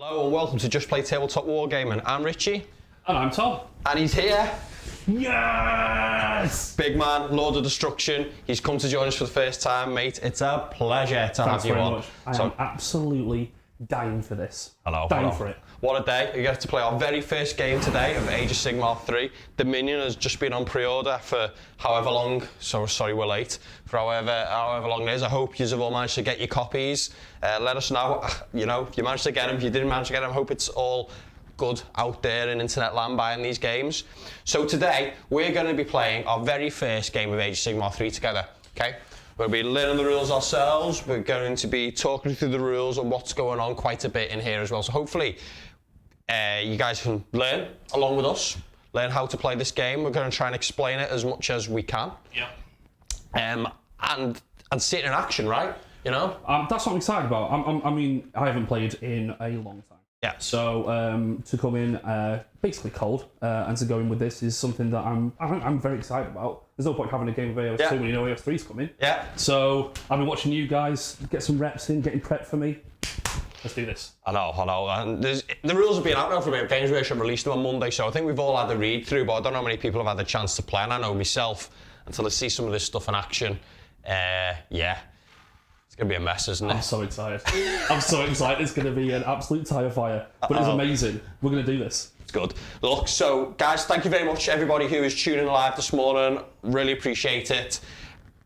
Hello and welcome to Just Play Tabletop Wargaming. I'm Ritchie. And I'm Tom. And he's here. Yes! Big man, Lord of Destruction. He's come to join us for the first time, mate. It's a pleasure to have you on. I am absolutely dying for this. Hello. Dying for it. What a day. We get to play our very first game today of Age of Sigmar 3. Dominion has just been on pre-order for however long, so sorry we're late, for however long it is. I hope you have all managed to get your copies. Let us know, if you managed to get them, if you didn't manage to get them, I hope it's all good out there in internet land buying these games. So today, we're going to be playing our very first game of Age of Sigmar 3 together, okay? We'll be learning the rules ourselves. We're going to be talking through the rules and what's going on quite a bit in here as well. So hopefully, you guys can learn along with us, learn how to play this game. We're going to try and explain it as much as we can. Yeah. And see it in action, right? You know? That's what I'm excited about. I mean, I haven't played in a long time. Yeah. So to come in basically cold and to go in with this is something that I'm very excited about. There's no point having a game of AOS 2 when you know AOS 3's coming. Yeah. So I've been watching you guys get some reps in, getting prepped for me. Let's do this. I know. And the rules have been out now for a bit. Games Workshop released them on Monday, so I think we've all had a read through, but I don't know how many people have had the chance to play, and I know myself, until I see some of this stuff in action, yeah. It's going to be a mess, isn't it? I'm so excited. I'm so excited. It's going to be an absolute tyre fire. But it's amazing. We're going to do this. It's good. Look, so guys, thank you very much everybody who is tuning live this morning. Really appreciate it.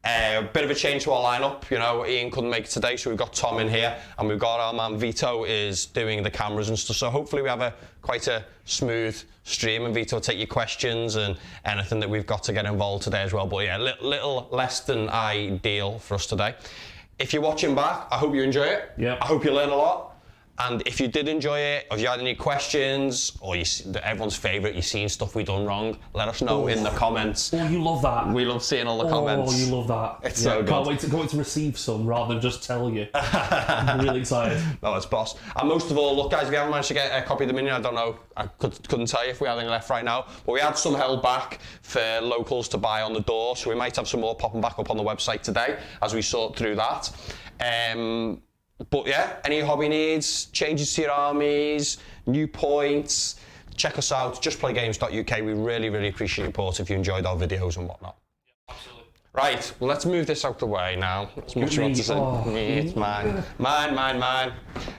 Bit of a change to our lineup. Ian couldn't make it today, so we've got Tom in here, and we've got our man Vito is doing the cameras and stuff. So hopefully we have quite a smooth stream, and Vito will take your questions and anything that we've got to get involved today as well. But yeah, little less than ideal for us today. If you're watching back, I hope you enjoy it. Yeah. I hope you learn a lot. And if you did enjoy it, or if you had any questions, or everyone's favourite, you've seen stuff we've done wrong, let us know in the comments. Oh, you love that. We love seeing all the comments. Oh, you love that. It's so good. Can't wait to receive some rather than just tell you. I'm really excited. No, it's boss. And most of all, look guys, if you haven't managed to get a copy of the Dominion, I don't know, I couldn't tell you if we had any left right now, but we had some held back for locals to buy on the door, so we might have some more popping back up on the website today as we sort through that. But yeah, any hobby needs, changes to your armies, new points, check us out, justplaygames.uk. We really, really appreciate your support if you enjoyed our videos and whatnot. Yeah, absolutely. Right, well, let's move this out the way now. As much as you want to say, it's mine. Mine.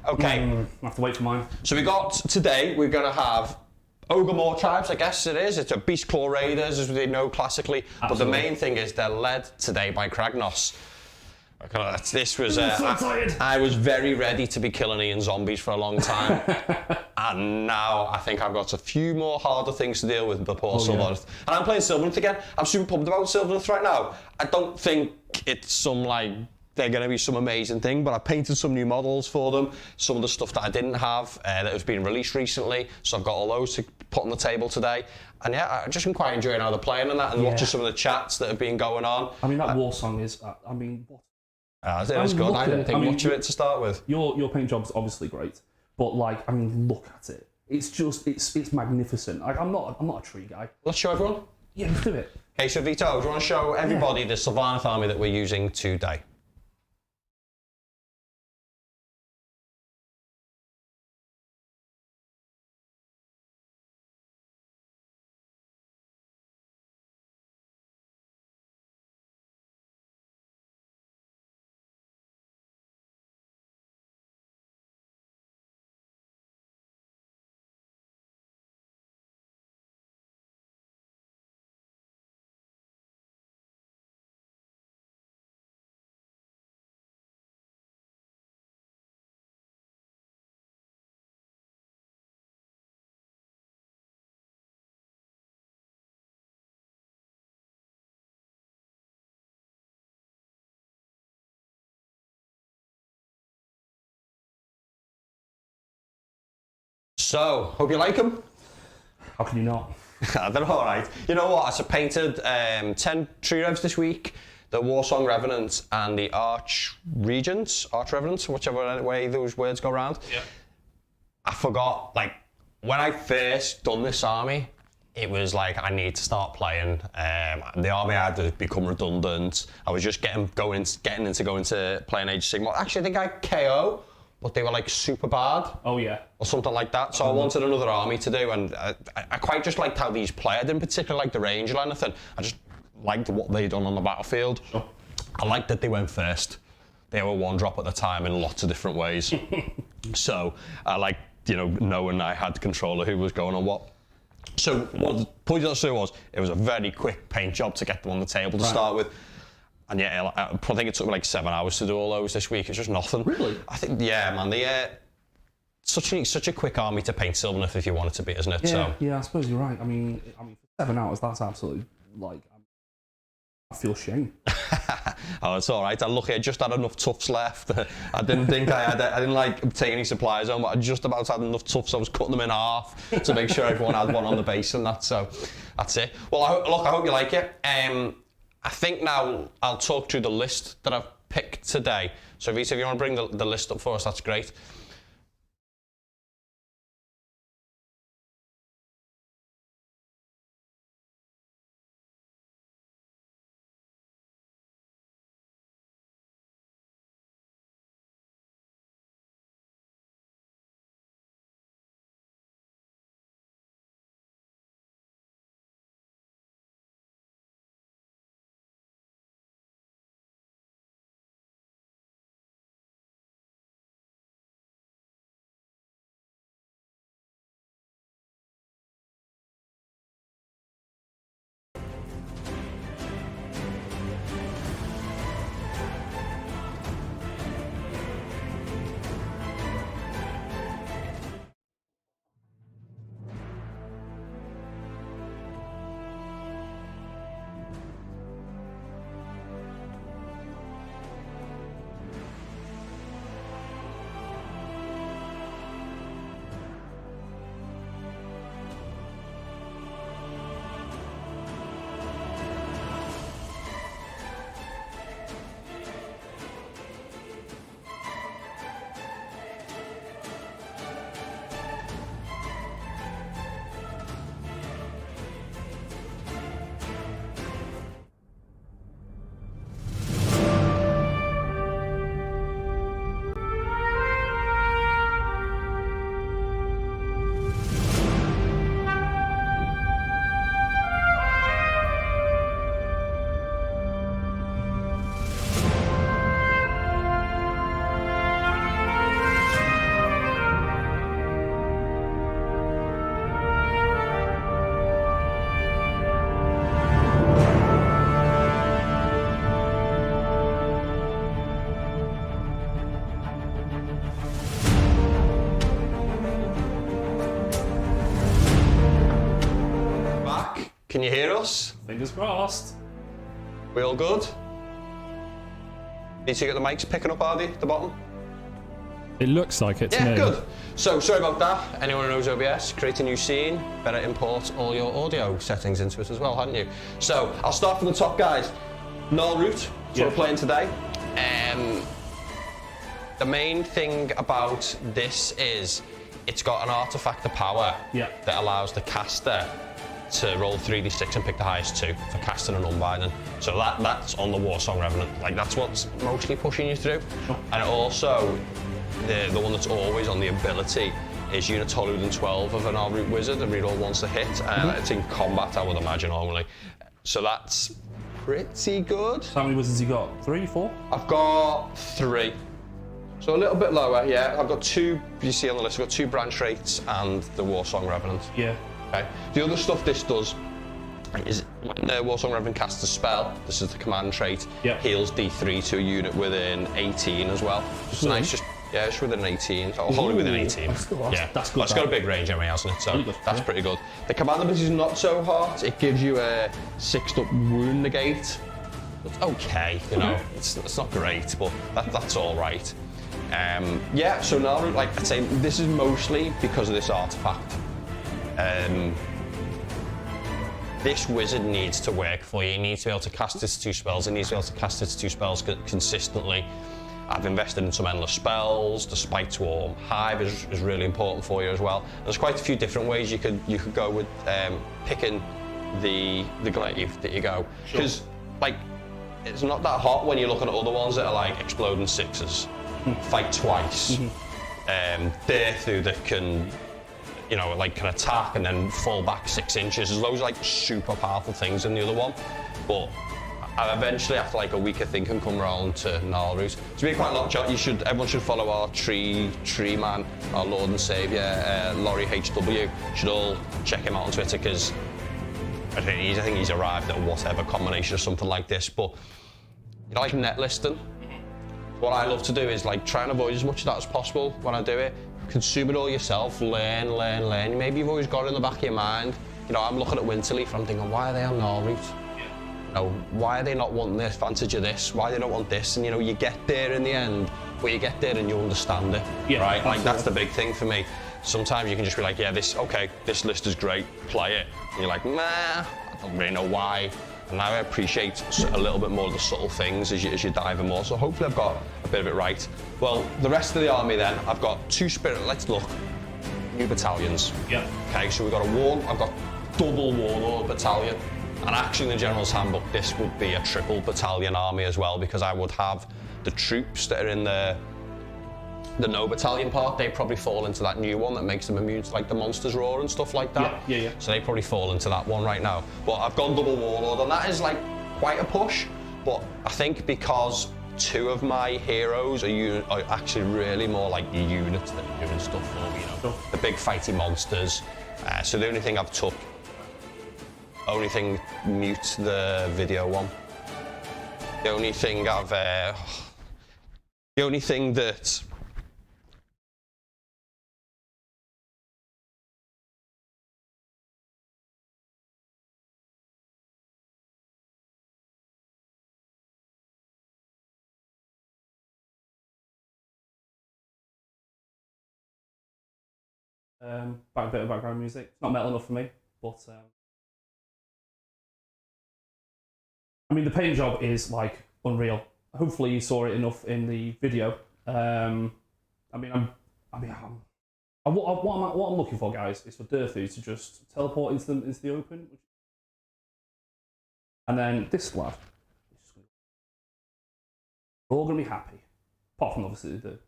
Okay. I have to wait for mine. So today, we're going to have Ogre tribes, I guess it is. It's a Beastclaw Raiders, as we know classically. Absolutely. But the main thing is they're led today by Kragnos. This was. I was very ready to be killing Ian zombies for a long time, and now I think I've got a few more harder things to deal with. But poor Sylvaneth, and I'm playing Sylvaneth again. I'm super pumped about Sylvaneth right now. I don't think it's they're going to be some amazing thing, but I painted some new models for them. Some of the stuff that I didn't have that has been released recently, so I've got all those to put on the table today. And yeah, I just been quite enjoying how they're playing and that, and watching some of the chats that have been going on. I mean, that war song is. What? It was good. I didn't think much of it to start with. Your paint job's obviously great, but look at it. It's just it's magnificent. I'm not a tree guy. Let's show everyone. Yeah, let's do it. Okay, so Vito, do you want to show everybody the Sylvaneth army that we're using today? So, hope you like them. How can you not? They're all right. You know what? I painted 10 tree revs this week. The Warsong Revenant and the Arch Revenant, whichever way those words go around. Yeah. I forgot, when I first done this army, it was I need to start playing. The army had become redundant. I was just getting into playing Age of Sigmar. Actually, I think I KO but they were like super bad. Oh yeah. Or something like that. So I wanted another army to do, and I quite just liked how these played. I didn't particularly like the range or anything. I just liked what they'd done on the battlefield. Sure. I liked that they went first. They were one drop at the time in lots of different ways. So I liked, knowing I had control of who was going on what. So what the point of that was, it was a very quick paint job to get them on the table to start with. And yeah, I think it took me like 7 hours to do all those this week. It's just nothing. Really? I think, yeah, man. Such a quick army to paint Sylvaneth if you want it to be, isn't it? Yeah, so. yeah. I suppose you're right. I mean, for 7 hours, that's absolutely like. I feel shame. Oh, it's all right. I'm lucky. I just had enough tufts left. I didn't think I didn't like take any supplies on, but I just about had enough tufts. I was cutting them in half to make sure everyone had one on the base and that. So that's it. Well, I hope you like it. I think now I'll talk through the list that I've picked today. So Vita, if you want to bring the list up for us, that's great. Can you hear us? Fingers crossed. We all good? Need to get the mics picking up, are they, at the bottom? It looks like it to me. Yeah, good. So, sorry about that. Anyone who knows OBS, create a new scene, better import all your audio settings into it as well, hadn't you? So, I'll start from the top, guys. Null Root, that's what we're playing today. The main thing about this is it's got an artifact of power that allows the caster to roll 3d6 and pick the highest 2 for casting and unbinding. So that's on the Warsong Revenant. Like, that's what's mostly pushing you through. And also, the one that's always on the ability is units taller than 12 of an All-Root Wizard and reroll once a hit. It's in combat, I would imagine, normally. So that's pretty good. How many wizards you got? 3, 4? I've got 3. So a little bit lower, yeah. I've got 2, you see on the list, I've got 2 branch rates and the Warsong Revenant. Yeah. Okay. The other stuff this does is when the Warsong Revenant casts a spell, this is the command trait, heals D3 to a unit within 18 as well. It's nice, just within 18, or wholly within 18. That's good. Yeah, that's good. It's got a big range anyway, hasn't it? So really good, that's pretty good. The command ability is not so hot. It gives you a 6th up wound negate. It's okay, you know, it's not great, but that's all right. Yeah, so now, like I'd say, this is mostly because of this artifact. This wizard needs to work for you. He needs to be able to cast its 2 spells. It needs to be able to cast its 2 spells consistently. I've invested in some endless spells. The Spike Swarm Hive is really important for you as well. There's quite a few different ways you could go with picking the glaive that you go. Because like, it's not that hot when you're looking at other ones that are like exploding 6s, fight twice, Derthu that can, you know, like can attack and then fall back 6 inches. There's loads of like super powerful things in the other one, but I eventually, after like a week of thinking, come around to Gnarlroot. To be quite honest, everyone should follow our tree man, our Lord and Saviour, Laurie HW. Should all check him out on Twitter because I think he's arrived at whatever combination or something like this. But you know, like net listing. What I love to do is like try and avoid as much of that as possible when I do it. Consume it all yourself, learn. Maybe you've always got it in the back of your mind. You know, I'm looking at Winterleaf and I'm thinking, why are they on Gnarlroot? You know, why are they not wanting the advantage of this? Why they don't want this? And you know, you get there in the end, but you get there and you understand it, right? Like that's the big thing for me. Sometimes you can just be like, yeah, this list is great, play it. And you're like, nah, I don't really know why. And now I appreciate a little bit more of the subtle things as you dive in more. So hopefully I've got a bit of it right. Well, the rest of the army then, I've got 2 spirit, let's look, new battalions. Yeah. Okay, so we've got I've got double Warlord battalion. And actually in the General's Handbook, this would be a triple battalion army as well, because I would have the troops that are in the no battalion part. They probably fall into that new one that makes them immune to like the monsters roar and stuff like that. Yeah. So they probably fall into that one right now. But I've gone double Warlord, and that is like quite a push. But I think because 2 of my heroes are actually really more like the units that are doing stuff for me, you know, the big fighty monsters. So the only thing I've took, mute the video one. The only thing that a bit of background music. It's not metal enough for me, but I mean the paint job is like unreal. Hopefully you saw it enough in the video. What I'm looking for, guys, is for Derthu to just teleport into the open, and then this lad, we're all gonna be happy, apart from obviously the.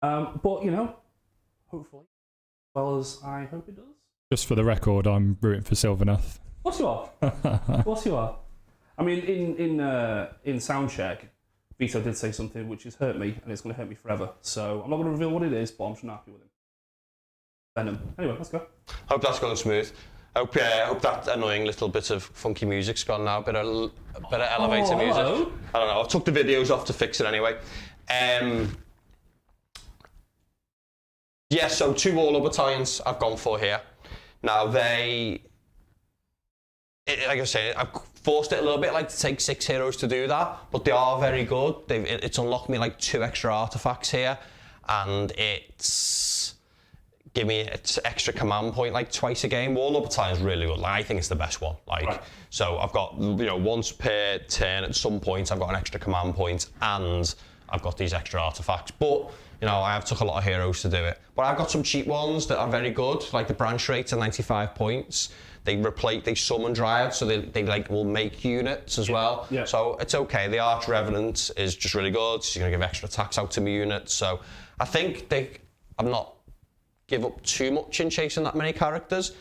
But you know, hopefully, as well as I hope it does. Just for the record, I'm rooting for Sylvaneth. Of course you are. Of course you are. I mean, in soundcheck, Vito did say something which has hurt me, and it's going to hurt me forever. So I'm not going to reveal what it is, but I'm just not happy with him. Venom. Anyway, let's go. Hope that's going smooth. Hope that annoying little bit of funky music's gone now. Bit of elevator music. Hello. I don't know. I took the videos off to fix it anyway. Yeah, so 2 Warlord battalions I've gone for here. Now like I say, I've forced it a little bit, like to take 6 heroes to do that, but they are very good. It's unlocked me like 2 extra artifacts here, and it's give me an extra command point like twice a game. Warlord battalion is really good. Like, I think it's the best one. So I've got, you know, once per turn at some point I've got an extra command point, and I've got these extra artifacts. But you know, I have took a lot of heroes to do it. But I've got some cheap ones that are very good, like the branch rates are 95 points. They summon Dryads, so they like will make units as well. Yeah. So it's okay. The Arch Revenant is just really good. So you're gonna give extra attacks out to my units. So I think I'm not give up too much in chasing that many characters.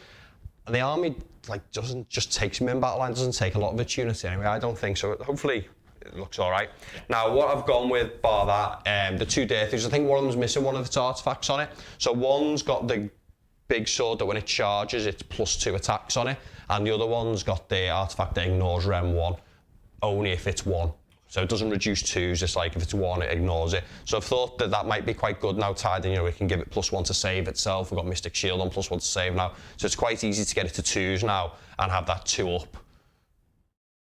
And the army like doesn't just take me in battle line, doesn't take a lot of its units anyway. I don't think so. Hopefully it looks all right. Now, what I've gone with, bar that, the 2 Derthus, I think one of them's missing one of its artifacts on it. So one's got the big sword that when it charges, it's +2 attacks on it, and the other one's got the artifact that ignores Rem 1, only if it's 1. So it doesn't reduce 2s, it's like if it's 1, it ignores it. So I've thought that might be quite good now tied in, you know, we can give it +1 to save itself. We've got Mystic Shield on +1 to save now. So it's quite easy to get it to 2s now and have that 2 up,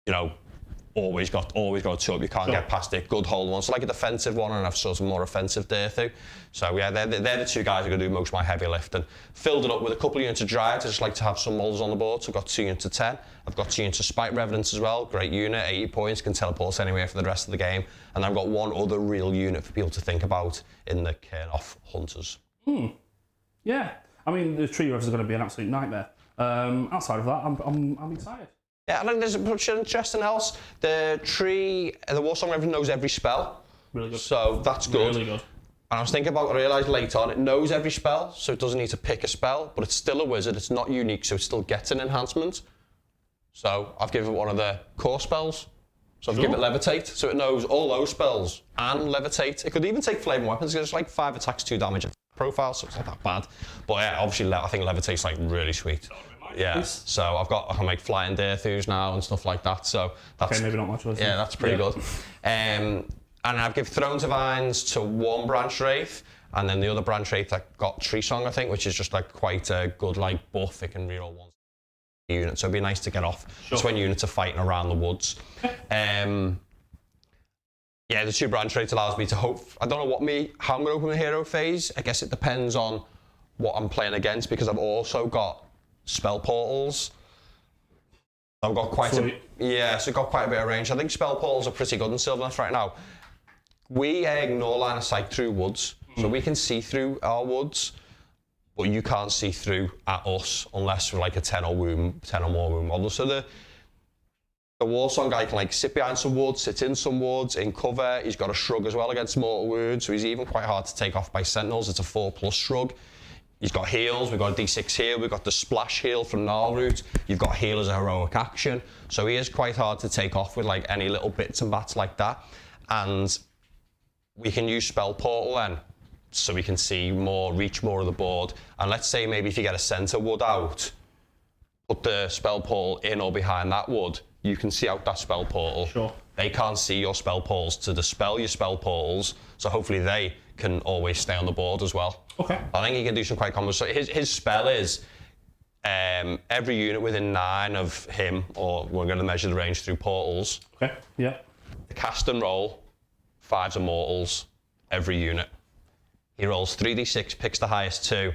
you know, always got a 2 up, you can't get past it. Good hold one, so like a defensive one, and I've sort of more offensive Derthu. So yeah, they're the 2 guys who are going to do most of my heavy lifting. Filled it up with a couple of units of Dryads. I just like to have some models on the board, so I've got 2 units of 10. I've got 2 units of Spite Revenants as well, great unit, 80 points, can teleport anywhere for the rest of the game. And I've got 1 other real unit for people to think about in the Kernoff Hunters. Yeah, I mean, the tree revs are going to be an absolute nightmare. Outside of that, I'm excited. Yeah, I think there's much interesting else. The Warsong Revenant knows every spell. really good. So that's good. Really good. And I was thinking about, I realised later on, it knows every spell, so it doesn't need to pick a spell, but it's still a wizard, it's not unique, so it still gets an enhancement. So I've given it one of the core spells. So I've given it Levitate, so it knows all those spells and Levitate. It could even take Flaming Weapons, it's like 5 attacks, 2 damage profile, so it's not that bad. But yeah, obviously I think Levitate's like really sweet. Yeah, so I can make flying Deathus now and stuff like that, so that's... Okay, maybe not much of yeah, that's pretty good. And I've given Thrones of Irons to one Branch Wraith, and then the other Branch Wraith I got Tree Song, I think, which is just like quite a good like buff. It can reroll one unit, so it'd be nice to get off. Sure. It's when units are fighting around the woods. Yeah, the 2 Branch Wraiths allows me to hope. I don't know how I'm going to open my hero phase. I guess it depends on what I'm playing against, because I've also got spell portals. I've got quite so I've got quite a bit of range. I think spell portals are pretty good in Sylvaneth right now. We ignore line of sight through woods, so we can see through our woods, but you can't see through at us unless we're like a 10 or more wound model. So the Warsong guy can like sit behind some woods, sit in some woods, in cover. He's got a shrug as well against mortal wounds, so he's even quite hard to take off by sentinels. It's a 4+ shrug. He's got heals, we've got a D6 heal, we've got the splash heal from Gnarl Root, you've got heal as a heroic action, so he is quite hard to take off with like any little bits and bats like that. And we can use Spell Portal then, so we can see more, reach more of the board. And let's say maybe if you get a centre wood out, put the Spell Portal in or behind that wood, you can see out that Spell Portal. Sure. They can't see your Spell Portals to dispel your Spell Portals, so hopefully they can always stay on the board as well. Okay. I think he can do some quite combos. So his spell is every unit within 9 of him, or we're going to measure the range through portals. Okay, yeah. The cast and roll, 5's immortals, every unit. He rolls 3d6, picks the highest 2,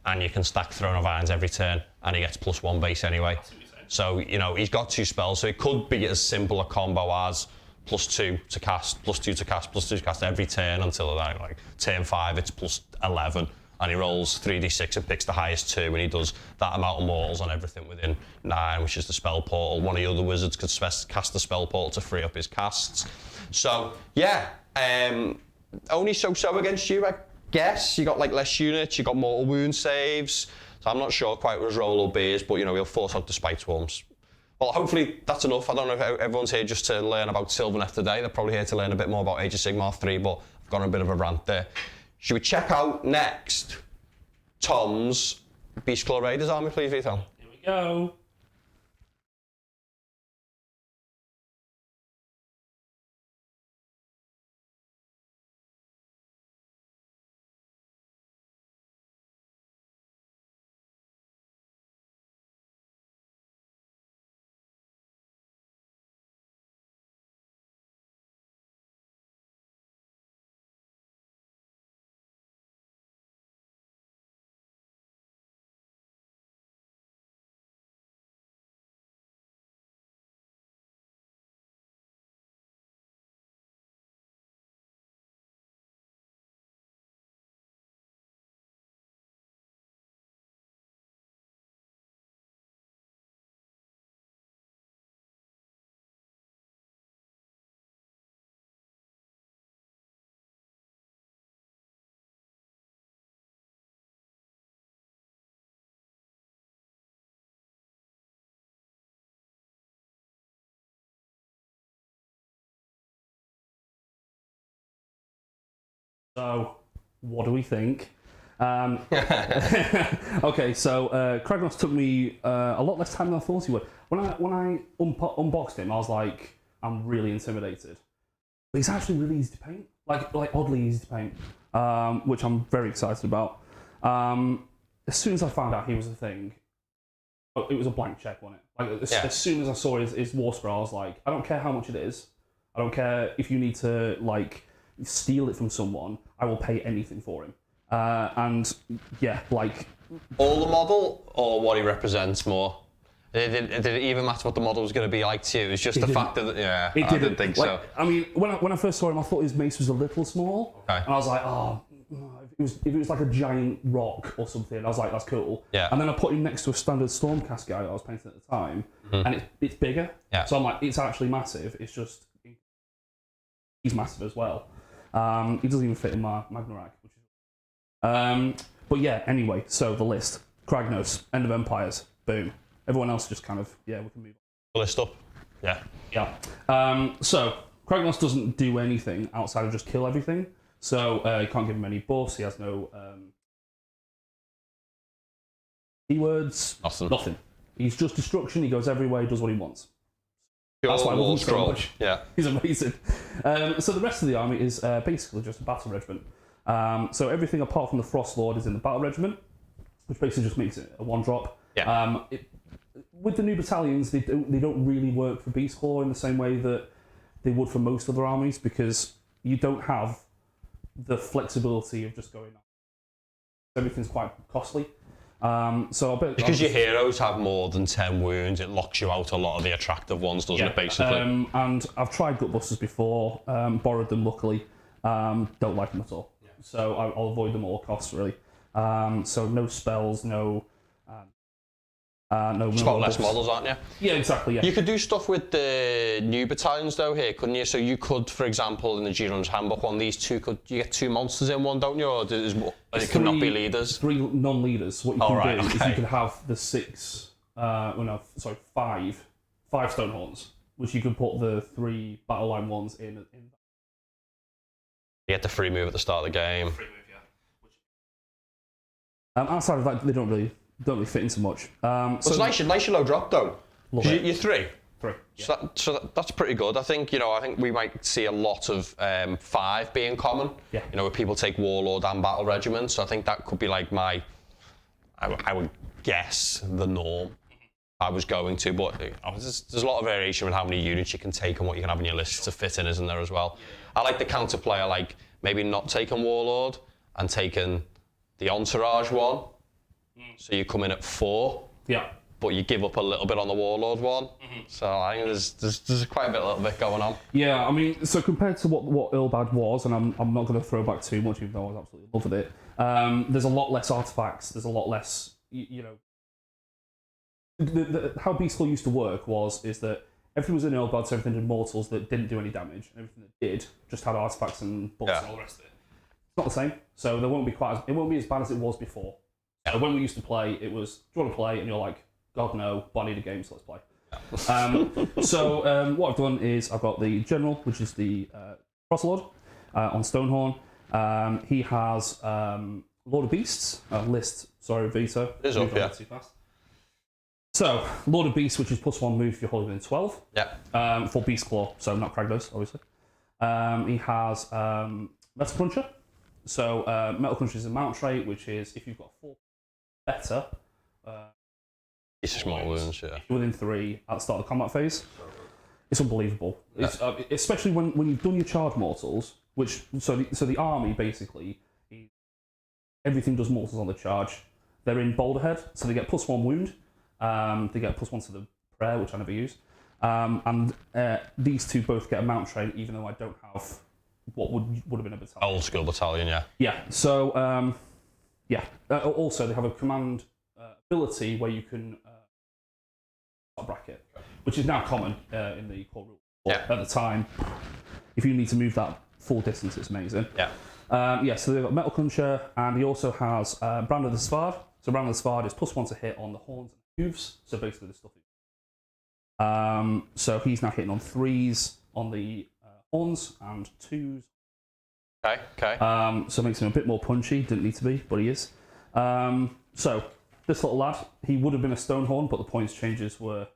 and you can stack Throne of Irons every turn, and he gets +1 base anyway. So, you know, he's got 2 spells, so it could be as simple a combo as +2 to cast, +2 to cast, +2 to cast every turn until like turn 5 it's +11, and he rolls 3d6 and picks the highest 2, and he does that amount of mortals on everything within 9, which is the spell portal. One of the other wizards could cast the spell portal to free up his casts. So yeah, only so against you, I guess. You got like less units, you got mortal wound saves, so I'm not sure quite what his role will be, but you know, he'll force out the Spite Swarms. Well, hopefully that's enough. I don't know if everyone's here just to learn about Sylvaneth today. They're probably here to learn a bit more about Age of Sigmar 3, but I've gone on a bit of a rant there. Should we check out next Tom's Beastclaw Raiders army, please, Vito? Here we go. So, what do we think? Okay, so Kragnos took me a lot less time than I thought he would. When I unboxed him, I was like, I'm really intimidated. But he's actually really easy to paint, like oddly easy to paint, which I'm very excited about. As soon as I found out he was a thing, it was a blank check, wasn't it? Like as soon as I saw his war scroll, I was like, I don't care how much it is. I don't care if you need to like steal it from someone. I will pay anything for him. And yeah, like all the model or what he represents more. Did it even matter what the model was going to be like to you? It was just the fact that I didn't think so. I mean, when I first saw him, I thought his mace was a little small, and I was like, oh, if it was like a giant rock or something, I was like, that's cool. Yeah. And then I put him next to a standard Stormcast guy that I was painting at the time, and it's bigger. Yeah. So I'm like, it's actually massive. It's just he's massive as well. He doesn't even fit in my Magnarak. But yeah, anyway, so the list. Kragnos, End of Empires, boom. Everyone else just kind of, yeah, we can move on. List up. Yeah. Yeah. So, Kragnos doesn't do anything outside of just kill everything. So, you can't give him any buffs, he has no keywords. Nothing. He's just destruction, he goes everywhere, he does what he wants. That's why I love him so much. Yeah. He's amazing. So the rest of the army is basically just a battle regiment. So everything apart from the Frost Lord is in the battle regiment, which basically just makes it a one-drop. Yeah. With the new battalions, they don't really work for Beastclaw in the same way that they would for most other armies, because you don't have the flexibility of just going up. Everything's quite costly. So because your heroes have more than 10 wounds, it locks you out a lot of the attractive ones, doesn't it, basically? And I've tried Gutbusters before, borrowed them luckily, don't like them at all. Yeah. So I'll avoid them at all costs, really. So no spells, no Spot less models, aren't you? Yeah, exactly. Yeah. You could do stuff with the new battalions though here, couldn't you? So you could, for example, in the G-Run's Handbook, one of these two you get 2 monsters in one, don't you? Or it could not be leaders. 3 non-leaders. What you can do is you can have the 5 Stonehorns, which you can put the 3 battle line ones in. You get the free move at the start of the game. Free move, yeah. Outside of that, they don't really fit into much. So it's nice low drop though. You're 3. 3. Yeah. So that's pretty good. I think we might see a lot of 5 being common. Yeah. Where people take Warlord and Battle Regiment. So I think that could be like I would guess the norm I was going to, but there's a lot of variation with how many units you can take and what you can have in your list to fit in, isn't there, as well? I like the counterplay. I like maybe not taking Warlord and taking the Entourage one. So you come in at 4, but you give up a little bit on the Warlord one. So I think there's quite a little bit going on. Yeah, I mean, so compared to what Ilbad was, and I'm not going to throw back too much, even though I was absolutely in love with it. There's a lot less artifacts. There's a lot less, how Beastclaw used to work is that everything was in Ilbad, so everything did mortals that didn't do any damage, and everything that did just had artifacts and buffs and all the rest of it. It's not the same, so it won't be as bad as it was before. So when we used to play, it was, do you want to play? And you're like, God no, but I need a game, so let's play. So what I've done is I've got the General, which is the Frostlord, on Stonehorn. He has Lord of Beasts, Veto. It is up, yeah. Too fast. So, Lord of Beasts, which is +1 move if you're holding in 12. Yeah. For Beastclaw, so not Kragnos, obviously. He has Metal Cruncher. So, Metal Cruncher is a mount trait, which is if you've got 4 better. It's small wounds, yeah. Within 3 at the start of the combat phase. It's unbelievable. Yeah. Especially when you've done your charge mortals, so the army basically, everything does mortals on the charge. They're in Boulderhead, so they get +1 wound. They get +1 to the prayer, which I never use. And these two both get a mount trait, even though I don't have what would have been a battalion. Old school battalion, yeah. Yeah. So also they have a command ability where you can bracket, which is now common in the core rule. At the time, if you need to move that full distance, it's amazing. Yeah. So they've got Metal Cruncher, and he also has Brand of the Svard. So Brand of the Svard is +1 to hit on the horns and hooves. So basically the stuff. So he's now hitting on 3s on the horns and 2s. Okay. So it makes him a bit more punchy. Didn't need to be, but he is. So this little lad, he would have been a Stonehorn, but the points changes were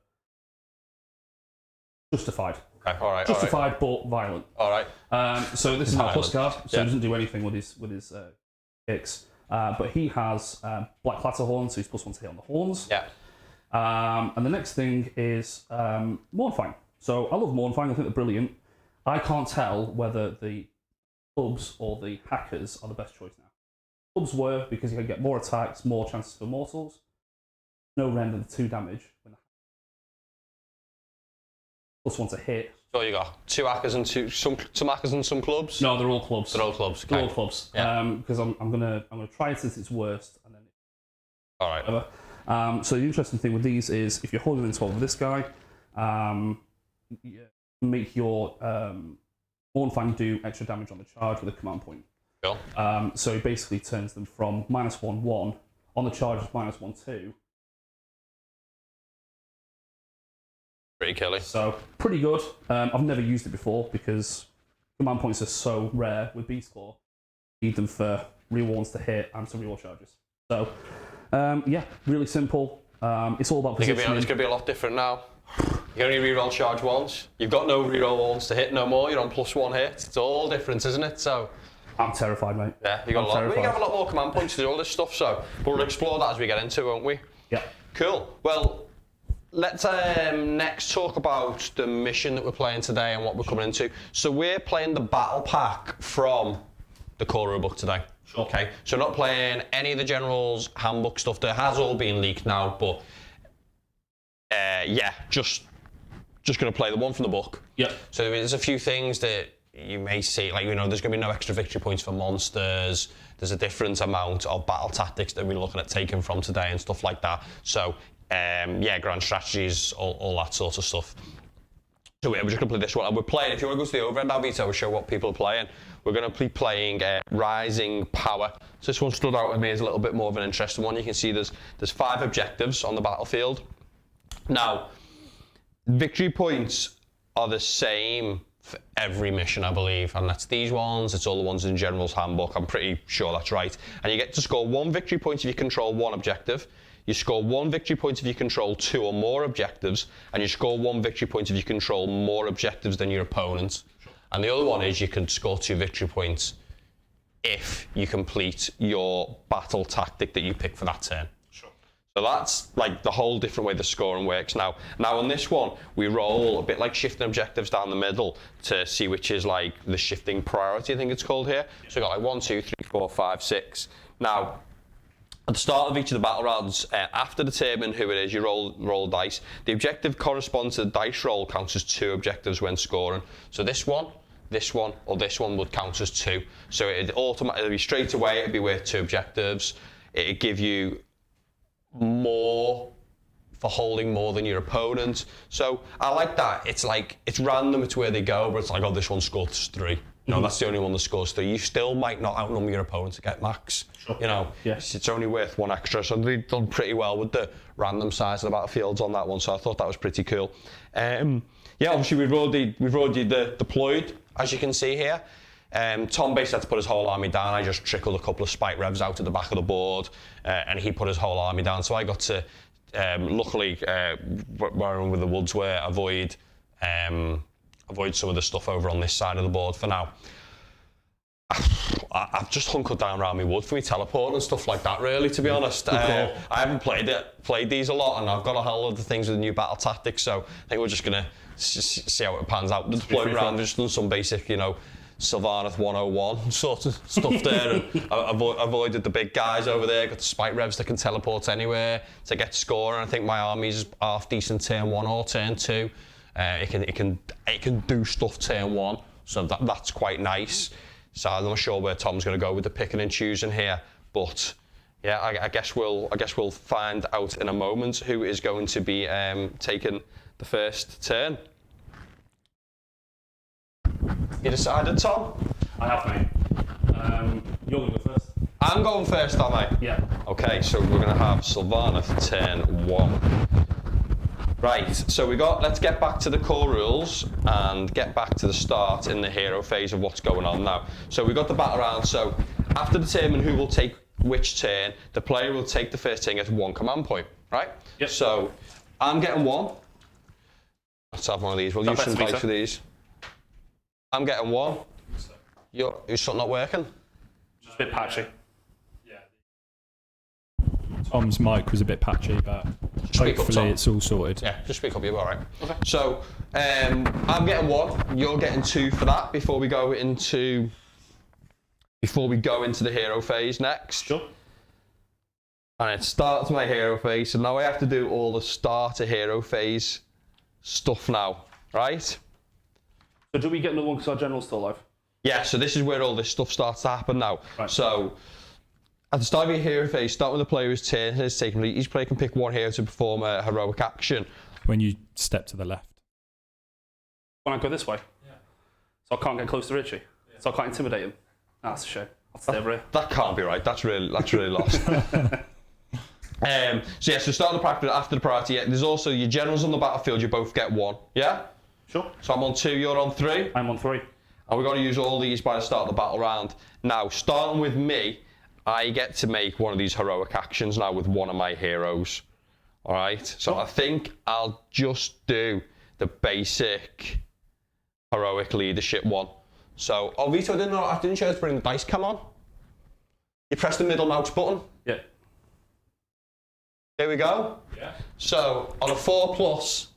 justified. Okay, all right. Justified, but violent. All right. So this is my plus card. So he doesn't do anything with his kicks. But he has Black Clatterhorn, so he's +1 to hit on the horns. Yeah. And the next thing is Mournfang. So I love Mournfang. I think they're brilliant. I can't tell whether the clubs or the hackers are the best choice now. Clubs were because you can get more attacks, more chances for mortals. No rend and 2 damage. +1 to hit. So you got 2 hackers and some hackers and some clubs. No, they're all clubs. They're all clubs. Okay. They're all clubs. Yeah. Because I'm gonna try it since it's worst, and then. All right. Whatever. So the interesting thing with these is if you're holding in 12 with this guy, make your Mornfang do extra damage on the charge with a command point. Cool. So it basically turns them from -1/1 on the charge of -1/2. Pretty killy. So pretty good. I've never used it before because command points are so rare with Beastclaw. Need them for rewards to hit and some reroll charges. So yeah, really simple. It's all about positioning. It's going to be a lot different now. You only reroll charge once. You've got no reroll ones to hit no more. You're on +1 hit. It's all different, isn't it? So I'm terrified, mate. yeah, you got a lot. We have a lot more command points to do all this stuff. So but we'll explore that as we get into it, won't we? Yeah. Cool. Well, let's next talk about the mission that we're playing today and what we're coming into. So we're playing the battle pack from the core rulebook today. Sure. Okay. So not playing any of the general's handbook stuff that has all been leaked now, but yeah, just going to play the one from the book. Yeah. So there's a few things that you may see, like, you know, there's going to be no extra victory points for monsters. There's a different amount of battle tactics that we're looking at taking from today and stuff like that. So, yeah, grand strategies, all that sort of stuff. So we're just going to play this one. And we're playing, if you want to go to the overhead now, Vito, we'll show what people are playing. We're going to be playing Rising Power. So this one stood out with me as a little bit more of an interesting one. You can see there's 5 objectives on the battlefield. Now, victory points are the same for every mission, I believe, and that's these ones. It's all the ones in General's Handbook. I'm pretty sure that's right. And you get to score 1 victory point if you control 1 objective. You score 1 victory point if you control 2 or more objectives, and you score 1 victory point if you control more objectives than your opponent. And the other one is you can score 2 victory points if you complete your battle tactic that you pick for that turn. So that's like the whole different way the scoring works now. Now on this one, we roll a bit like shifting objectives down the middle to see which is like the shifting priority, I think it's called here. So we've got like 1, 2, 3, 4, 5, 6. Now, at the start of each of the battle rounds, after determining who it is, you roll dice. The objective corresponds to the dice roll, counts as 2 objectives when scoring. So this one, or this one would count as 2. So it'd automatically, straight away, it'd be worth 2 objectives. It'd give you more for holding more than your opponent. So I like that. It's like, it's random, it's where they go, but it's like, oh, this one scores 3. No, that's the only one that scores 3. You still might not outnumber your opponent to get max. Sure. You know, yes. It's only worth 1 extra. So they've done pretty well with the random size of the battlefields on that one. So I thought that was pretty cool. Yeah, obviously we've already deployed, as you can see here. Tom basically had to put his whole army down. I just trickled a couple of spike revs out at the back of the board, and he put his whole army down. So I got to, luckily, where I'm with the woods, where avoid some of the stuff over on this side of the board for now. I've just hunkered down around my wood for me teleport and stuff like that, really, to be honest. I haven't played these a lot, and I've got a whole lot of things with the new battle tactics, so I think we're just going to see how it pans out. Deploying around, just done some basic, you know, Sylvaneth 101 sort of stuff there, and avoided the big guys over there. Got the spike revs that can teleport anywhere to get scoring. I think my army's half decent turn 1 or turn 2. It can do stuff turn 1, so that's quite nice. So I'm not sure where Tom's going to go with the picking and choosing here, but yeah, I guess we'll find out in a moment who is going to be taking the first turn. You decided, Tom? I have, mate. You're going to go first. I'm going first, am I? Yeah. Okay, so we're going to have Sylvaneth turn 1. Right, so let's get back to the core rules and get back to the start in the hero phase of what's going on now. So we got the battle round, so after determining who will take which turn, the player will take the first turn, gets 1 command point, right? Yep. So I'm getting 1. Let's have one of these. We'll use some dice for these. I'm getting 1. Is something not working? Just a bit patchy. Yeah. Tom's mic was a bit patchy, but hopefully it's all sorted. Yeah, just speak up, you're all right. Okay. So I'm getting 1. You're getting 2 for that before we go into the hero phase next. Sure. And it starts my hero phase, so now I have to do all the starter hero phase stuff now, right? So do we get another one because our general's still alive? Yeah, so this is where all this stuff starts to happen now. Right. So at the start of your hero phase, start with the player whose turn has taken. Each player can pick 1 hero to perform a heroic action. When you step to the left. When I go this way? Yeah. So I can't get close to Ritchie. So I can't intimidate him. That's a shame. I'll stay over here. That can't be right. That's really lost. So start the practice after the priority. Yeah, there's also your generals on the battlefield. You both get 1. Yeah. Sure. So I'm on 2. You're on 3. I'm on 3. And we're going to use all these by the start of the battle round. Now, starting with me, I get to make one of these heroic actions now with one of my heroes. All right. So I think I'll just do the basic heroic leadership one. So, Vito, I didn't show you how to bring the dice cam on. You press the middle mouse button. Yeah. Here we go. Yeah. So, on a 4+,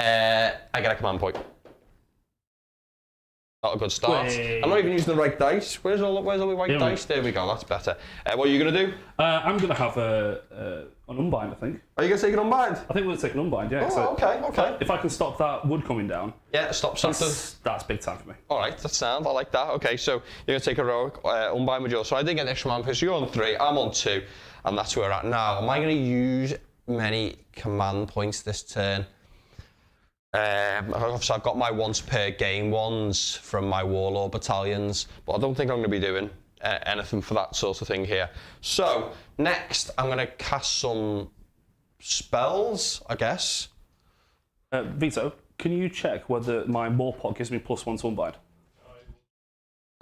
I get a command point. Not a good start. Wait. I'm not even using the right dice. Where's all the white dice? There we go, that's better. What are you going to do? I'm going to have an unbind, I think. Are you going to take an unbind? I think we're going to take an unbind, yeah. Oh, okay. If I can stop that wood coming down. Yeah, stop something. That's big time for me. All right, that's sound. I like that. Okay, so you're going to take a heroic unbind with yours. So I didn't get an extra man, so you're on 3, I'm on 2, and that's where we're at now. Am I going to use many command points this turn? Obviously I've got my once per game ones from my warlord battalions, but I don't think I'm going to be doing anything for that sort of thing here. So next I'm going to cast some spells, I guess. Vito, can you check whether my more pot gives me +1 to unbind?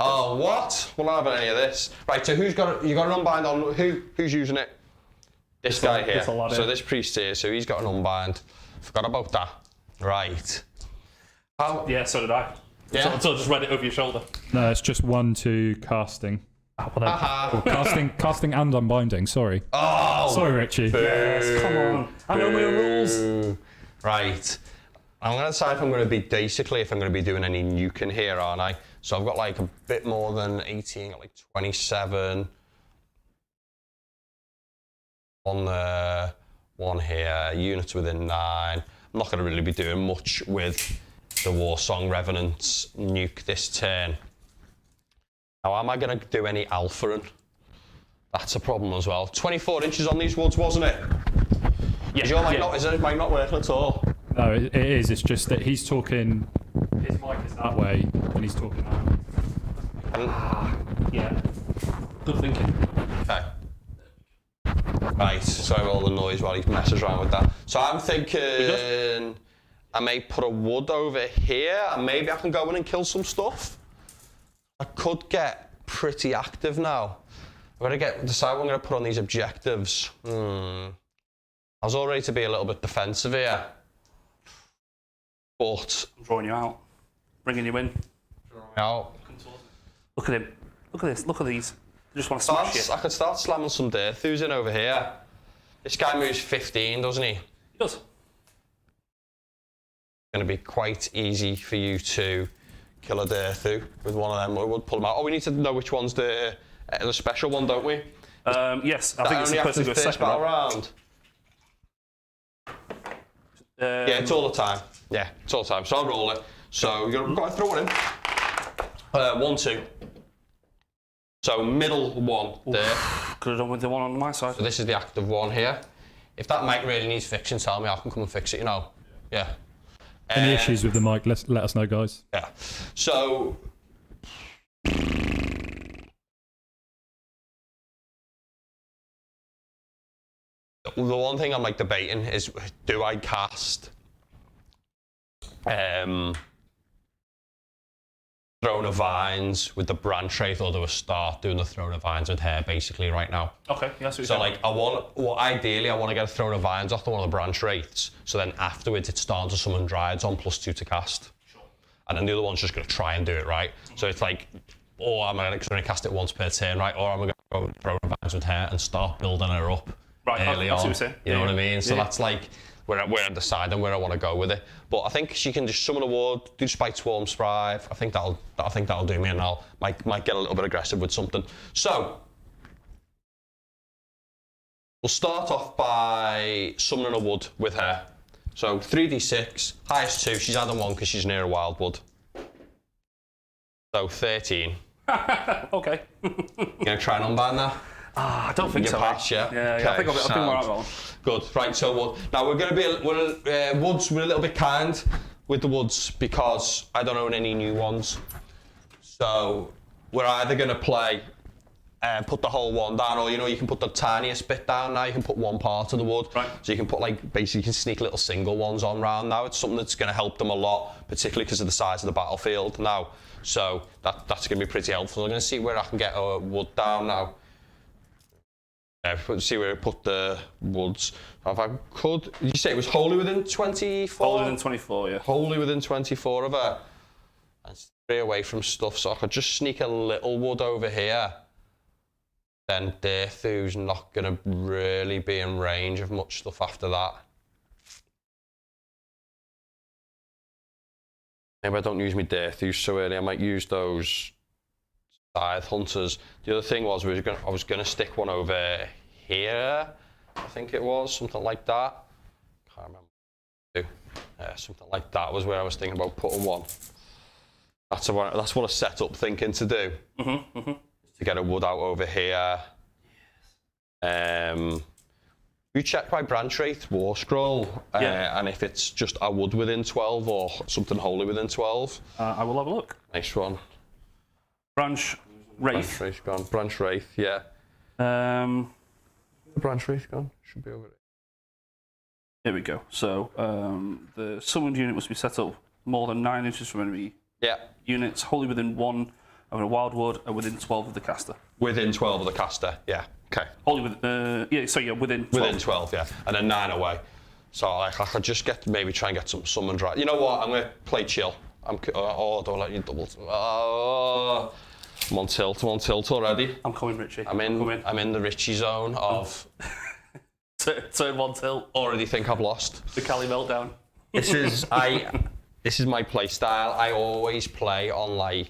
Oh, what? We're not having any of this. Right, so you got an unbind on, who's using it? This guy here. So this priest here, so he's got an unbind. Forgot about that. Right. Yeah, so did I. Yeah. So just read it over your shoulder. No, it's just 1 to casting. Casting and unbinding, sorry. Oh! Sorry, Ritchie. Yes, come on. I know my rules. Right. I'm going to decide if I'm going to be, basically, if I'm going to be doing any nuking here, aren't I? So I've got like a bit more than 18, got like 27. On the one here, units within 9. I'm not going to really be doing much with the Warsong Revenants nuke this turn. Now, am I going to do any alphaing? That's a problem as well. 24 inches on these woods, wasn't it? Yeah. Is it mic not working at all? No, it is. It's just that he's talking. His mic is that way, and he's talking that way. Yeah. Good thinking. Okay. Right, sorry about all the noise while he messes around with that. So I'm thinking I may put a wood over here and maybe I can go in and kill some stuff. I could get pretty active now. I've got to decide what I'm going to put on these objectives. I was all ready to be a little bit defensive here. But I'm drawing you out. Bringing you in. Look at him. Look at this. Look at these. I just want to smash it. I could start slamming some Dirthus in over here. This guy moves 15, doesn't he? He does. It's going to be quite easy for you to kill a Dirthu with one of them. We would pull them out. Oh, we need to know which one's the special one, don't we? Yes, I think it's supposed to go second battle round. Yeah, it's all the time. Yeah, it's all the time. So I'll roll it. So you're going to throw it in. 1, 2. So middle one there. Could have done with the one on my side. So this is the active one here. If that mic really needs fixing, tell me. I can come and fix it. You know. Yeah. Any issues with the mic? Let us know, guys. Yeah. So. The one thing I'm like debating is, do I cast Throne of Vines with the branch wraith, or do I start doing the Throne of Vines with her basically right now? Okay, yeah, so like ideally I want to get a Throne of Vines off the one of the branch wraiths, so then afterwards it's starting to summon Dryads on +2 to cast. Sure. And then the other one's just going to try and do it, right? So it's like, or am I going to cast it once per turn, right? Or am I going to go Throne of Vines with her and start building her up early on? You know what I mean? So that's like where I'm deciding where I want to go with it. But I think she can just summon a wood, do Spite Swarm Strive. I think that'll do me, and I'll might get a little bit aggressive with something. So we'll start off by summoning a wood with her. So 3d6, highest 2. She's adding 1 because she's near a wild wood. So 13. Okay. You gonna try and unbind that? I don't think so. Patch, yeah? Yeah, Okay, I think we're alright. Good. Right. So now we're going to be wood's. We're a little bit kind. with the woods because I don't own any new ones. So we're either going to play put the whole one down, or you can put the tiniest bit down now. You can put one part of the wood, right. So you can put basically you can sneak little single ones on round now. It's something that's going to help them a lot, particularly because of the size of the battlefield now. So that's going to be pretty helpful. I'm going to see where I can get our wood down now. See where I put the woods. If I could, did you say it was wholly within 24? Wholly within 24, yeah. Wholly within 24 of it. And stay away from stuff, so I could just sneak a little wood over here. Then Deathu's not going to really be in range of much stuff after that. Maybe I don't use my Deathus so early. I might use those Scythe Hunters. The other thing was I was going to stick one over here. I think it was something like that. Can't remember. Something like that was where I was thinking about putting one. That's what I set up thinking to do. To get a wood out over here. You check my branch rate war scroll, and if it's just a wood within 12 or something wholly within 12. I will have a look. Nice one. Branch Wraith. Branch Wraith, yeah. Branch Wraith gone. Should be over there. Here we go. So the summoned unit must be set up more than 9 inches from enemy units, wholly within 1 of a wild wood, and within 12 of the caster. Within 12 of the caster, yeah. Okay. Wholly within, within 12. Within 12, yeah. And then 9 away. So I could just maybe try and get some summoned right. You know what? I'm going to play chill. Don't let you double. I'm on tilt already. I'm coming, Ritchie. I'm in the Ritchie zone of... Turn 1 tilt. Already think I've lost. The Cali meltdown. This is my play style. I always play on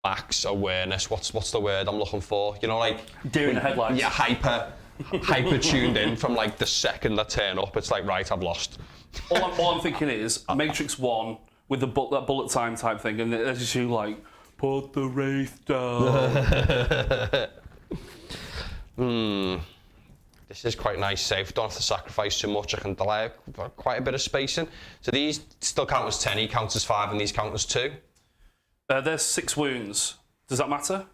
max awareness. What's the word I'm looking for? Deer in the headlights. Yeah, hyper tuned in from the second I turn up. It's right, I've lost. All I'm thinking is Matrix 1 with that bullet time type thing, and it's just you put the Wraith down. This is quite nice safe. Don't have to sacrifice too much. I can delay quite a bit of spacing. So these still count as 10, he counts as 5, and these count as 2. There's 6 wounds. Does that matter?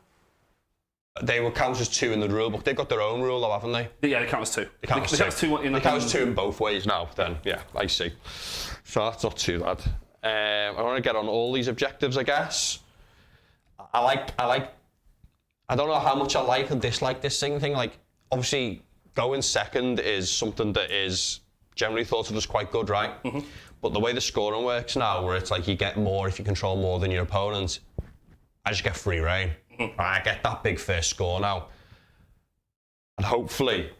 They will count as 2 in the rule book. They've got their own rule though, haven't they? Yeah, they count as 2. They count as 2. They count as 2 in both ways now, then. Yeah, I see. So that's not too bad. I want to get on all these objectives, I guess. I don't know how much I like or dislike this thing. Obviously, going second is something that is generally thought of as quite good, right? But the way the scoring works now, where it's you get more if you control more than your opponent, I just get free reign. I get that big first score now. And hopefully,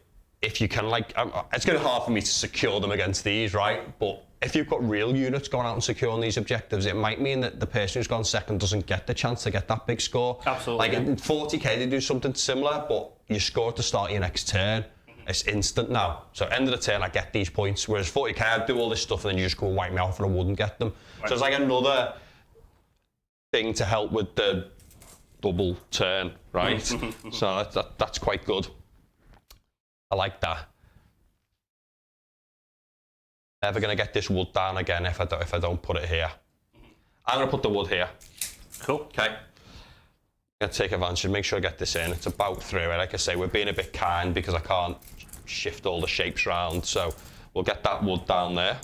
if you can, it's going to be hard for me to secure them against these, right? But if you've got real units going out and securing these objectives, it might mean that the person who's gone second doesn't get the chance to get that big score. Absolutely. In 40k, they do something similar, but you score at the start of your next turn. It's instant now. So end of the turn, I get these points. Whereas 40k, I'd do all this stuff and then you just go and wipe me off and I wouldn't get them. Right. So it's another thing to help with the double turn, right? So that's quite good. I like that. Never going to get this wood down again if I don't put it here. I'm going to put the wood here. Cool. Okay. I'm going to take advantage, make sure I get this in. It's about through it. Like I say, we're being a bit kind because I can't shift all the shapes around. So we'll get that wood down there.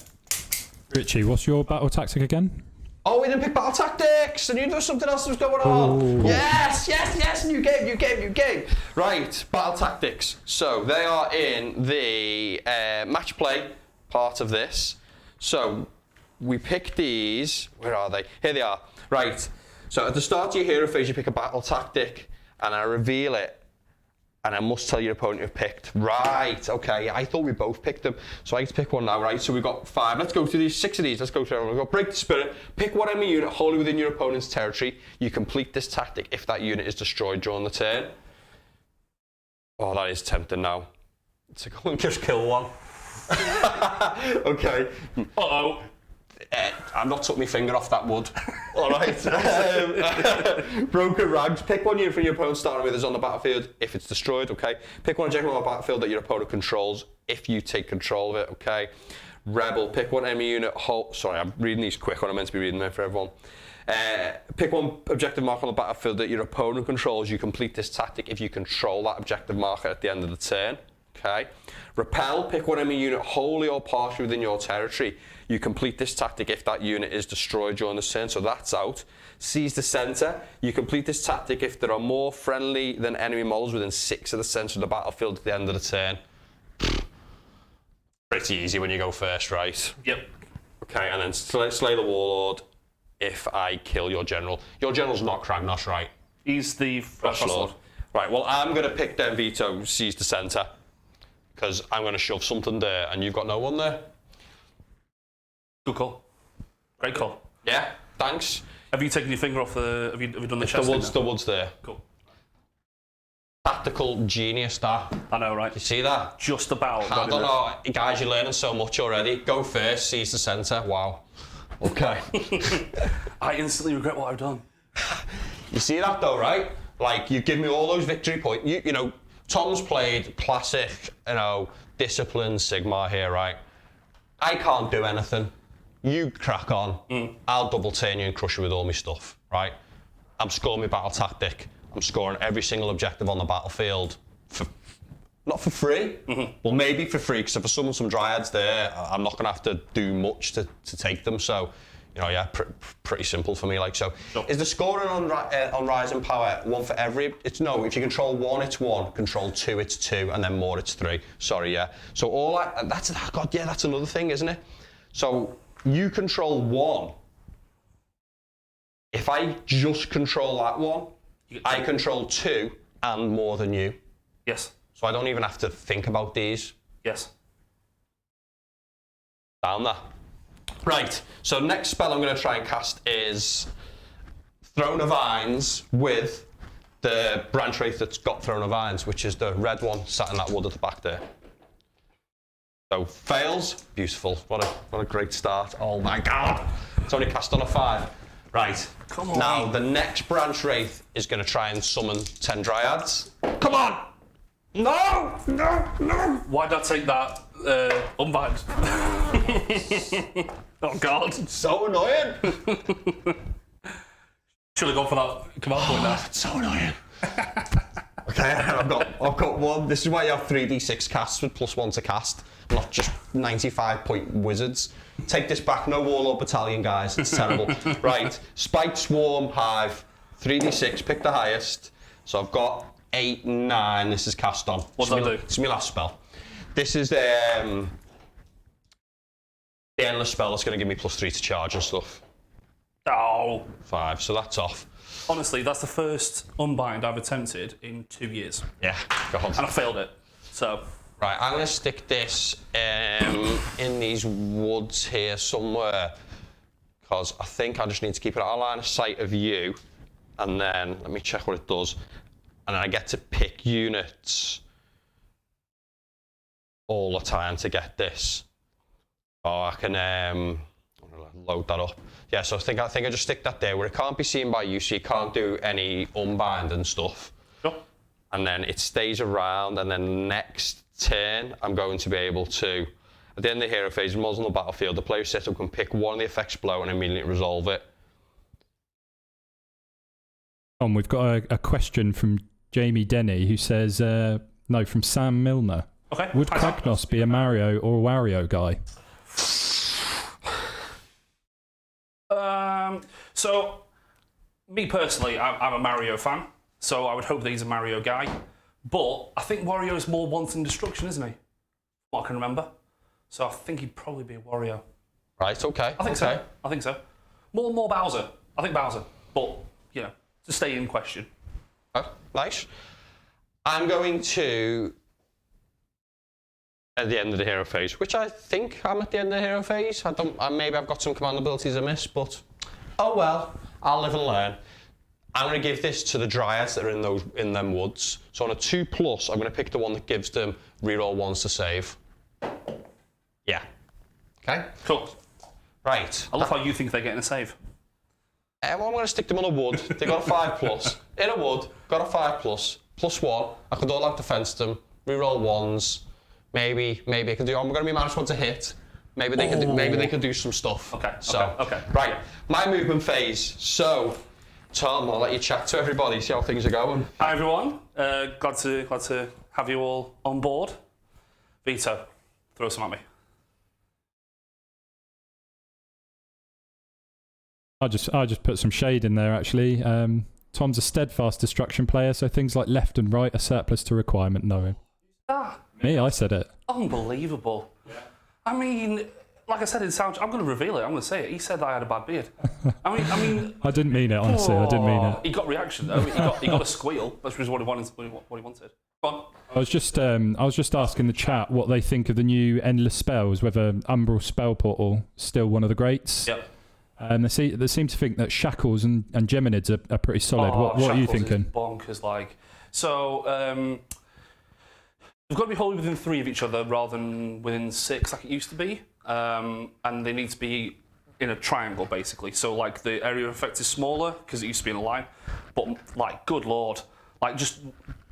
Ritchie, what's your battle tactic again? Oh, we didn't pick battle tactics! I knew there was something else that was going on. Ooh. Yes! New game. Right, battle tactics. So they are in the match play part of this. So we pick these. Where are they? Here they are. Right. So at the start of your hero phase, you pick a battle tactic, and I reveal it. And I must tell your opponent you've picked. Right, okay, I thought we both picked them. So I get to pick one now, right? So we've got 5. Let's go through these, 6 of these. Let's go through them. We've got Break the Spirit. Pick one enemy unit wholly within your opponent's territory. You complete this tactic if that unit is destroyed during the turn. Oh, that is tempting now. So go and just kill one. Okay. Uh-oh. I've not took my finger off that wood. All right. Broken Rags. Pick one unit from your opponent starting with is on the battlefield if it's destroyed, okay? Pick one objective on the battlefield that your opponent controls if you take control of it, okay? Rebel, pick one enemy unit. Sorry, I'm reading these quick when I'm meant to be reading them for everyone. Pick one objective marker on the battlefield that your opponent controls. You complete this tactic if you control that objective marker at the end of the turn. Okay. Repel, pick one enemy unit wholly or partially within your territory. You complete this tactic if that unit is destroyed during the turn, so that's out. Seize the center. You complete this tactic if there are more friendly than enemy models within 6 of the center of the battlefield at the end of the turn. Pretty easy when you go first, right? Yep. Okay, and then slay the warlord if I kill your general. Your general's not Kragnos, right? He's the Frost Lord. Right, well, I'm going to pick then veto, seize the center, because I'm going to shove something there, and you've got no one there. Good call. Great call. Yeah, thanks. Have you taken your finger off the... Have you done the chest? The wood's there. Cool. Tactical genius, that. I know, right? You see that? Just about. I don't know, guys, you're learning so much already. Go first, seize the centre. Wow. Okay. I instantly regret what I've done. You see that though, right? Like, you give me all those victory points. You know, Tom's played classic, disciplined Sigmar here, right? I can't do anything. You crack on. I'll double turn you and crush you with all my stuff, right? I'm scoring my battle tactic. I'm scoring every single objective on the battlefield, not for free, well maybe for free, because if I summon some dryads there, I'm not going to have to do much to take them. So, yeah, pretty simple for me. Like so, is the scoring on Rising Power one for every? It's no. If you control 1, it's 1. Control 2, it's 2, and then more, it's 3. Sorry, yeah. So that's another thing, isn't it? So you control 1. If I just control that one, I control 2 and more than you. Yes. So I don't even have to think about these. Yes. Down there. Right, so next spell I'm going to try and cast is Throne of Vines with the Branch Wraith that's got Throne of Vines, which is the red one sat in that wood at the back there. So fails, beautiful. What a great start. Oh my god. It's only cast on a 5. Right. Come on. Now, the next Branch Wraith is going to try and summon 10 Dryads. Come on! No! No! No! Why did I take that unbind? Oh, God. So annoying! Should have gone for that command point now. It's so annoying. Okay, I've got one. This is why you have 3d6 casts with +1 to cast, not just 95-point wizards. Take this back, no Warlord Battalion, guys. It's terrible. Right, Spike, Swarm, Hive, 3d6, pick the highest. So I've got 8, 9. This is cast on. What does that do? It's my last spell. This is the endless spell that's going to give me +3 to charge and stuff. Oh. 5, so that's off. Honestly, that's the first unbind I've attempted in 2 years. Yeah, go on. And I failed it, so... Right, I'm going to stick this in these woods here somewhere, because I think I just need to keep it out of line of sight of you, and then let me check what it does, and then I get to pick units all the time to get this. Oh, I can load that up. Yeah, so I think I just stick that there where it can't be seen by you, so you can't do any unbind and stuff. Sure. And then it stays around, and then next turn I'm going to be able to, at the end of the hero phase, models on the battlefield, the player setup can pick one of the effects below and immediately resolve it. We've got a question from Jamie Denny who says, no, from Sam Milner. Okay. Would Kragnos be a Mario or a Wario guy? So, me personally, I'm a Mario fan, so I would hope that he's a Mario guy. But I think Wario is more wanton destruction, isn't he? What I can remember. So I think he'd probably be a Wario. Right, okay. I think so. I think so. More Bowser. I think Bowser. But, to stay in question. Oh, nice. I'm going to, at the end of the hero phase, which I think I'm at the end of the hero phase. Maybe I've got some command abilities I missed, but oh well, I'll live and learn. I'm going to give this to the Dryads that are in them woods. So on a 2+, I'm going to pick the one that gives them reroll 1s to save. Yeah. Okay? Cool. Right. I love how you think they're getting a save. Well, I'm going to stick them on a wood. They got a 5+. In a wood, got a 5+. +1. I could all out defense them. Reroll 1s. Maybe I can do. I'm going to be -1 to hit. Maybe they could do some stuff. Okay. So, okay. Right, my movement phase. So, Tom, I'll let you chat to everybody, see how things are going. Hi everyone. Glad to have you all on board. Vito, throw some at me. I'll just put some shade in there actually. Tom's a steadfast destruction player, so things like left and right are surplus to requirement knowing. Me, I said it. Unbelievable. Yeah. I mean, like I said in sound, I'm going to reveal it. I'm going to say it. He said that I had a bad beard. I mean. I didn't mean it, honestly. I didn't mean it. He got reaction though. He got a squeal. That's what he wanted. Go on. I was just asking the chat what they think of the new endless spells. Whether Umbral Spell Portal is still one of the greats. Yep. And they seem to think that Shackles and Geminids are pretty solid. What are you thinking? Is bonkers, like. So, they've got to be wholly within 3 of each other rather than within 6 like it used to be. And they need to be in a triangle, basically. So, like, the area of effect is smaller because it used to be in a line. But, like, good lord. Like, just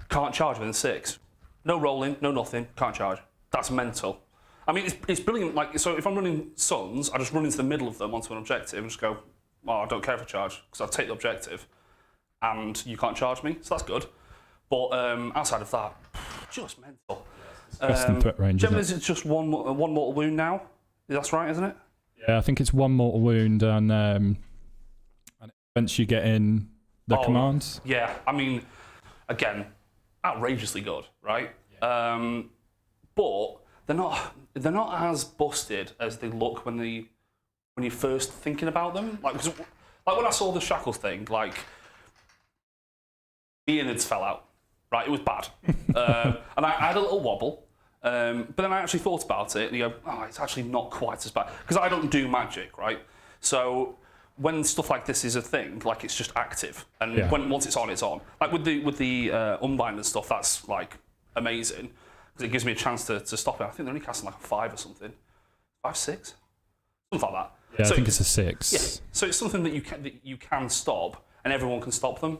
can't charge within 6. No rolling, no nothing, can't charge. That's mental. I mean, it's brilliant. Like, so if I'm running Suns, I just run into the middle of them onto an objective and just go, well, I don't care if I charge, because I'll take the objective, and you can't charge me, so that's good. But outside of that, just mental. Threat range. Geminids is just one mortal wound now. That's right, isn't it? Yeah, I think it's 1 mortal wound, and once you get in the commands. Yeah, I mean, again, outrageously good, right? Yeah. But they're not as busted as they look when you're first thinking about them. Like when I saw the Shackles thing, like the innards fell out. Right, it was bad, and I had a little wobble. But then I actually thought about it, and you go, oh, it's actually not quite as bad because I don't do magic, right? So when stuff like this is a thing, like it's just active, and once it's on, it's on. Like with the unbind and stuff, that's like amazing. It gives me a chance to stop it. I think they're only casting like a 5 or something. 5, 6? Something like that. Yeah, so I think it's a 6. Yeah. So it's something that you can stop, and everyone can stop them.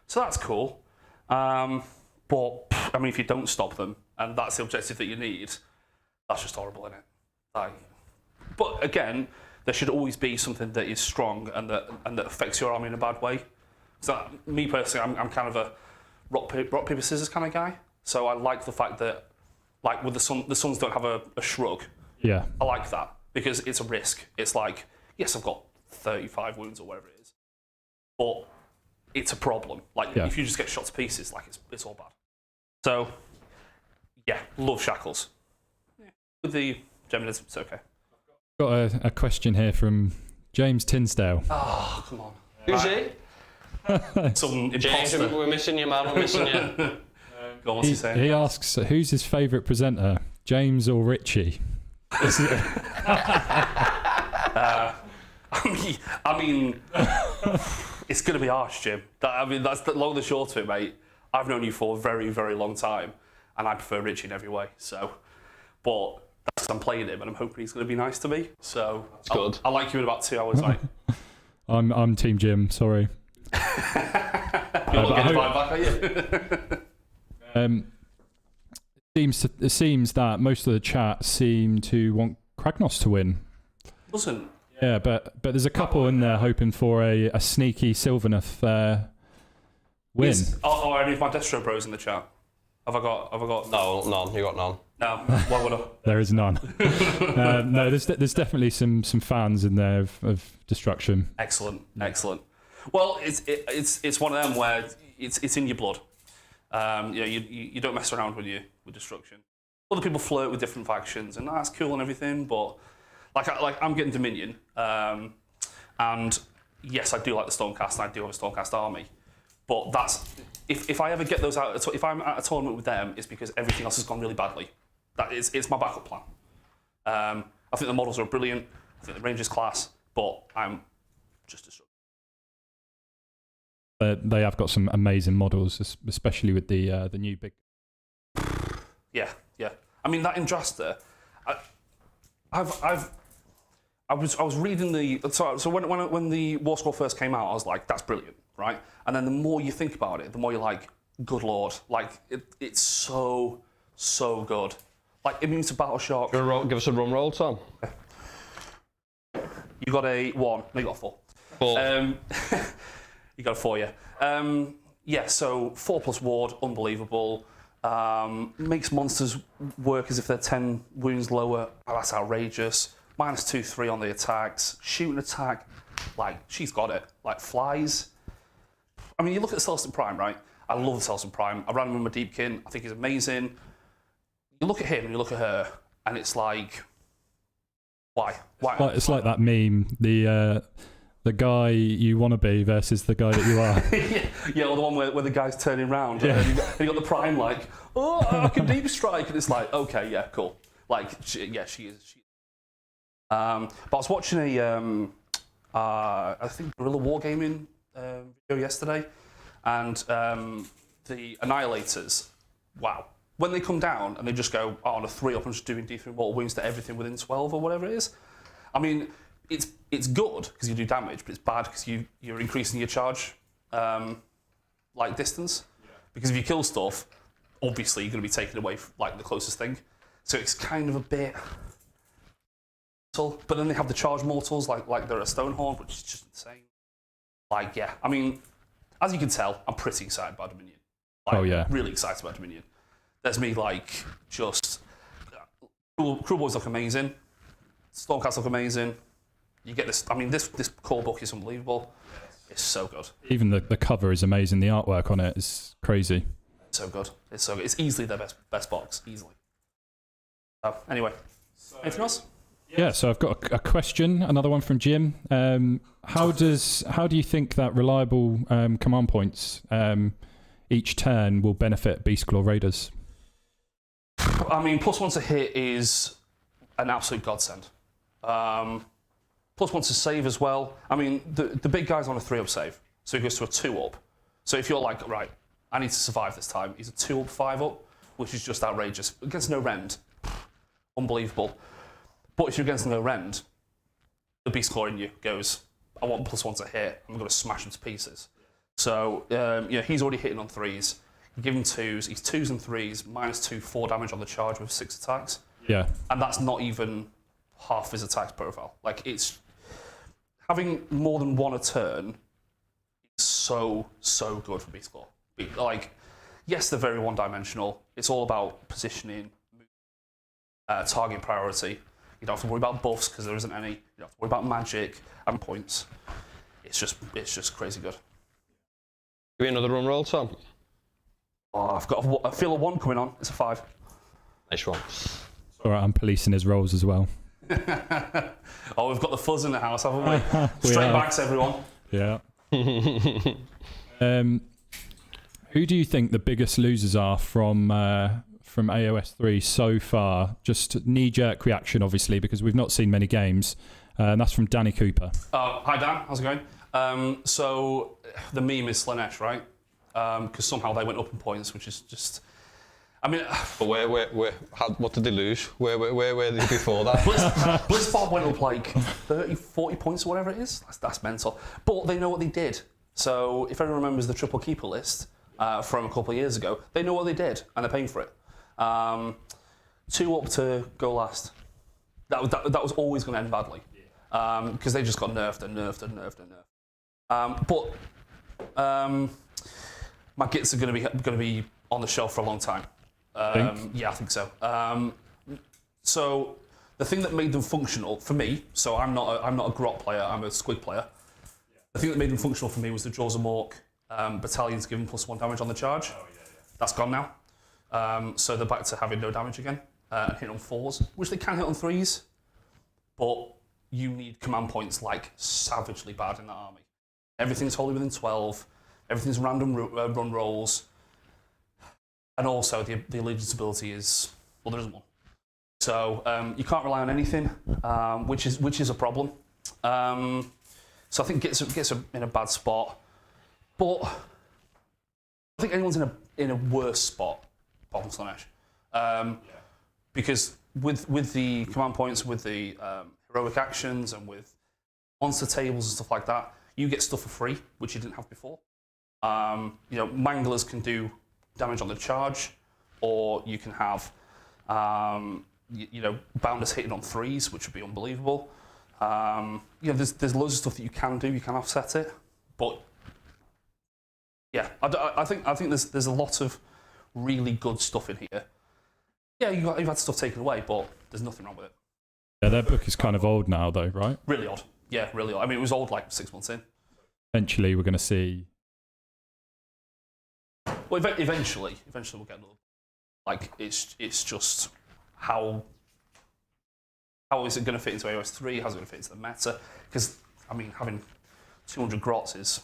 So that's cool. But, I mean, if you don't stop them, and that's the objective that you need, that's just horrible, isn't it? Like, but again, there should always be something that is strong and that affects your army in a bad way. So me personally, I'm kind of a rock, paper, scissors kind of guy. So I like the fact that, like with the Suns don't have a shrug. Yeah. I like that because it's a risk. It's like, yes, I've got 35 wounds or whatever it is, but it's a problem. Like if you just get shot to pieces, like it's all bad. So yeah, love Shackles. Yeah. With the Geminids, it's okay. Got a question here from James Tinsdale. Oh, come on. Who's he? Some James, imposter. we're missing you, man. We're missing you. Go on, what's he saying? He asks, who's his favourite presenter, James or Ritchie? I mean, it's going to be harsh, Jim. That's the long and the short of it, mate. I've known you for a very, very long time, and I prefer Ritchie in every way. So, but that's I'm playing him, and I'm hoping he's going to be nice to me. So, that's good. I'll like you in about 2 hours, mate. I'm Team Jim. Sorry. You're not getting the vibe back, are you? It seems that most of the chat seem to want Kragnos to win. Doesn't. Yeah, but there's a couple in there hoping for a sneaky Sylvaneth win. Are any of my Destro bros in the chat? Have I got? No, none. You got none. No. Why would I? There is none. No, there's definitely some fans in there of destruction. Excellent. Well, it's one of them where it's in your blood. You don't mess around with destruction. Other people flirt with different factions, and that's cool and everything. But like I'm getting Dominion, and yes, I do like the Stormcast, and I do have a Stormcast army. But that's if I ever get those out, if I'm at a tournament with them, it's because everything else has gone really badly. It's my backup plan. I think the models are brilliant. I think the range is class, but I'm just destructive. They have got some amazing models, especially with the new big. Yeah. I mean that Indrasta. I was reading the so when the War Scroll first came out, I was like, that's brilliant, right? And then the more you think about it, the more you're like, good lord, like it's so good. Like immune to battle shock. Give us a run roll, Tom. Okay. You got a 1. No, you got a 4. 4. You got a 4, yeah. Yeah, so 4+ ward, unbelievable. Makes monsters work as if they're 10 wounds lower. Oh, that's outrageous. -2/3 on the attacks. Shooting attack, like, she's got it. Like, flies. I mean, you look at the Celestin Prime, right? I love the Celestin Prime. I ran him with my Deepkin. I think he's amazing. You look at him and you look at her, and it's like, why? Why? It's like that meme, the guy you want to be versus the guy that you are. yeah, or the one where the guy's turning around, and you got the Prime like, oh, I can deep strike, and it's like, okay, yeah, cool. Like, she is. But I was watching I think Guerrilla Wargaming video yesterday, and the Annihilators, wow. When they come down and they just go, oh, on a 3-up, I'm just doing D3 mortal wounds to everything within 12 or whatever it is. I mean, it's good because you do damage, but it's bad because you're increasing your charge like distance. Yeah. Because if you kill stuff, obviously you're going to be taking away like the closest thing. So it's kind of a bit. But then they have the charge mortals like they're a Stonehorn, which is just insane. Like, yeah, I mean, as you can tell, I'm pretty excited about Dominion. Like, oh yeah, really excited about Dominion. There's me like just Cruel Boys look amazing, Stormcast look amazing. You get this. I mean, this core book is unbelievable. It's so good. Even the cover is amazing. The artwork on it is crazy. It's so good. It's so good. It's easily their best box, easily. Anyway, anything else? Yeah, so I've got a question, another one from Jim. How do you think that reliable command points each turn will benefit Beastclaw Raiders? I mean, +1 to hit is an absolute godsend. +1 to save as well. I mean, the big guy's on a 3-up save, so he goes to a 2-up. So if you're like, right, I need to survive this time, he's a 2-up, 5-up, which is just outrageous. Against no rend, unbelievable. But if you're against no rend, the Beastclaw in you goes, I want +1 to hit, I'm going to smash him to pieces. So, he's already hitting on 3s. You give him 2s, he's 2s and 3s, -2, 4 damage on the charge with 6 attacks. Yeah. And that's not even half his attacks profile. Like, it's having more than 1 a turn is so good for Beastclaw. Like, yes, they're very one-dimensional. It's all about positioning, target priority. You don't have to worry about buffs because there isn't any. You don't have to worry about magic and points. It's just crazy good. Give me another run roll, Tom. Oh, I've got I feel a 1 coming on. It's a 5. Nice one. All right, I'm policing his rolls as well. Oh, we've got the fuzz in the house, haven't we? Straight backs, everyone. Yeah. Who do you think the biggest losers are from AOS 3 so far? Just knee-jerk reaction, obviously, because we've not seen many games. And that's from Danny Cooper. Hi, Dan. How's it going? So the meme is Slanesh, right? Because somehow they went up in points, which is just... I mean... But what did they lose? Where were they before that? Blitzbob went up like 30, 40 points or whatever it is. That's mental. But they know what they did. So if everyone remembers the triple keeper list from a couple of years ago, they know what they did, and they're paying for it. 2 up to go last. That was always going to end badly because they just got nerfed and nerfed and nerfed and nerfed. But my gits are going to be on the shelf for a long time. Yeah, I think so. So the thing that made them functional for me, so I'm not a grot player, I'm a squig player. The thing that made them functional for me was the Jaws of Mork battalions giving +1 damage on the charge. That's gone now. So they're back to having no damage again and hitting on 4s, which they can hit on 3s, but you need command points like savagely bad in that army. Everything's wholly within 12, everything's random run rolls, and also the allegiance ability is, well, there isn't one. So you can't rely on anything, which is a problem. So I think gets in a bad spot, but I don't think anyone's in a worse spot. Slanesh. Because with the command points, with the heroic actions, and with monster tables and stuff like that, you get stuff for free, which you didn't have before. Manglers can do damage on the charge, or you can have You know, Bounders hitting on 3s, which would be unbelievable. You know, there's loads of stuff that you can do. You can offset it, but yeah, I think there's a lot of really good stuff in here. Yeah, you've had stuff taken away, but there's nothing wrong with it. Yeah, their book is kind of old now, though, right? Really odd. Yeah, really odd. I mean, it was old like 6 months in. Eventually, we're going to see. Well, eventually we'll get another. Like, it's just how is it going to fit into AOS 3? How's it going to fit into the meta? Because I mean, having 200 grots is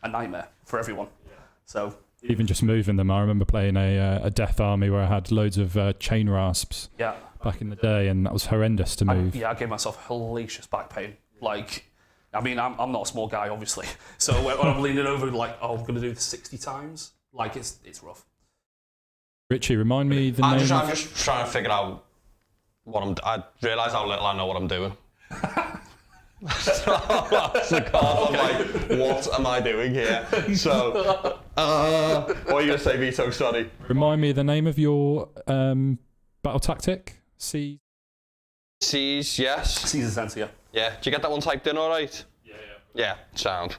a nightmare for everyone. Yeah. So even just moving them, I remember playing a Death Army where I had loads of chain rasps. Yeah. Back in the day, and that was horrendous to move. I gave myself hellacious back pain. Like, I mean, I'm not a small guy, obviously. So when I'm leaning over, like, oh, I'm going to do this 60 times. Like, it's rough. Richie, remind me the I'm name. I'm just trying to figure out what I realise how little I know what I'm doing. That's the call. I'm like, what am I doing here? So, what are you going to say, Vito? Sorry. Remind me the name of your battle tactic. Seas, yes. Seas Essence, yeah. Yeah. Did you get that one typed in all right? Yeah, sound.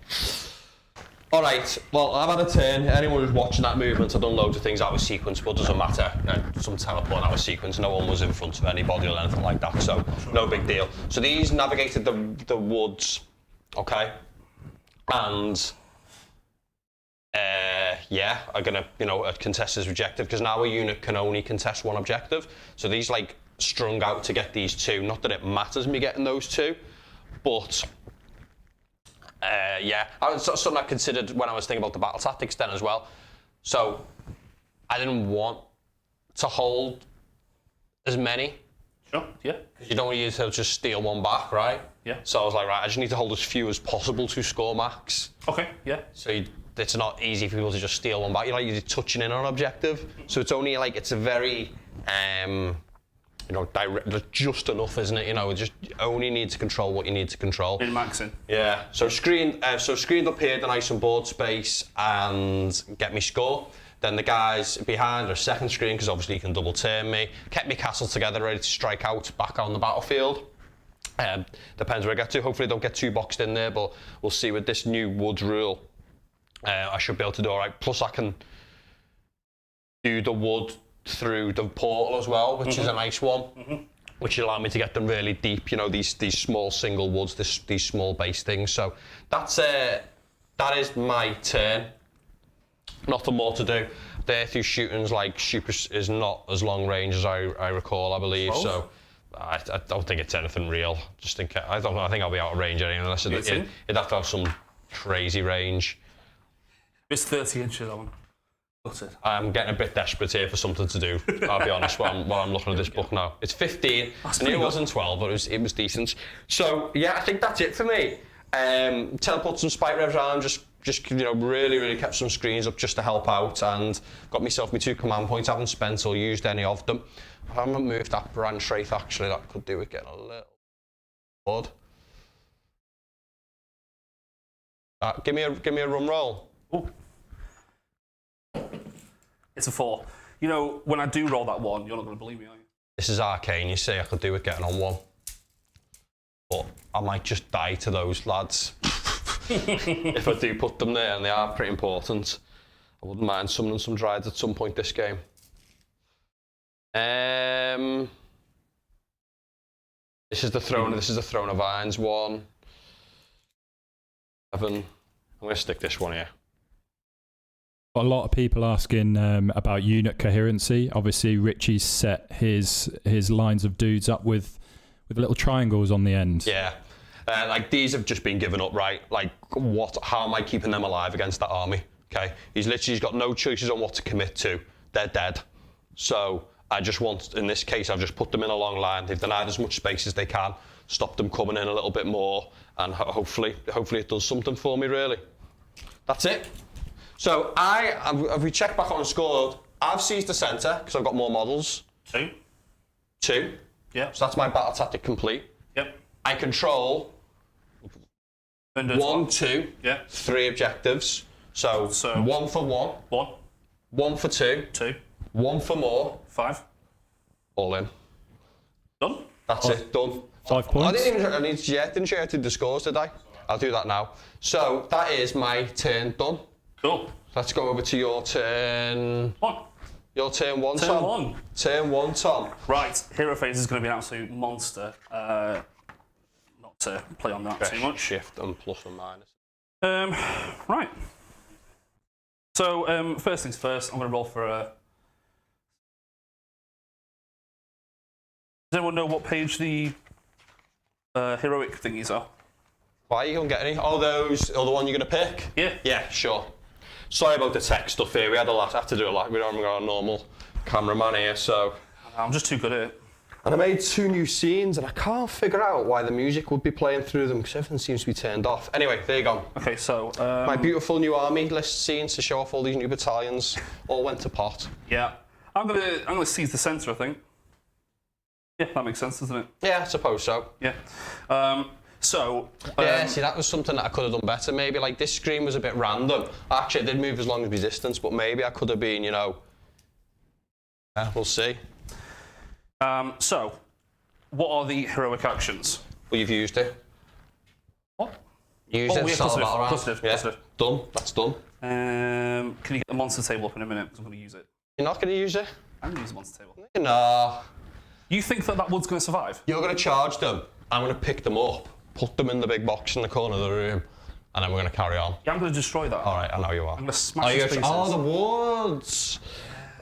All right, well, I've had a turn. Anyone who's watching that movement, I've done loads of things out of sequence, but it doesn't matter. Some teleport out of sequence, no one was in front of anybody or anything like that, so no big deal. So these navigated the woods, okay? And, yeah, are going to, contest this objective, because now a unit can only contest one objective. So these, like, strung out to get these two. Not that it matters me getting those two, but... yeah, something I considered when I was thinking about the battle tactics then as well. So I didn't want to hold as many. Sure, yeah. You don't want you to just steal one back, right? Yeah. So I was like, right, I just need to hold as few as possible to score max. Okay, yeah. So it's not easy for people to just steal one back. You're touching in on an objective. So it's only like, it's a very... direct, just enough, isn't it? Just you only need to control what you need to control. In maxing. Yeah. So screened up here, the nice and board space, and get me score. Then the guys behind are second screen, because obviously you can double turn me. Kept me castle together, ready to strike out back on the battlefield. Depends where I get to. Hopefully I don't get too boxed in there, but we'll see with this new woods rule. I should be able to do all right. Plus I can do the wood through the portal as well, which is a nice one, which allow me to get them really deep. These small single woods, these small base things. So that is my turn. Nothing more to do. There through shooting's like super is not as long range as I recall, I believe. 12? So I don't think it's anything real. I think I'll be out of range anyway, unless it'd have to have some crazy range. It's 30 inches on. I'm getting a bit desperate here for something to do, I'll be honest, while I'm looking at this book now. It's 15, and it wasn't 12, but it was decent. So, yeah, I think that's it for me. Teleport some Spike Revs around, just really kept some screens up just to help out, and got myself my 2 command points. I haven't spent or used any of them. I haven't moved that branch wraith, actually. That could do with getting a little bored. Give me a run roll. Ooh. It's a 4. When I do roll that 1, you're not going to believe me, are you? This is arcane, you see, I could do with getting on 1. But I might just die to those lads. If I do put them there, and they are pretty important. I wouldn't mind summoning some Dryades at some point this game. This is the Throne of Irons one. 7. I'm going to stick this one here. A lot of people asking about unit coherency. Obviously, Ritchie's set his lines of dudes up with little triangles on the end. Yeah, like these have just been given up, right? Like, how am I keeping them alive against that army? Okay, he's got no choices on what to commit to. They're dead. So I just want, in this case, I've just put them in a long line. They've denied as much space as they can, stop them coming in a little bit more, and hopefully it does something for me, really. That's it. So if we check back on the score, I've seized the centre because I've got more models. 2. Yeah. So that's my battle tactic complete. Yep. I control 1, 2, 3 objectives. So 1 for 1. 1. 1 for 2. 2. 1 for more. 5. All in. Done? That's it, done. 5 points. I didn't show you the scores, did I? I'll do that now. So that is my turn done. Cool. Let's go over to your turn. One. Your turn one, Turn Tom. one. Turn one, Tom. Right, Hero Phase is going to be an absolute monster. Not to play on that too much. Shift and plus and minus. Right. So, first things first, I'm going to roll for a... Does anyone know what page the heroic thingies are? Why are you going to get any? Oh, those are the one you're going to pick? Yeah. Yeah, sure. Sorry about the tech stuff here. We had a lot. I have to do a lot. We don't have got a normal cameraman here, so. I'm just too good at it. And I made 2 new scenes, and I can't figure out why the music would be playing through them because everything seems to be turned off. Anyway, there you go. Okay, so My beautiful new army list scenes to show off all these new battalions all went to pot. yeah, I'm gonna seize the centre. I think. Yeah, that makes sense, doesn't it? Yeah, I suppose so. Yeah. Yeah, see, that was something that I could have done better. Maybe like this screen was a bit random. Actually, it did move as long as resistance, but maybe I could have been, you know. Yeah, we'll see. So, what are the heroic actions? Well, you've used it. What? You used it to start the battle round. Positive. Done. That's done. Can you get the monster table up in a minute? Because I'm going to use it. You're not going to use it? I'm going to use the monster table. No. You think that wood's going to survive? You're going to charge them. I'm going to pick them up, put them in the big box in the corner of the room, and then we're going to carry on. Yeah, I'm going to destroy that. All right, I know you are. I'm going to smash it to pieces. Oh, the woods.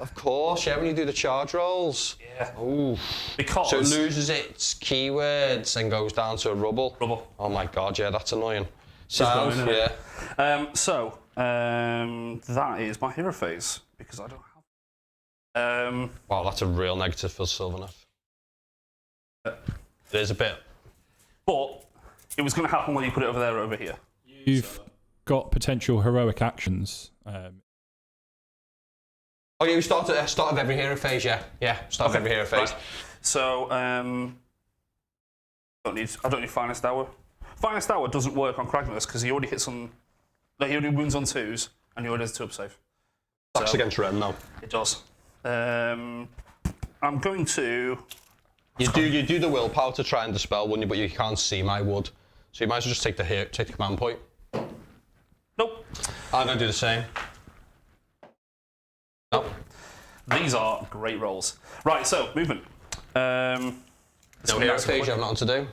Of course, yeah, when you do the charge rolls. Yeah. Ooh. Because... So it loses its keywords and goes down to a rubble. Rubble. Oh my god, yeah, that's annoying. Sounds, yeah. That is my hero phase, because I don't have... Wow, that's a real negative for Sylvaneth. There's a bit. But it was going to happen when you put it over there or over here. You've got potential heroic actions. Oh yeah, we start at start of every hero phase, yeah. Yeah, start of every hero phase. Right. So, I don't need Finest Hour. Finest Hour doesn't work on Kragnos because he already hits on... No, he only wounds on 2s and he already has a 2-up save. That's so, against Ren, though. It does. I'm going to... You do the willpower to try and dispel, wouldn't you? But you can't see my wood. So you might as well just take the command point. Nope. I'm going to do the same. Nope. These are great rolls. Right, so, movement. No hero phase, you have nothing to do?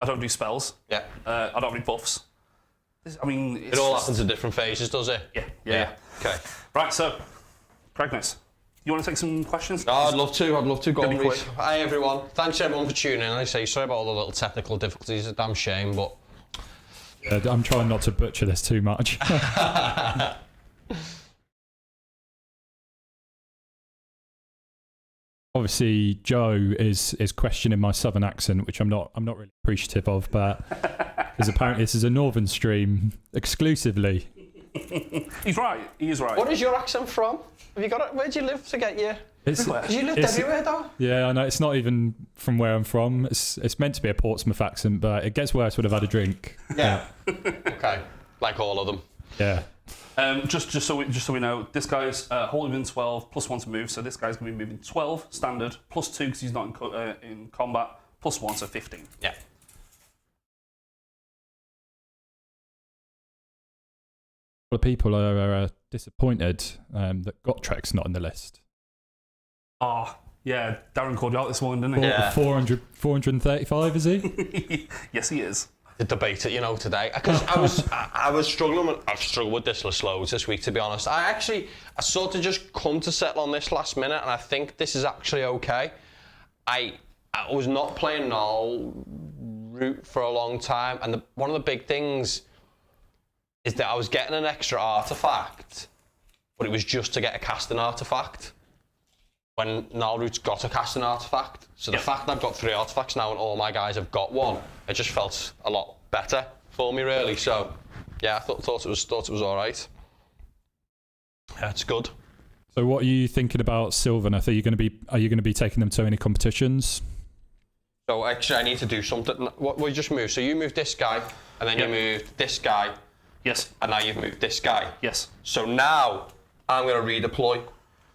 I don't do spells. Yeah. I don't have any buffs. It all happens in different phases, does it? Yeah. Okay. Right, so, Kragnos, you want to take some questions? Oh, I'd love to. Go on, be Reece. quick. Hi, everyone. Thanks, everyone, for tuning in. Like I say, sorry about all the little technical difficulties. It's a damn shame, but... I'm trying not to butcher this too much. Obviously, Joe is questioning my southern accent, which I'm not really appreciative of, but because apparently this is a northern stream exclusively. He's right. He is right. What is your accent from? Have you got it? Where do you live to get you? Because you lived everywhere, though. Yeah, I know. It's not even from where I'm from. It's meant to be a Portsmouth accent, but it gets worse when I've had a drink. Yeah. Okay. Like all of them. Yeah. Just so we know, this guy's holding within 12, +1 to move, so this guy's going to be moving 12, standard, +2 because he's not in combat, +1, so 15. Yeah. A lot of people are disappointed that Gottrek's not on the list. Oh, yeah, Darren called you out this morning, didn't he? Yeah. 435, is he? Yes, he is. The debate it, today. Because I was struggling. I've struggled with this list loads this week, to be honest. I sort of just come to settle on this last minute, and I think this is actually okay. I was not playing Null route for a long time, and one of the big things is that I was getting an extra artifact, but it was just to get a casting artifact. When Null route's got a casting artifact. So the fact that I've got 3 artifacts now and all my guys have got 1, it just felt a lot better for me, really. So, yeah, I thought it was all right. Yeah, it's good. So, what are you thinking about Sylvaneth? Are you going to be taking them to any competitions? So, actually, I need to do something. What we just moved? So you moved this guy, and then you moved this guy. Yes. And now you've moved this guy. Yes. So now I'm going to redeploy.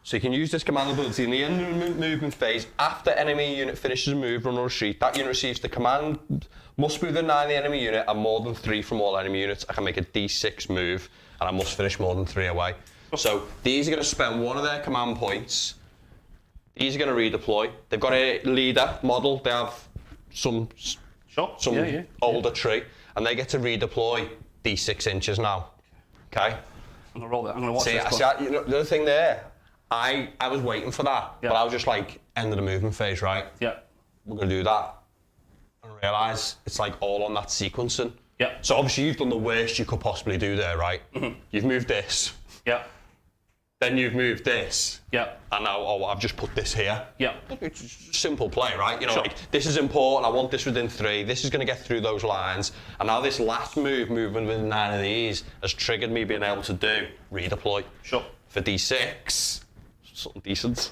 So you can use this command ability in the end of the movement phase. After enemy unit finishes a move, run or retreat, that unit receives the command, must be within 9 of the enemy unit and more than 3 from all enemy units. I can make a D6 move and I must finish more than 3 away. So these are going to spend 1 of their command points. These are going to redeploy. They've got a leader model. They have some older tree and they get to redeploy D6 inches now. Okay? I'm going to roll that. I'm going to watch this. You know, the other thing there, I was waiting for that, but I was just like, end of the movement phase, right? Yeah. We're going to do that. And realise it's like all on that sequencing. Yeah. So obviously you've done the worst you could possibly do there, right? Mm-hmm. You've moved this. Yeah. Then you've moved this. Yeah. And now I've just put this here. Yeah. It's just simple play, right? You know, like, this is important, I want this within 3, this is going to get through those lines, and now this last moving within 9 of these, has triggered me being able to do redeploy. Sure. For D6, something decent.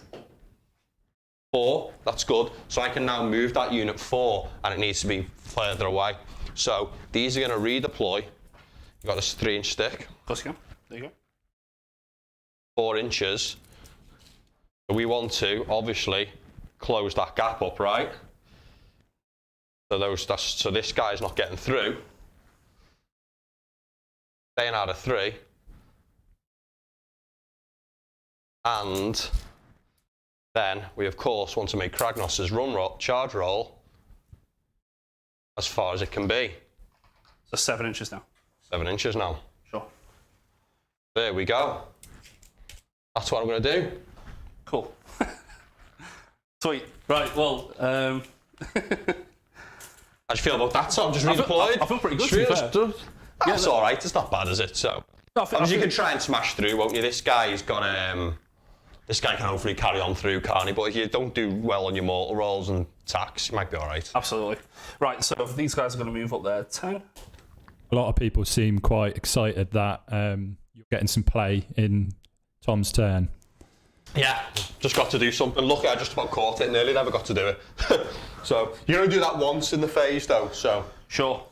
4, that's good. So I can now move that unit 4, and it needs to be further away. So these are going to redeploy. You've got this 3-inch stick. Of course you can. There you go. 4 inches. We want to obviously close that gap up, right? So this guy's not getting through. Staying out of 3. And then we of course want to make Kragnos' charge roll as far as it can be. So 7 inches now. 7 inches now. Sure. There we go. That's what I'm going to do. Cool. Sweet. Right, well, how do you feel about that, Tom? Just redeployed? I feel pretty good, to be fair. That's alright, it's not bad, is it? So, you can try and smash through, won't you? This guy's got, this guy can hopefully carry on through, can't he? But if you don't do well on your mortal rolls and attacks, you might be alright. Absolutely. Right, so these guys are going to move up there 10. A lot of people seem quite excited that you're getting some play in Tom's turn. Yeah, just got to do something. Look, I just about caught it and nearly never got to do it. So, you only do that once in the phase though, so. Sure.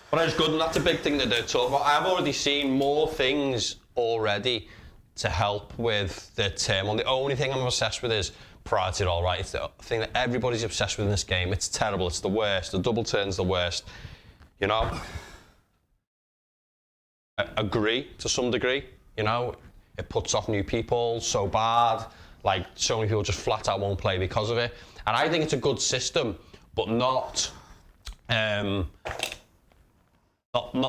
But it's good, and that's a big thing that they're talking about. I've already seen more things already to help with the turn. Well, the only thing I'm obsessed with is priority roll, right? It's the thing that everybody's obsessed with in this game. It's terrible, it's the worst. The double turn's the worst. You know? I agree to some degree, you know? It puts off new people so bad. Like, so many people just flat out won't play because of it. And I think it's a good system, but not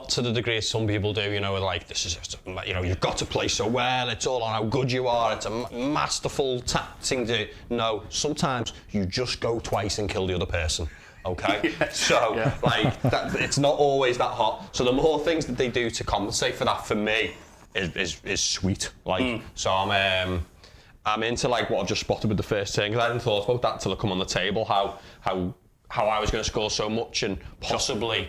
to the degree some people do, you know, like, this is just, you know, you've got to play so well, it's all on how good you are, it's a masterful thing to do. No, sometimes you just go twice and kill the other person. Okay, like it's not always that hot. So the more things that they do to compensate for that, for me, is sweet. Like, so I'm into like what I've just spotted with the first turn, because I hadn't thought about that until I come on the table. How I was going to score so much, and possibly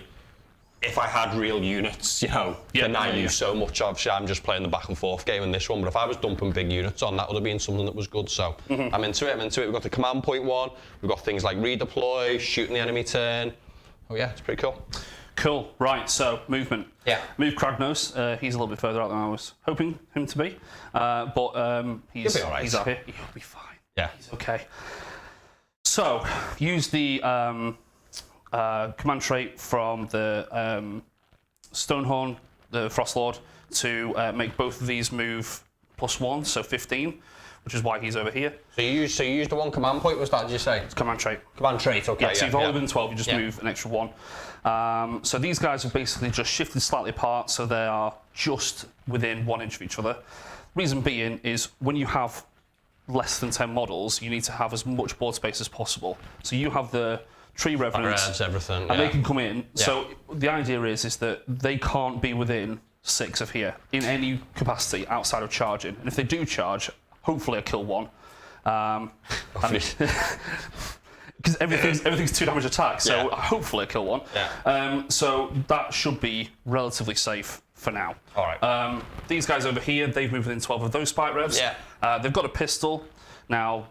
if I had real units, you know, deny you so much. Obviously, I'm just playing the back and forth game in this one, but if I was dumping big units on, that would have been something that was good. So I'm into it. We've got the command point 1. We've got things like redeploy, shooting the enemy turn. Oh yeah, it's pretty cool. Cool. Right, so movement. Yeah. Move Kragnos. He's a little bit further out than I was hoping him to be. But he's all right. He's out here. He'll be fine. Yeah. He's okay. So, use the command trait from the Stonehorn, the Frostlord, to make both of these move +1, so 15, which is why he's over here. So you used the 1 command point, was that, did you say? It's command trait. Command trait, okay. Yeah, so you've only been 12, you just move an extra 1. So these guys have basically just shifted slightly apart, so they are just within 1 inch of each other. Reason being is when you have less than 10 models, you need to have as much board space as possible. So you have the Tree Revenants, everything, and they can come in. Yeah. So the idea is that they can't be within 6 of here in any capacity outside of charging. And if they do charge, hopefully I kill 1. Because everything's 2 damage attack, so hopefully I kill 1. Yeah. So that should be relatively safe for now. All right. These guys over here, they've moved within 12 of those spike revs. Yeah. They've got a pistol. Now,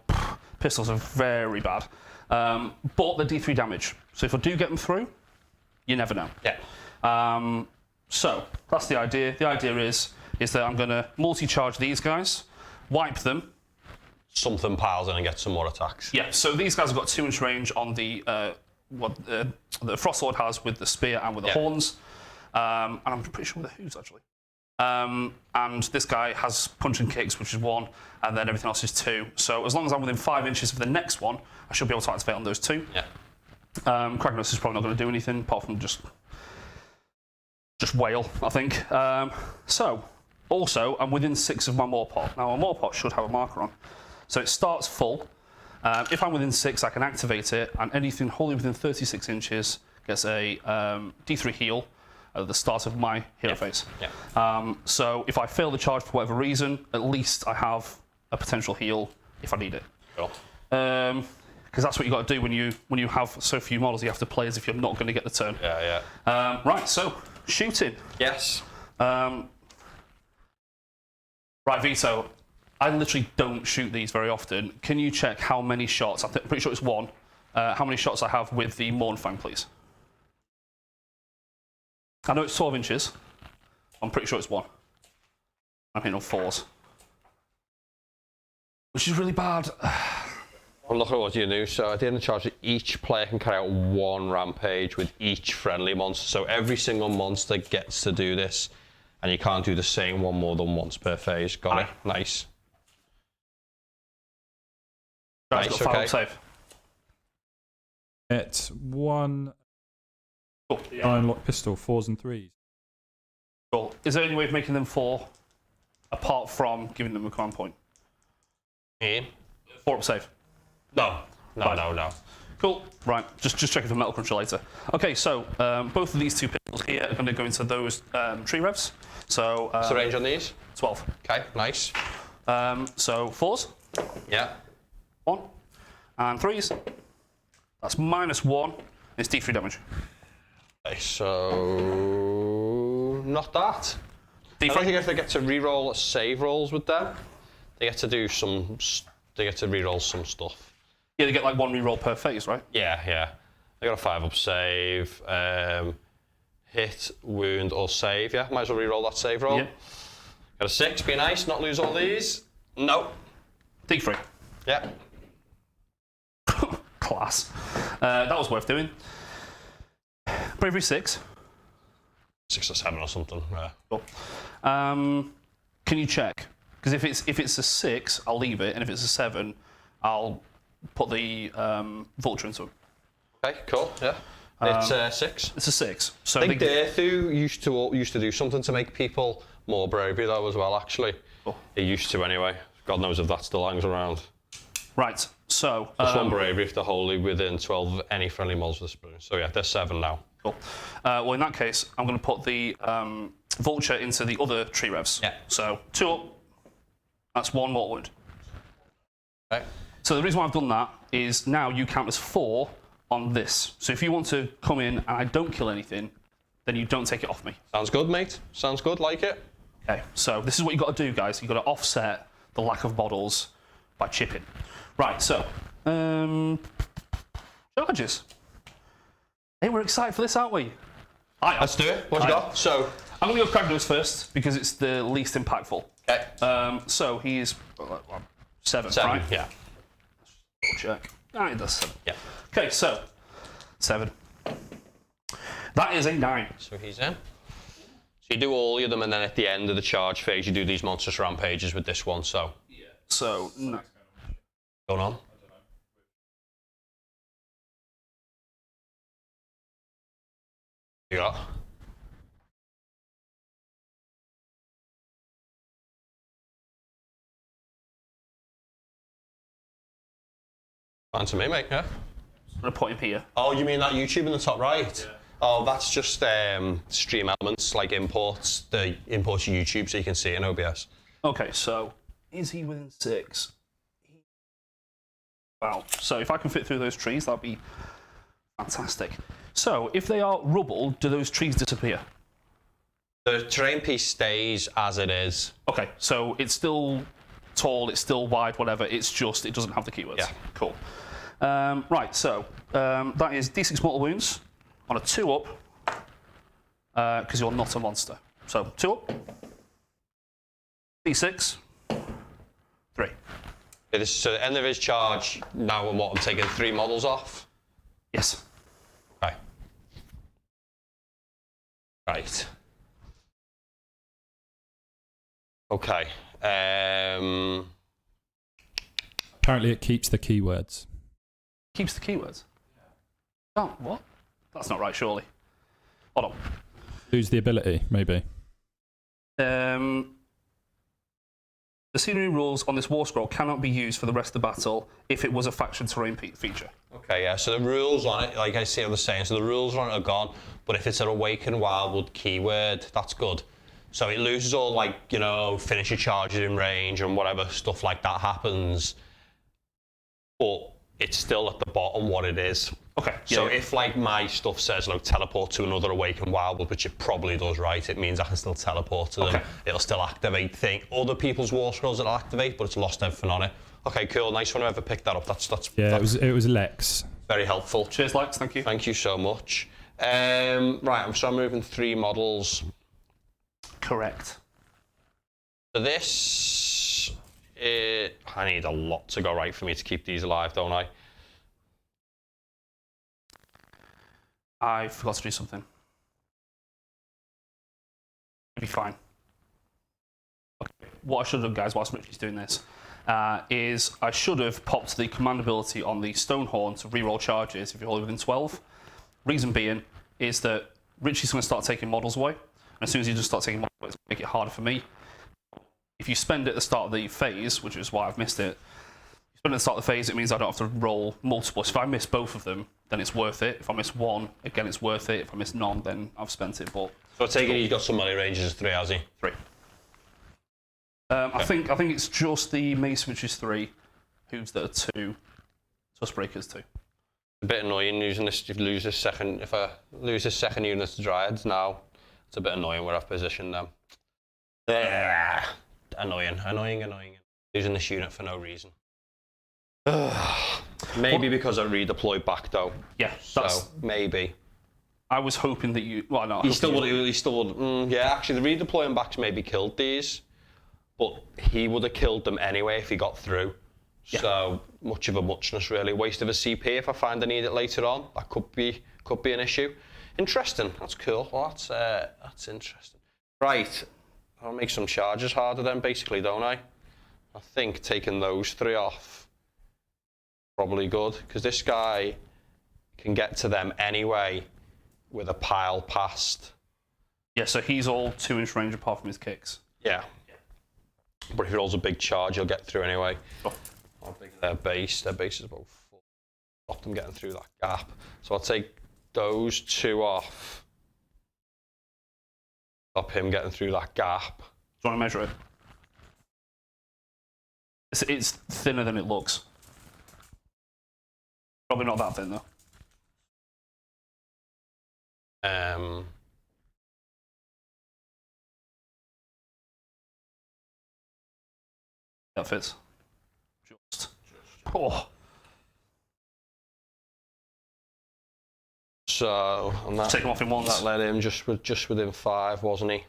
pistols are very bad. But they're D3 damage. So if I do get them through, you never know. Yeah. So that's the idea. The idea is that I'm going to multi-charge these guys, wipe them, something piles in and gets some more attacks. Yeah, so these guys have got 2 inch range on the what the Frost Lord has with the spear and with the horns, and I'm pretty sure with the hooves actually. And this guy has punch and kicks, which is 1, and then everything else is 2. So as long as I'm within 5 inches of the next one, I should be able to activate on those 2. Yeah. Kragnos is probably not going to do anything apart from just wail, I think. So also, I'm within 6 of my Maw Pot. Now, my Maw Pot should have a marker on. So it starts full. If I'm within 6, I can activate it, and anything wholly within 36 inches gets a D3 heal at the start of my hero phase. Yeah. So if I fail the charge for whatever reason, at least I have a potential heal if I need it. Cool. Because that's what you got to do when you have so few models. You have to play as if you're not going to get the turn. Yeah, yeah. Right, so shooting. Yes. Right, Vito. I literally don't shoot these very often. Can you check how many shots? I'm pretty sure it's 1. How many shots I have with the Mournfang, please? I know it's 12 inches. I'm pretty sure it's 1. I'm hitting on 4s. Which is really bad. Well, look at what you do. So at the end of the charge, each player can carry out 1 rampage with each friendly monster. So every single monster gets to do this, and you can't do the same one more than once per phase. Got it? Nice. Nice, okay. Save. It's 1 Cool. Iron Lock Pistol, 4s and 3s. Cool. Is there any way of making them 4 apart from giving them a command point? Ian? 4 up save. No. No. Cool. Right. Just checking for Metal Cruncher later. Okay, so both of these 2 pistols here are going to go into those tree revs. So what's the range on these? 12. Okay, nice. So 4s. Yeah. 1 and 3s. That's -1. It's D3 damage. Okay, so not that. D3. I don't think if they get to reroll save rolls with them, they get to do some. They get to reroll some stuff. Yeah, they get like 1 reroll per phase, right? Yeah. They got a 5-up save, hit, wound, or save. Yeah, might as well reroll that save roll. Yeah. Got a 6. Be nice. Not lose all these. No. D3. Yeah. Class. That was worth doing. Bravery 6. 6 or 7 or something. Yeah. Cool. Can you check? Because if it's a 6, I'll leave it, and if it's a 7, I'll put the vulture into it. Okay. Cool. Yeah. It's 6. It's a 6. So I think Derthu used to do something to make people more bravery though as well. Actually, it used to anyway. God knows if that still hangs around. Right. So Plus 1 bravery if they're wholly within 12 of any friendly models with spirit. So yeah, they're 7 now. Cool. Well, in that case, I'm going to put the vulture into the other tree revs. Yeah. So 2 up. That's 1 mortal wound. Okay. So the reason why I've done that is now you count as 4 on this. So if you want to come in and I don't kill anything, then you don't take it off me. Sounds good, mate. Sounds good. Like it. Okay. So this is what you've got to do, guys. You've got to offset the lack of models by chipping. Right. So charges. Hey, we're excited for this, aren't we? Let's do it. What you got? So I'm going to go Kragnos first because it's the least impactful. Okay. So he's 7, 7. right? Yeah. Check. Ah, it does 7. Yeah. Okay, so 7. That is a 9. So he's in. So you do all of them, and then at the end of the charge phase, you do these monstrous rampages with this one. So. Yeah. So. No. Going on. You got. Fine to me, mate. Yeah. I'm gonna put him here. Oh, you mean that YouTube in the top right? Yeah. Oh, that's just stream elements, like imports. They import to YouTube so you can see it in OBS. Okay, so is he within 6? Wow. So if I can fit through those trees, that'd be fantastic. So if they are rubble, do those trees disappear? The terrain piece stays as it is. Okay, so it's still tall, it's still wide, whatever. It's just it doesn't have the keywords. Yeah. Cool. Right. So that is D6 mortal wounds on a 2 up because you're not a monster. So 2 up. D6. 3. This is the end of his charge. Now I'm taking 3 models off? Yes. Okay. Right. Okay. Apparently it keeps the keywords. Keeps the keywords? Oh, what? That's not right, surely. Hold on. Lose the ability, maybe. The scenery rules on this war scroll cannot be used for the rest of the battle if it was a faction terrain feature. Okay, yeah, so the rules on it, like I see what they're saying, so the rules on it are gone, but if it's an Awakened Wildwood keyword, that's good. So it loses all, like, you know, finish your charges in range and whatever stuff like that happens, but it's still at the bottom what it is. Okay. So if, like, my stuff says, like, teleport to another Awakened Wildwood, which it probably does, right, it means I can still teleport to them. It'll still activate other people's war scrolls it'll activate, but it's lost everything on it. Okay, cool, nice one, whoever picked that up. That's it was Lex. very helpful. Cheers, Lex, thank you. Thank you so much. Right, so I'm moving 3 models. Correct. So this, I need a lot to go right for me to keep these alive, don't I? I forgot to do something. It'll be fine. Okay. What I should have done, guys, whilst Ritchie's doing this, is I should have popped the command ability on the Stonehorn to reroll charges if you're within 12. Reason being is that Ritchie's going to start taking models away. And as soon as you just start taking models away, it's going to make it harder for me. If you spend it at the start of the phase, which is why I've missed it, you spend it at the start of the phase, it means I don't have to roll multiple. So if I miss both of them, then it's worth it. If I miss one, again, it's worth it. If I miss none, then I've spent it. But so I take it he's got some melee ranges of 3, has he? 3. I think it's just the Mace, which is 3. Hooves that are 2. Tuskbreakers 2. A bit annoying using this. If I lose this second unit to Dryads now, it's a bit annoying where I've positioned them. Annoying. Losing this unit for no reason. Maybe because I redeployed back though. Yeah, so maybe. I was hoping that you. Well, no. He still would. Yeah, actually, the redeploying backs maybe killed these, but he would have killed them anyway if he got through. Yeah. So much of a muchness, really. Waste of a CP if I find I need it later on. That could be an issue. Interesting. That's cool. Well, that's interesting. Right. I'll make some charges harder then, basically, don't I? I think taking those 3 off probably good, because this guy can get to them anyway with a pile past. Yeah, so he's all 2-inch range apart from his kicks. Yeah. But if he rolls a big charge, he'll get through anyway. Oh. How big is their base? Their base is about 4. Stop them getting through that gap. So I'll take those 2 off. Stop him getting through that gap. Do you want to measure it? It's thinner than it looks. Probably not that thin though. That fits. Just. Oh. So, and that, take him off in once. That led him just within 5, wasn't he?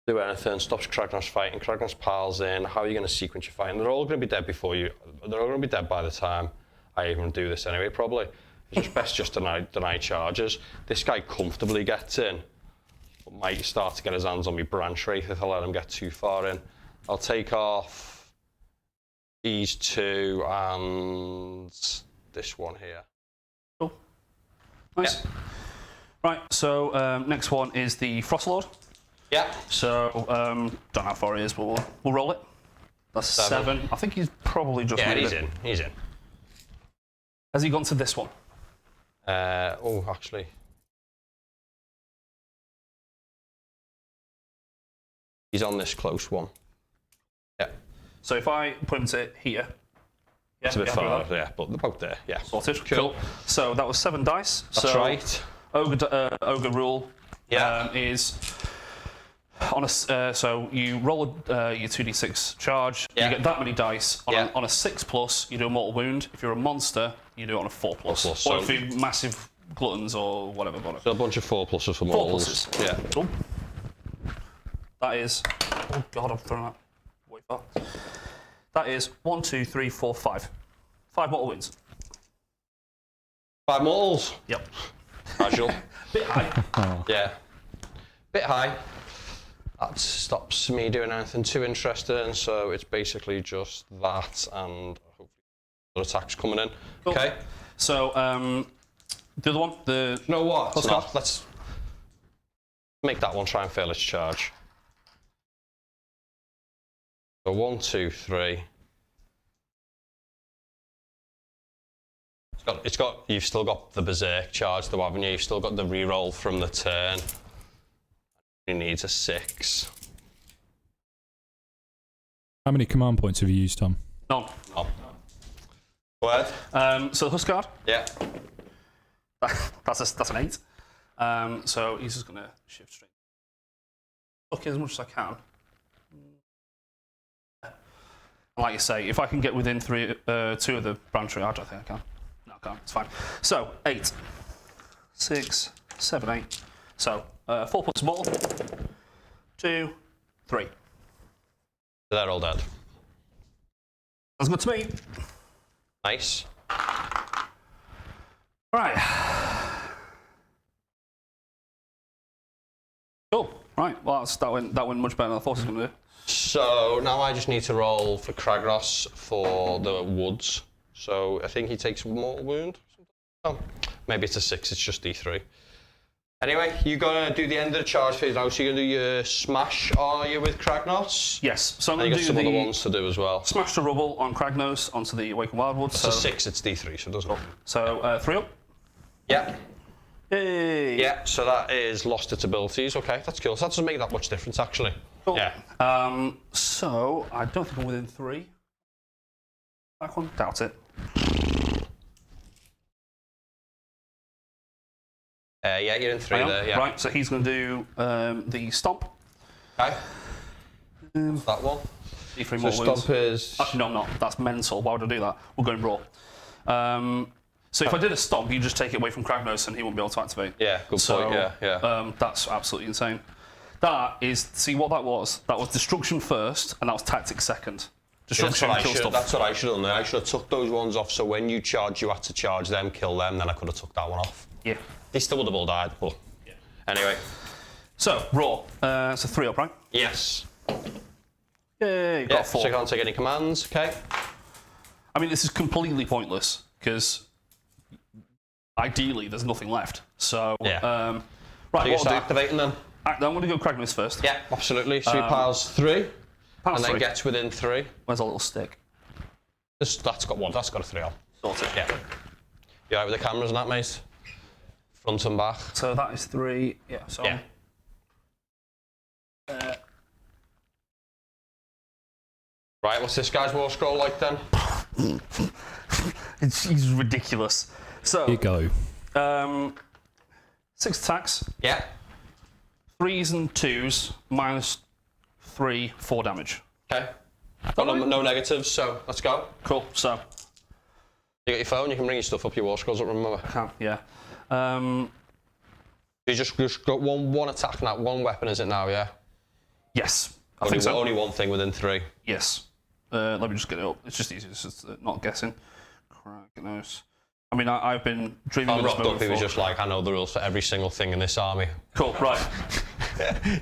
Do anything, stops Kragnos fighting. Kragnos piles in. How are you going to sequence your fighting? They're all going to be dead before you. They're all going to be dead by the time I even do this anyway, probably. It's just best just deny charges. This guy comfortably gets in, but might start to get his hands on me branch wraith if I let him get too far in. I'll take off these 2 and this one here. Cool. Nice. Yeah. Right, so next one is the Frostlord. Yeah. So, don't know how far he is, but we'll roll it. That's 7. I think he's probably just made he's it. He's in. Has he gone to this one? Actually. He's on this close one. Yeah. So if I put him to here. Yeah, it's a bit far, yeah, but they're both there, yeah. Sorted. Cool. So that was 7 dice. That's right. Ogre rule is on a so you roll your 2d6 charge. You get that many dice on a 6+. You do a mortal wound. If you're a monster, you do it on a 4+. Or if you're massive gluttons or whatever. So a bunch of 4+s for mortals. 4+s. Yeah. Cool. That is Oh God, I'm throwing that way far. That is 1, 2, 3, 4, 5. 5 mortal wounds. 5 mortals? Yep. Casual. Bit high. Oh. Yeah. Bit high. That stops me doing anything too interesting, so it's basically just that and hopefully other attacks coming in. Cool. Okay. So, the other one, the... You know what? Let's No, go. let's make that one try and fail its charge. So 1, 2, 3. You've still got the Berserk charge though, haven't you? You've still got the reroll from the turn. He needs a 6. How many command points have you used, Tom? None. No. Go ahead. So the Huskard, Yeah. that's an 8. So he's just going to shift straight. Okay, as much as I can. Like you say, if I can get within 2 of the branch tree, I don't think I can. No, I can't. It's fine. So 8, 6, 7, 8. So 4 points more. 2, 3. They're all dead. That's good to me. Nice. Right. Cool. Right. Well, that went much better than I thought it was going to do. So now I just need to roll for Kragnos for the woods. So I think he takes a mortal wound. Oh, maybe it's a 6, it's just D3. Anyway, you're going to do the end of the charge phase now, so you're going to do your smash, are you, with Kragnos? Yes. So I'm And going you to got do some the other ones to do as well. smash the rubble on Kragnos onto the Awakened Wildwood. It's a 6, it's D3, so it doesn't matter. So 3 up. Yeah. Yay. Yeah, so that is lost its abilities. Okay, that's cool. So that doesn't make that much difference, actually. Cool. Yeah. So I don't think I'm within 3. Back one. Doubt it. Yeah, you're in 3 there, yeah. Right, so he's going to do the stomp. Okay. That one. D3 So more wounds. stomp is... Actually, no, I'm not. That's mental. Why would I do that? We're going raw. So if I did a stomp, you just take it away from Kragnos and he won't be able to activate. Yeah, good point, yeah. That's absolutely insane. That is, see what that was? That was destruction first, and that was tactics second. Destruction, kill stuff. That's what I should have done. I should have took those ones off, so when you charge, you had to charge them, kill them, then I could have took that one off. Yeah. They still would have all died, but... Yeah. Anyway. So, raw. So 3 up, right? Yes. Yay, got 4. So you can't take any commands, okay? I mean, this is completely pointless, because ideally there's nothing left. So, Yeah. Right, So you're what I'll do, activating then? I'm going to go Kragnos first. Yeah, absolutely. So he piles 3, Pass and then 3. gets within 3. Where's a little stick? That's got 1, that's got a 3 on. Sorted. Yeah. You alright with the cameras and that, mate? Front and back. So that is 3. Yeah, so... Yeah. Right, what's this guy's war scroll like then? He's ridiculous. So, Here you go. 6 attacks, Yeah. 3s and 2s, minus 3, 4 damage. Okay. Got no negatives, so let's go. Cool, so... You got your phone, you can bring your stuff up, your war scrolls up, remember. Yeah. You just got one attack now, one weapon is it now, yeah? Yes. I think so. Only one thing within 3. Yes. Let me just get it up. It's just easier. It's just not guessing. Kragnos. I mean, I've been dreaming of this Rocked moment up, he was before. just like, I know the rules for every single thing in this army. Cool, right.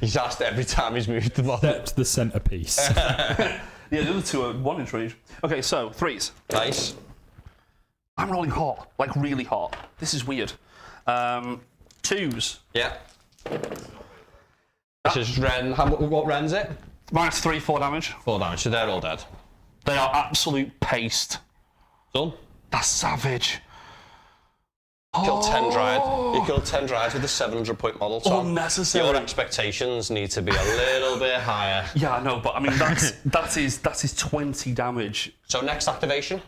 He's asked every time he's moved them on. That's the centerpiece. Yeah, the other 2 are 1 inch range. Okay, so 3s. Nice. I'm rolling hot, like really hot. This is weird. 2s. Yeah. This is Ren. What Ren's it? Minus 3, 4 damage. 4 damage, so they're all dead. They are absolute paste. Done. That's savage. Killed 10 Dryad. You killed 10 Dryads with a 700-point model, Tom. Unnecessary. Your expectations need to be a little bit higher. Yeah, I know, but I mean, that is 20 damage. So next activation?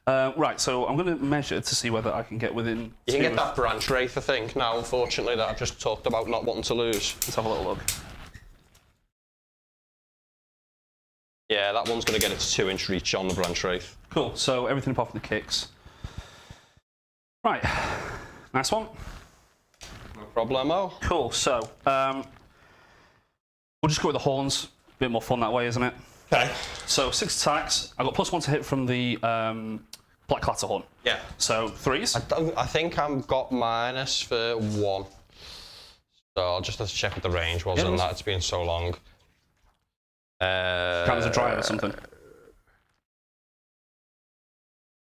Right, so I'm going to measure to see whether I can get within... You can get that branch wraith, I think, now, unfortunately, that I've just talked about not wanting to lose. Let's have a little look. Yeah, that one's going to get its 2-inch reach on the branch wraith. Cool, so everything apart from the kicks. Right, nice one. No problemo. Cool, so we'll just go with the horns. Bit more fun that way, isn't it? Okay. So 6 attacks. I've got +1 to hit from the Black Clatterhorn. Yeah. So 3s. I think I've got minus for 1. So I'll just have to check what the range was on that. It's been so long. Count as a dryad or something.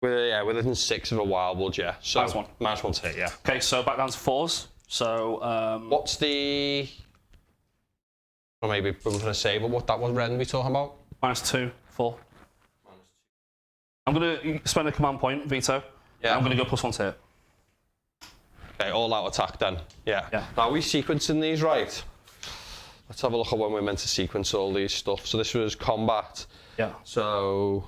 We're within 6 of a wildwood, yeah. So -1. -1 to hit, yeah. Okay, so back down to 4s. So what's the? Or maybe we're going to say, but what that was Ren we talking about? -2, 4. I'm going to spend a command point, veto. Yeah. I'm going to go +1 to hit. Okay, all out attack then. Yeah. Yeah. Now are we sequencing these right? Let's have a look at when we're meant to sequence all these stuff. So this was combat. Yeah. So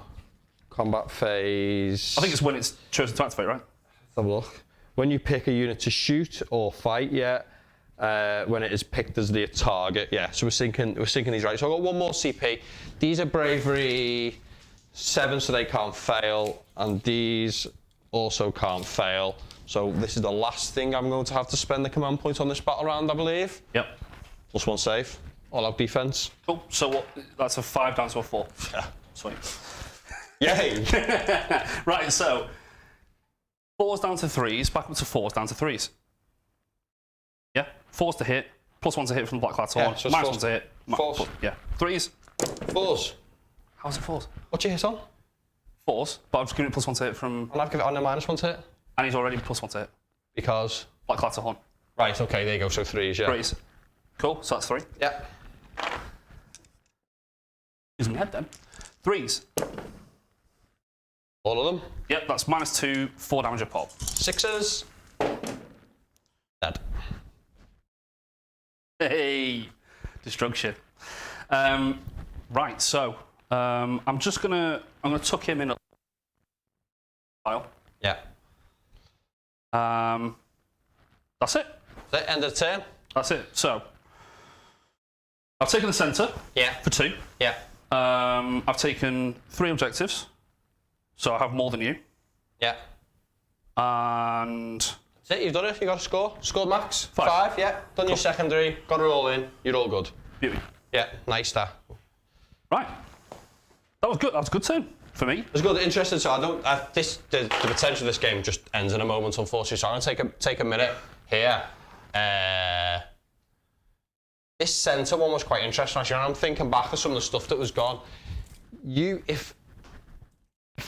combat phase. I think it's when it's chosen to activate, right? Let's have a look. When you pick a unit to shoot or fight, yeah. When it is picked as the target, yeah. So we're syncing these right. So I've got 1 more CP. These are bravery 7, so they can't fail, and these also can't fail. So this is the last thing I'm going to have to spend the command point on this battle round, I believe. Yep. +1 save, all out defense. Cool. So what? That's a 5 down to a 4. Yeah. Sweet. Yay! Right. So 4s down to 3s, back up to 4s down to 3s. Yeah. 4s to hit, +1 to hit from the Black Clatterhorn, Yeah, so it's -1 to hit. 4s. Yeah. 3s. 4s. How's it 4s? What's your hit on? 4s, but I've just given it +1 to hit from, And I've given it on a -1 to hit. and he's already +1 to hit. Because? Black Clatterhorn. Right, okay, there you go, so 3s, yeah. 3s. Cool. So that's 3. Yeah. Use my head then. 3s. All of them? Yep. That's -2, 4 damage a pop. 6s. Dead. Hey, destruction. Right, so I'm gonna tuck him in a pile. Yeah. That's it. That's it, end of the turn? That's it. So I've taken the centre. Yeah. For 2. Yeah. I've taken 3 objectives, so I have more than you. Yeah. And That's it, you've done it, you got a score. Scored max? 5. 5, yeah. Done your secondary, got it all in, you're all good. beauty. Yeah, nice that. Right. That was good. That was a good turn for me. It's good, interesting. So the potential of this game just ends in a moment, unfortunately. So I'm gonna take a minute here. This centre one was quite interesting. Actually, and I'm thinking back of some of the stuff that was gone. If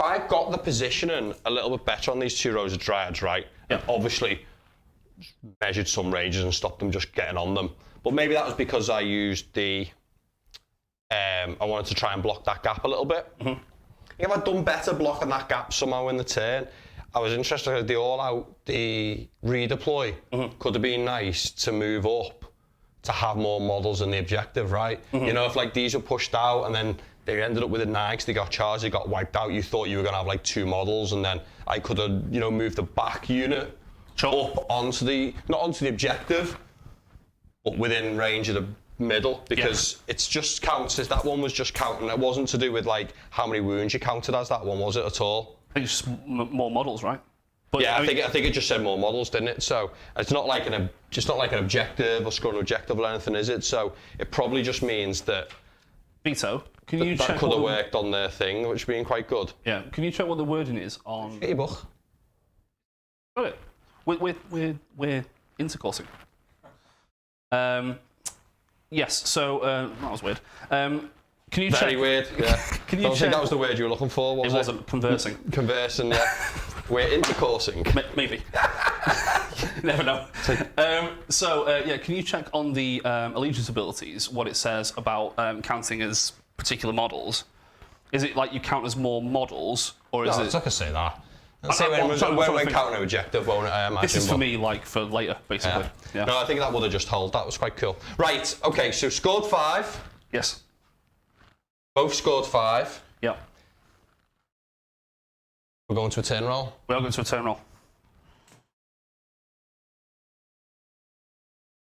I got the positioning a little bit better on these 2 rows of dryads, right? Yeah. And obviously measured some ranges and stopped them just getting on them. But maybe that was because I used the. I wanted to try and block that gap a little bit. Mm-hmm. If I'd done better blocking that gap somehow in the turn, I was interested in the the redeploy could have been nice to move up to have more models in the objective, right? You know, if like these were pushed out and then they ended up with a 9 because they got charged, they got wiped out, you thought you were going to have like 2 models, and then I could have, you know, moved the back unit up onto not onto the objective, but within range of the middle, because it's just counts as that one was just counting. It wasn't to do with like how many wounds you counted as that one, was it at all? I think it's just more models, right? But, yeah, I think it just said more models, didn't it? So it's not like an objective or scoring an objective or anything, is it? So it probably just means that Vito, can you check that could have worked on their thing, which being quite good. Yeah, can you check what the wording is on? Get your book. Got it. We're intercoursing. Yes. So that was weird. Can you check? Very weird. Yeah. Can you I don't check? think that was the word you were looking for, was it? It wasn't conversing. Conversing, yeah. We're intercoursing. Maybe. Never know. Yeah, can you check on the allegiance abilities what it says about counting as particular models? Is it like you count as more models, or is No, it? it's not gonna say that. When counting an objective, won't it? I imagine. This is for me, like for later, basically. Yeah. No, I think that would have just held. That was quite cool. Right. Okay. So scored 5. Yes. Both scored 5. Yeah. We're going to a turn roll. We are going to a turn roll.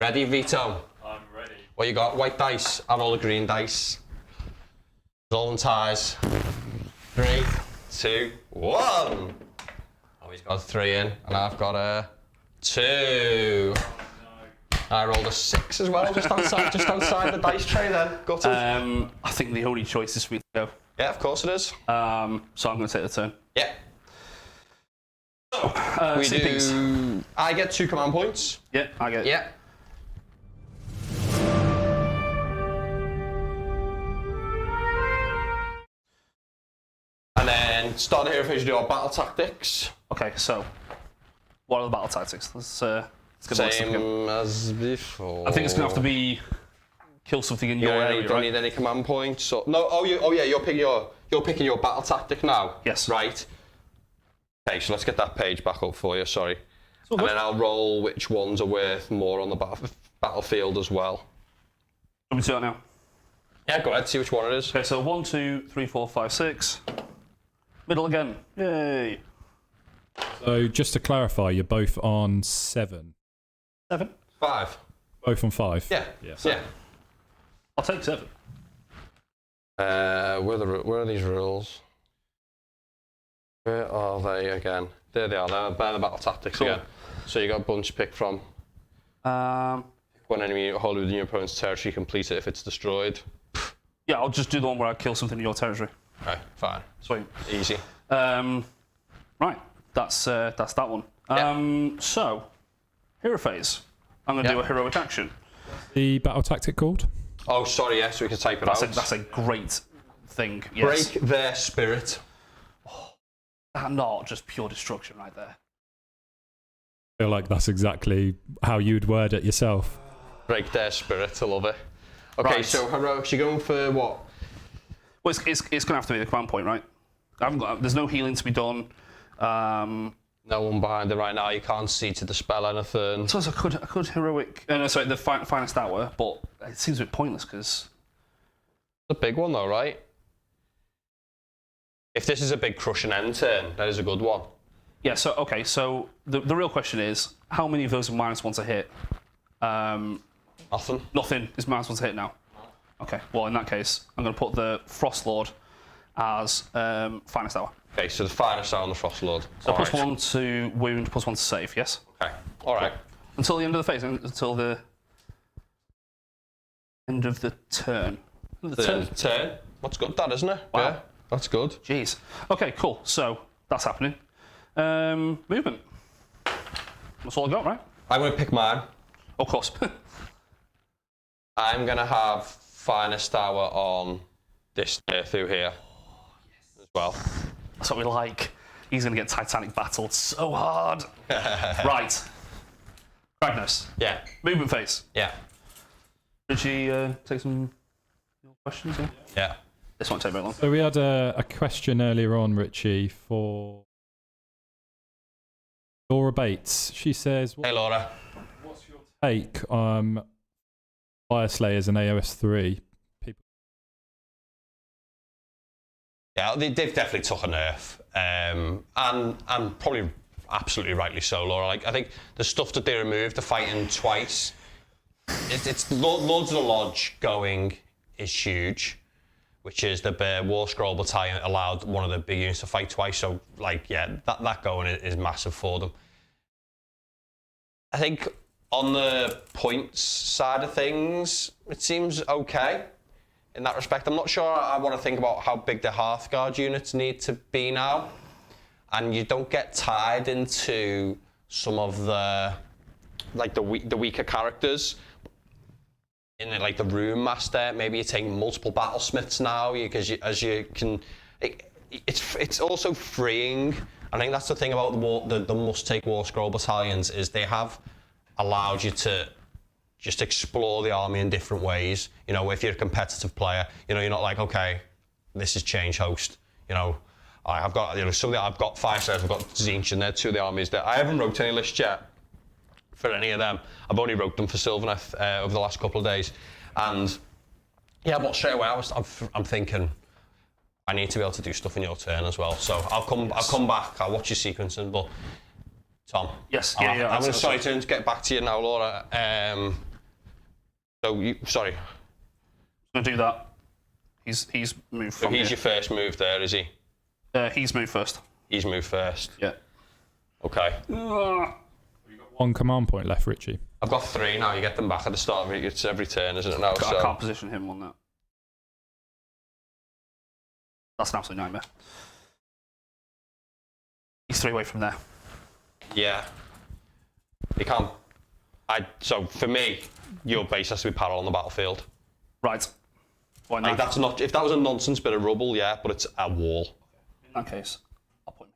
Ready, Vito? I'm ready. What you got? White dice. I roll a green dice. Rolling ties. 3, 2, 1. Oh, he's got a 3 in, and I've got a 2. Oh, no. I rolled a 6 as well, just outside the dice tray then. Gutted. I think the only choice is for me to go. Yeah, of course it is. So I'm going to take the turn. Yeah. So, We CPs. do... I get 2 command points. Yeah, I get it. Yeah. And then, starting here, if we do our battle tactics. Okay, so what are the battle tactics? Let's get a list of them. Same as before. I think it's going to have to be kill something in your area, don't right? need any command points. So, no, you're picking your battle tactic now. Yes. Right. Okay, so let's get that page back up for you, sorry. all And good. then I'll roll which ones are worth more on the battlefield as well. Let me do that now. Yeah, go ahead, see which one it is. Okay, so 1, 2, 3, 4, 5, 6. Middle again. Yay. So just to clarify, you're both on 7. 7. 5. Both on 5. Yeah. Yeah. I'll take 7. Where are these rules? Where are they again? There they are. They're the battle tactics Cool. again. So you got a bunch to pick from. When enemy holds within your opponent's territory, complete it if it's destroyed. Yeah, I'll just do the one where I kill something in your territory. Okay, fine. Sweet. Easy. Right, that's that one. Yeah. So, hero phase. I'm going to do a heroic action. The battle tactic called? Oh, sorry, yes, we can type it out. That's a great thing. Yes. Break their spirit. That's not just pure destruction right there. I feel like that's exactly how you'd word it yourself. Break their spirit, I love it. Okay, Right. so heroics, you're going for what? Well, it's going to have to be the command point, right? There's no healing to be done. No one behind it right now, you can't see to dispel anything. So I could heroic. No, sorry, the finest hour, but it seems a bit pointless because. The big one though, right? If this is a big crushing end turn, that is a good one. Yeah. So okay. So the real question is, how many of those are -1 to hit? Nothing. Nothing is -1 to hit now. Okay. Well, in that case, I'm going to put the Frost Lord as finest hour. Okay, so the finest out on the Frost Lord. So All right. +1 to wound, +1 to save. Yes. Okay. All right. Until the end of the phase, until the end of the turn. Turn. That's good, that isn't it? Wow. Yeah. That's good. Jeez. Okay, cool. So that's happening. Movement. That's all I got, right? I'm going to pick mine. Of course. I'm going to have finest hour on this through here as well. That's what we like. He's going to get Titanic battled so hard. Right. Kragnos. Yeah. Movement phase. Yeah. Ritchie, take some questions here? Yeah. This won't take very long. So we had a question earlier on, Ritchie, for Laura Bates. She says, Hey, Laura. what's your take on Fire Slayers and AOS 3? Yeah, they've definitely took a nerf, and probably absolutely rightly so, Laura. Like, I think the stuff that they removed, the fighting twice, it's Lords of the Lodge going is huge, which is the War Scroll Battalion allowed one of the big units to fight twice. So, like, yeah, that going is massive for them. I think on the points side of things, it seems okay. In that respect, I'm not sure I want to think about how big the Hearthguard units need to be now. And you don't get tied into some of the, like the weaker characters. In like the Rune Master, maybe you take multiple Battlesmiths now, because you can, it's also freeing. I think that's the thing about the must-take War Scroll Battalions, is they have allowed you to just explore the army in different ways. You know, if you're a competitive player, you know, you're not like, okay, this is change host. You know, I've got, you know, I've got 5 sets, I've got Tzeentch, and they're 2 of the armies that I haven't wrote any list yet for any of them. I've only wrote them for Sylvaneth over the last couple of days, and yeah, but straight away I'm thinking I need to be able to do stuff in your turn as well. So I'll come back. I'll watch your sequencing, but Tom. Yes. I'm going to get back to you now, Laura. Sorry. I'm going to do that. He's moved So from he's here. your first move there, is he? He's moved first. He's moved first. Yeah. Okay. One command point left, Ritchie. I've got 3 now. You get them back at the start of it. It's every turn, isn't it now? I can't position him on that. That's an absolute nightmare. He's 3 away from there. Yeah. You can't. So for me, your base has to be parallel on the battlefield. Right. Why Like that's not. If that was a nonsense bit of rubble, yeah, but it's a wall. In that case, I'll put him.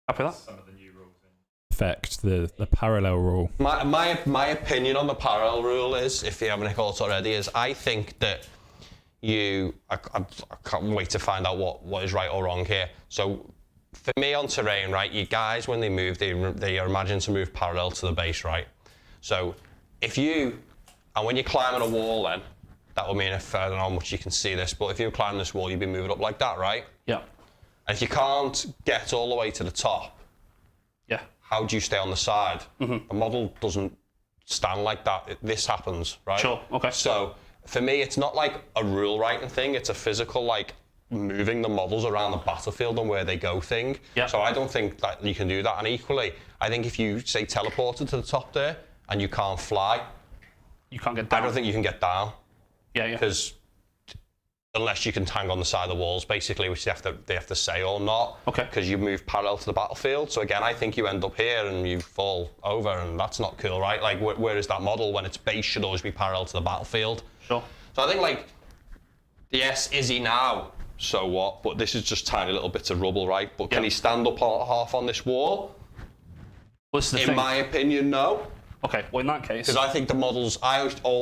Happy with that? Some of the new rules affect the parallel rule. My opinion on the parallel rule is, if you haven't caught already, is I think that I can't wait to find out what is right or wrong here. So for me on terrain, right, you guys when they move, they are imagined to move parallel to the base, right? So when you're climbing a wall, then that will mean, if I don't know how much you can see this, but if you climb this wall, you'd be moving up like that, right? Yeah. And if you can't get all the way to the top, yeah, how do you stay on the side? Mm-hmm. The model doesn't stand like that. This happens, right? Sure. Okay. So for me, it's not like a rule writing thing. It's a physical, like, moving the models around the battlefield and where they go thing. Yeah. So I don't think that you can do that. And equally, I think if you, say, teleported to the top there and you can't fly, you can't get down. I don't think you can get down. Yeah, yeah. Because unless you can hang on the side of the walls, basically, which they have to say or not. Okay. Because you move parallel to the battlefield. So again, I think you end up here and you fall over, and that's not cool, right? Like, where is that model when its base should always be parallel to the battlefield? Sure. So I think, like, yes, is he now? So what? But this is just tiny little bits of rubble, right? But can he stand up half on this wall? In my opinion, no. Okay, well in that case... Because I think the models,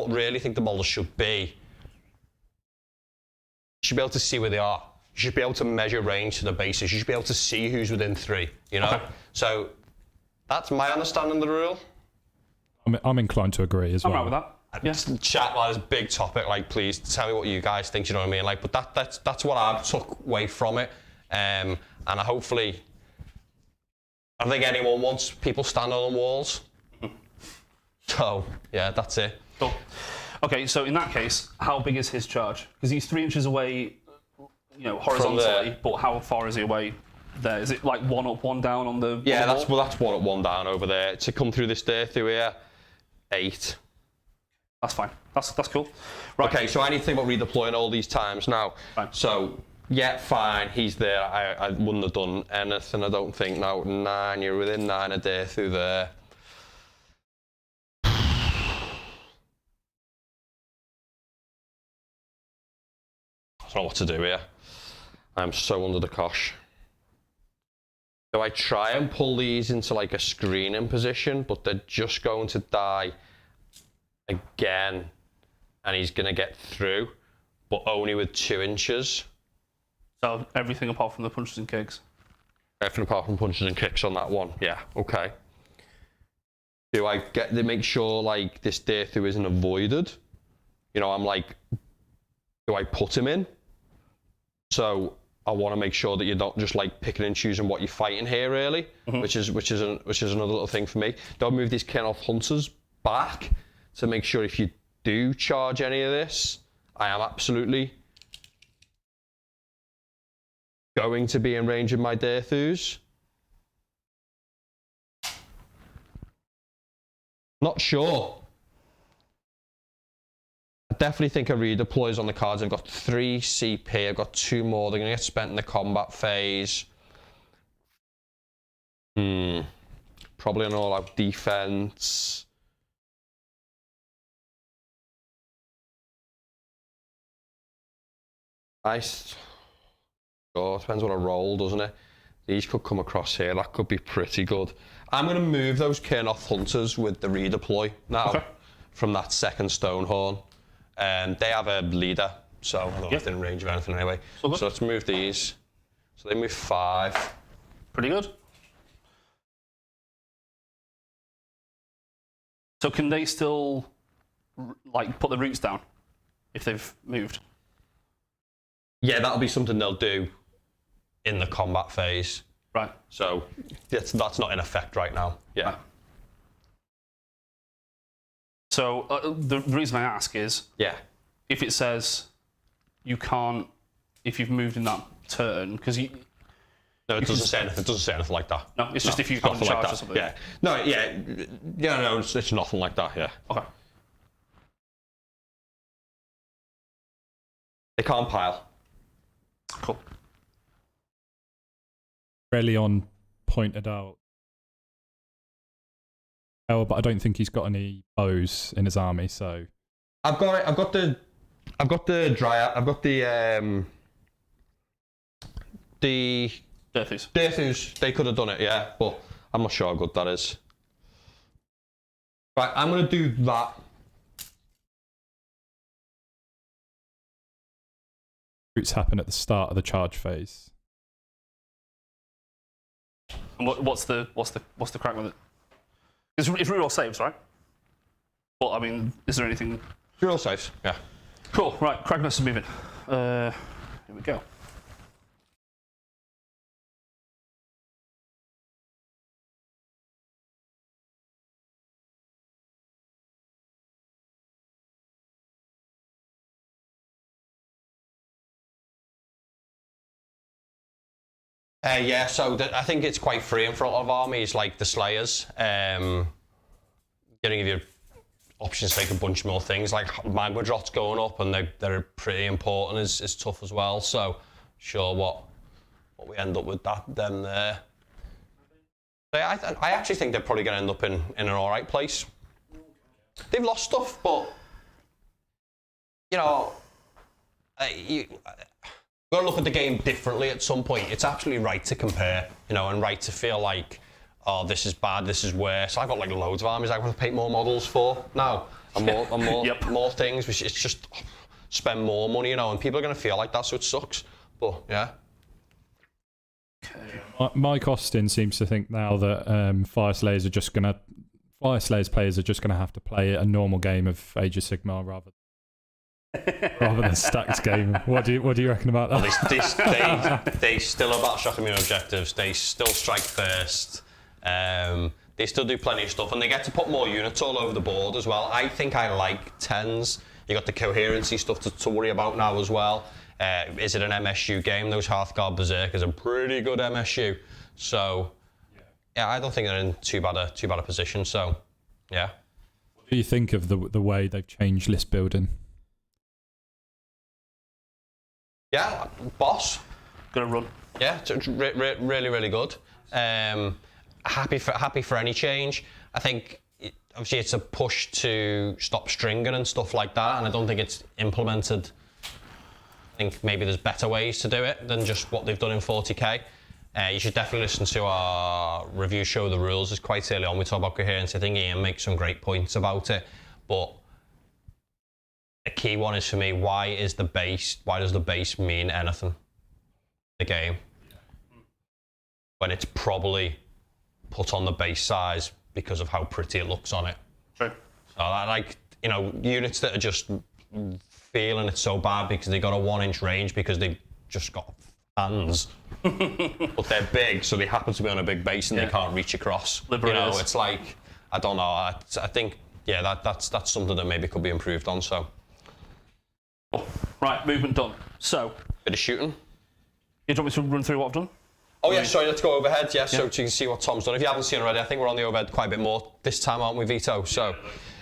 really think the models should be... You should be able to see where they are. You should be able to measure range to the bases. You should be able to see who's within 3, you know? Okay. So that's my understanding of the rule. I'm inclined to agree as well. I'm right with that. Yeah. Chat, that is a big topic. Like, please tell me what you guys think. You know what I mean? Like, but that's what I took away from it. And I don't think anyone wants people standing on walls. So yeah, that's it. Cool. Okay, so in that case, how big is his charge? Because he's 3 inches away, you know, horizontally. But how far is he away there? Is it like 1 up, 1 down on the? Yeah, on the wall? that's 1 up, 1 down over there. To come through this there through here, 8. That's fine. That's cool. Right. Okay, so I need to think about redeploying all these times now. Fine. So, yeah, fine, he's there. I wouldn't have done anything, I don't think. Now, 9, you're within 9 a day through there. I don't know what to do here. I'm so under the cosh. So I try and pull these into like a screening position, but they're just going to die again, and he's going to get through, but only with 2 inches. So everything apart from the punches and kicks? Everything apart from punches and kicks on that one, yeah, okay. Do I get to make sure like this day through isn't avoided? You know, I'm like, do I put him in? So I want to make sure that you're not just like picking and choosing what you're fighting here, really, which is another little thing for me. Don't move these Kenneth Hunters back to make sure if you do charge any of this, I am absolutely going to be in range of my Deathus. Not sure. I definitely think a redeploys on the cards. I've got 3 CP, I've got 2 more. They're going to get spent in the combat phase. Probably an all-out defense. Nice. Oh, depends what I roll, doesn't it? These could come across here. That could be pretty good. I'm going to move those Kernoth Hunters with the redeploy now from that second Stonehorn. They have a leader, so I don't know if they're in range of anything anyway. So let's move these. So they move 5. Pretty good. So can they still like put the roots down if they've moved? Yeah, that'll be something they'll do in the combat phase. Right. So that's not in effect right now. Yeah. Right. So the reason I ask is, if it says you can't, if you've moved in that turn, because No, it doesn't say anything. It doesn't say anything like that. No, it's just if you have a charge or something. Yeah. No, yeah. Yeah, no, it's nothing like that, yeah. Okay. They can't pile. Cool. Relion pointed out. Oh, but I don't think he's got any bows in his army, so. I've got the Dryad. I've got the Deathus. They could have done it, yeah, but I'm not sure how good that is. Right, I'm gonna do that. Roots happen at the start of the charge phase. And what's the crack with it? It's reroll saves, right? Well, I mean, is there anything? Reroll saves, yeah. Cool. Right, Kragnos is moving. Here we go. Yeah, so I think it's quite free in front of armies, like the Slayers. Gonna give you options to make a bunch more things, like Magmadrot's going up, and they're pretty important, is tough as well. So, sure, what we end up with them there. I actually think they're probably going to end up in an alright place. They've lost stuff, but, you know, you've got to look at the game differently at some point. It's absolutely right to compare, you know, and right to feel like, oh, this is bad, this is worse. I've got like loads of armies I want to paint more models for now, and more, Yep. more things, which it's just spend more money, you know, and people are going to feel like that, so it sucks. But, yeah. Mike Austin seems to think now that Fire Slayers players are just gonna have to play a normal game of Age of Sigmar rather than stacked game. What do you reckon about that? Well, they still are battle shock immune objectives. They still strike first. They still do plenty of stuff, and they get to put more units all over the board as well. I think I like 10s. You got the coherency stuff to worry about now as well. Is it an MSU game? Those Hearthguard Berserkers are pretty good MSU. So, yeah, I don't think they're in too bad a position. So, yeah. What do you think of the way they've changed list building? Yeah, boss. Gonna run. Yeah, it's really, really good. Happy for any change. I think obviously it's a push to stop stringing and stuff like that, and I don't think it's implemented. I think maybe there's better ways to do it than just what they've done in 40k. You should definitely listen to our review show, The Rules. It's quite early on. We talk about coherence. I think Ian makes some great points about it. But a key one is for me, why does the base mean anything in the game? When it's probably put on the base size because of how pretty it looks on it. True. So I like, you know, units that are just feeling it so bad because they got a 1-inch range because they've just got hands. But they're big, so they happen to be on a big base and they can't reach across. Liberators. You know, it's like, I don't know, I think, yeah, that's something that maybe could be improved on, so. Right, movement done. So. Bit of shooting. You want me to run through what I've done? Oh yeah, sorry, let's go overhead, yeah, so you can see what Tom's done. If you haven't seen already, I think we're on the overhead quite a bit more this time, aren't we, Vito? So,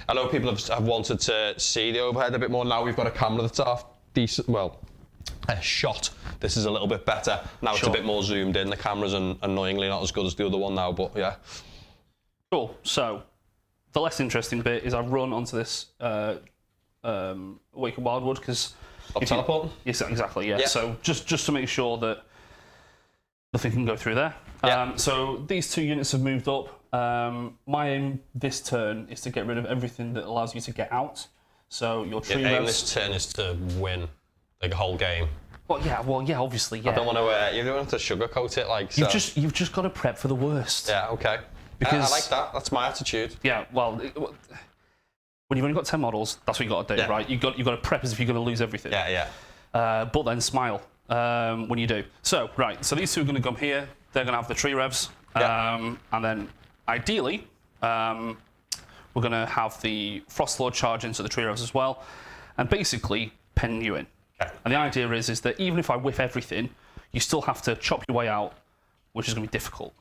I know people have wanted to see the overhead a bit more. Now we've got a camera that's half decent, well, a shot. This is a little bit better. Now it's a bit more zoomed in. The camera's annoyingly not as good as the other one now, but yeah. Cool, so the less interesting bit is I've run onto this Wake of Wildwood, because... Stop teleporting? Yes, exactly, yeah. So just to make sure that nothing can go through there. Yeah. So these two units have moved up. My aim this turn is to get rid of everything that allows you to get out. So your tree aim this turn is to win like a whole game. Well, yeah, obviously, yeah. I don't want to. You don't have to sugarcoat it, like. So. You've just got to prep for the worst. Yeah. Okay. Because I like that. That's my attitude. Yeah. Well, when you've only got 10 models, that's what you got to do, right? You got to prep as if you're going to lose everything. Yeah. Yeah. But then smile when you do. So right. So these two are going to come here. They're going to have the tree revs. And then ideally, we're going to have the Frostlord charge into the tree revs as well, and basically pen you in. Okay. And the idea is that even if I whiff everything, you still have to chop your way out which is going to be difficult.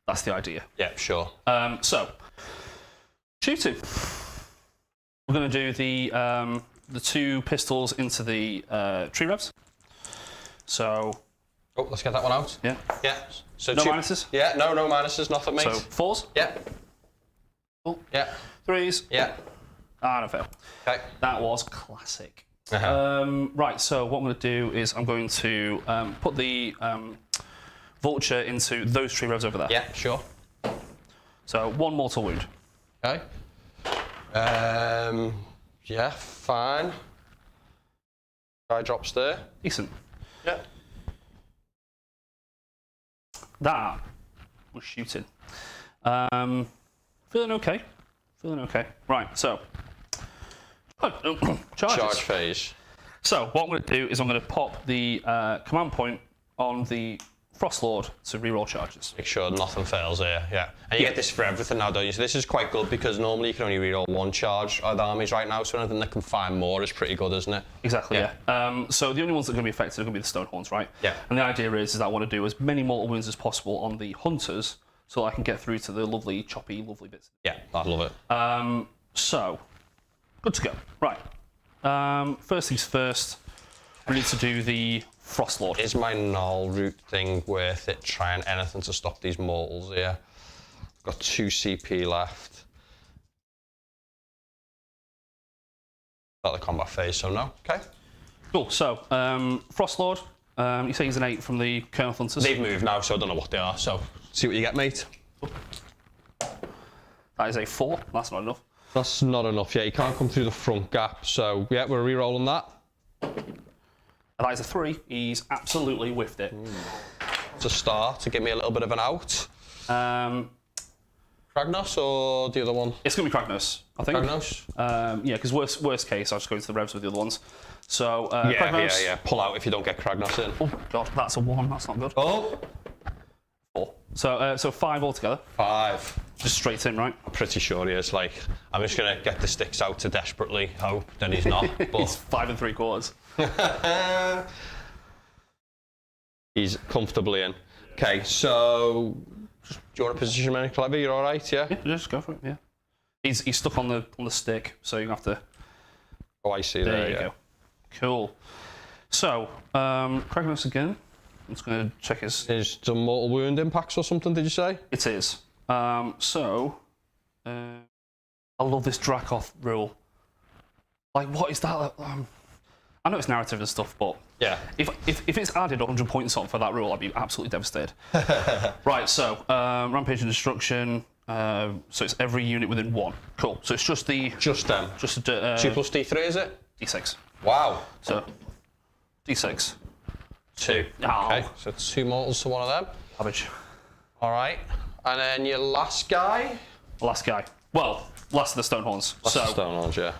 That's the idea. Yeah, sure. So, shooting. We're going to do the 2 pistols into the tree revs. So. Oh, let's get that one out. Yeah. Yeah. So no minuses? Yeah, no minuses, nothing, mate. So 4s? Yeah. Oh. Yeah. 3s? Yeah. Ah, no fail. Okay. That was classic. Right, so what I'm going to do is I'm going to put the vulture into those tree revs over there. Yeah, sure. So 1 mortal wound. Okay. Yeah, fine. Guy drops there. Decent. Yeah. That was shooting. Feeling okay. Feeling okay. Right, so. Charges. Charge phase. So, what I'm going to do is I'm going to pop the command point on the Frostlord to reroll charges. Make sure nothing fails here, yeah. And you get this for everything now, don't you? So this is quite good because normally you can only reroll 1 charge of the armies right now, so anything that can fire more is pretty good, isn't it? Exactly, yeah. So the only ones that are going to be affected are going to be the Stonehorns, right? Yeah. And the idea is that I want to do as many mortal wounds as possible on the Hunters so I can get through to the lovely, choppy, lovely bits. Yeah, I love it. So, good to go. Right. First things first, we need to do the Frostlord. Is my null root thing worth it? Trying anything to stop these mortals here. I've got 2 CP left. Start the combat phase, so no. Okay. Cool. So, Frostlord, you say he's an 8 from the Colonel Hunters. They've moved now, so I don't know what they are. So, see what you get, mate. That is a 4. That's not enough. That's not enough yet. You can't come through the front gap. So, yeah, we're re-rolling that. And that is a 3. He's absolutely whiffed it. To start, to give me a little bit of an out. Kragnos or the other one? It's going to be Kragnos, I think. Kragnos? Yeah, because worst case, I'll just go into the revs with the other ones. So, Kragnos. Yeah. Pull out if you don't get Kragnos in. Oh, God, that's a 1. That's not good. Oh! 4. So 5 altogether. 5. Just straight in, right? I'm pretty sure he is. Like, I'm just going to get the sticks out to desperately hope that he's not. But He's 5 3/4. He's comfortably in. Okay, so do you want to position him any clever? You're all right, yeah? Yeah, just go for it. Yeah. He's stuck on the stick, so you have to. Oh, I see. There you go. Cool. So, Kragnos again. I'm just going to check his. Is the mortal wound impacts or something? Did you say? It is. I love this Dracoth rule. Like, what is that? I know it's narrative and stuff, but yeah, if it's added 100 points on for that rule, I'd be absolutely devastated. Right, so Rampage and Destruction. So it's every unit within 1. Cool. So it's just the just them. Just 2 plus D3, is it? D6. Wow. So D6. 2. Oh. Okay, so 2 mortals to one of them. Savage. All right, and then your last guy. Last guy. Well, last of the Stonehorns. Last of the Stonehorns, yeah.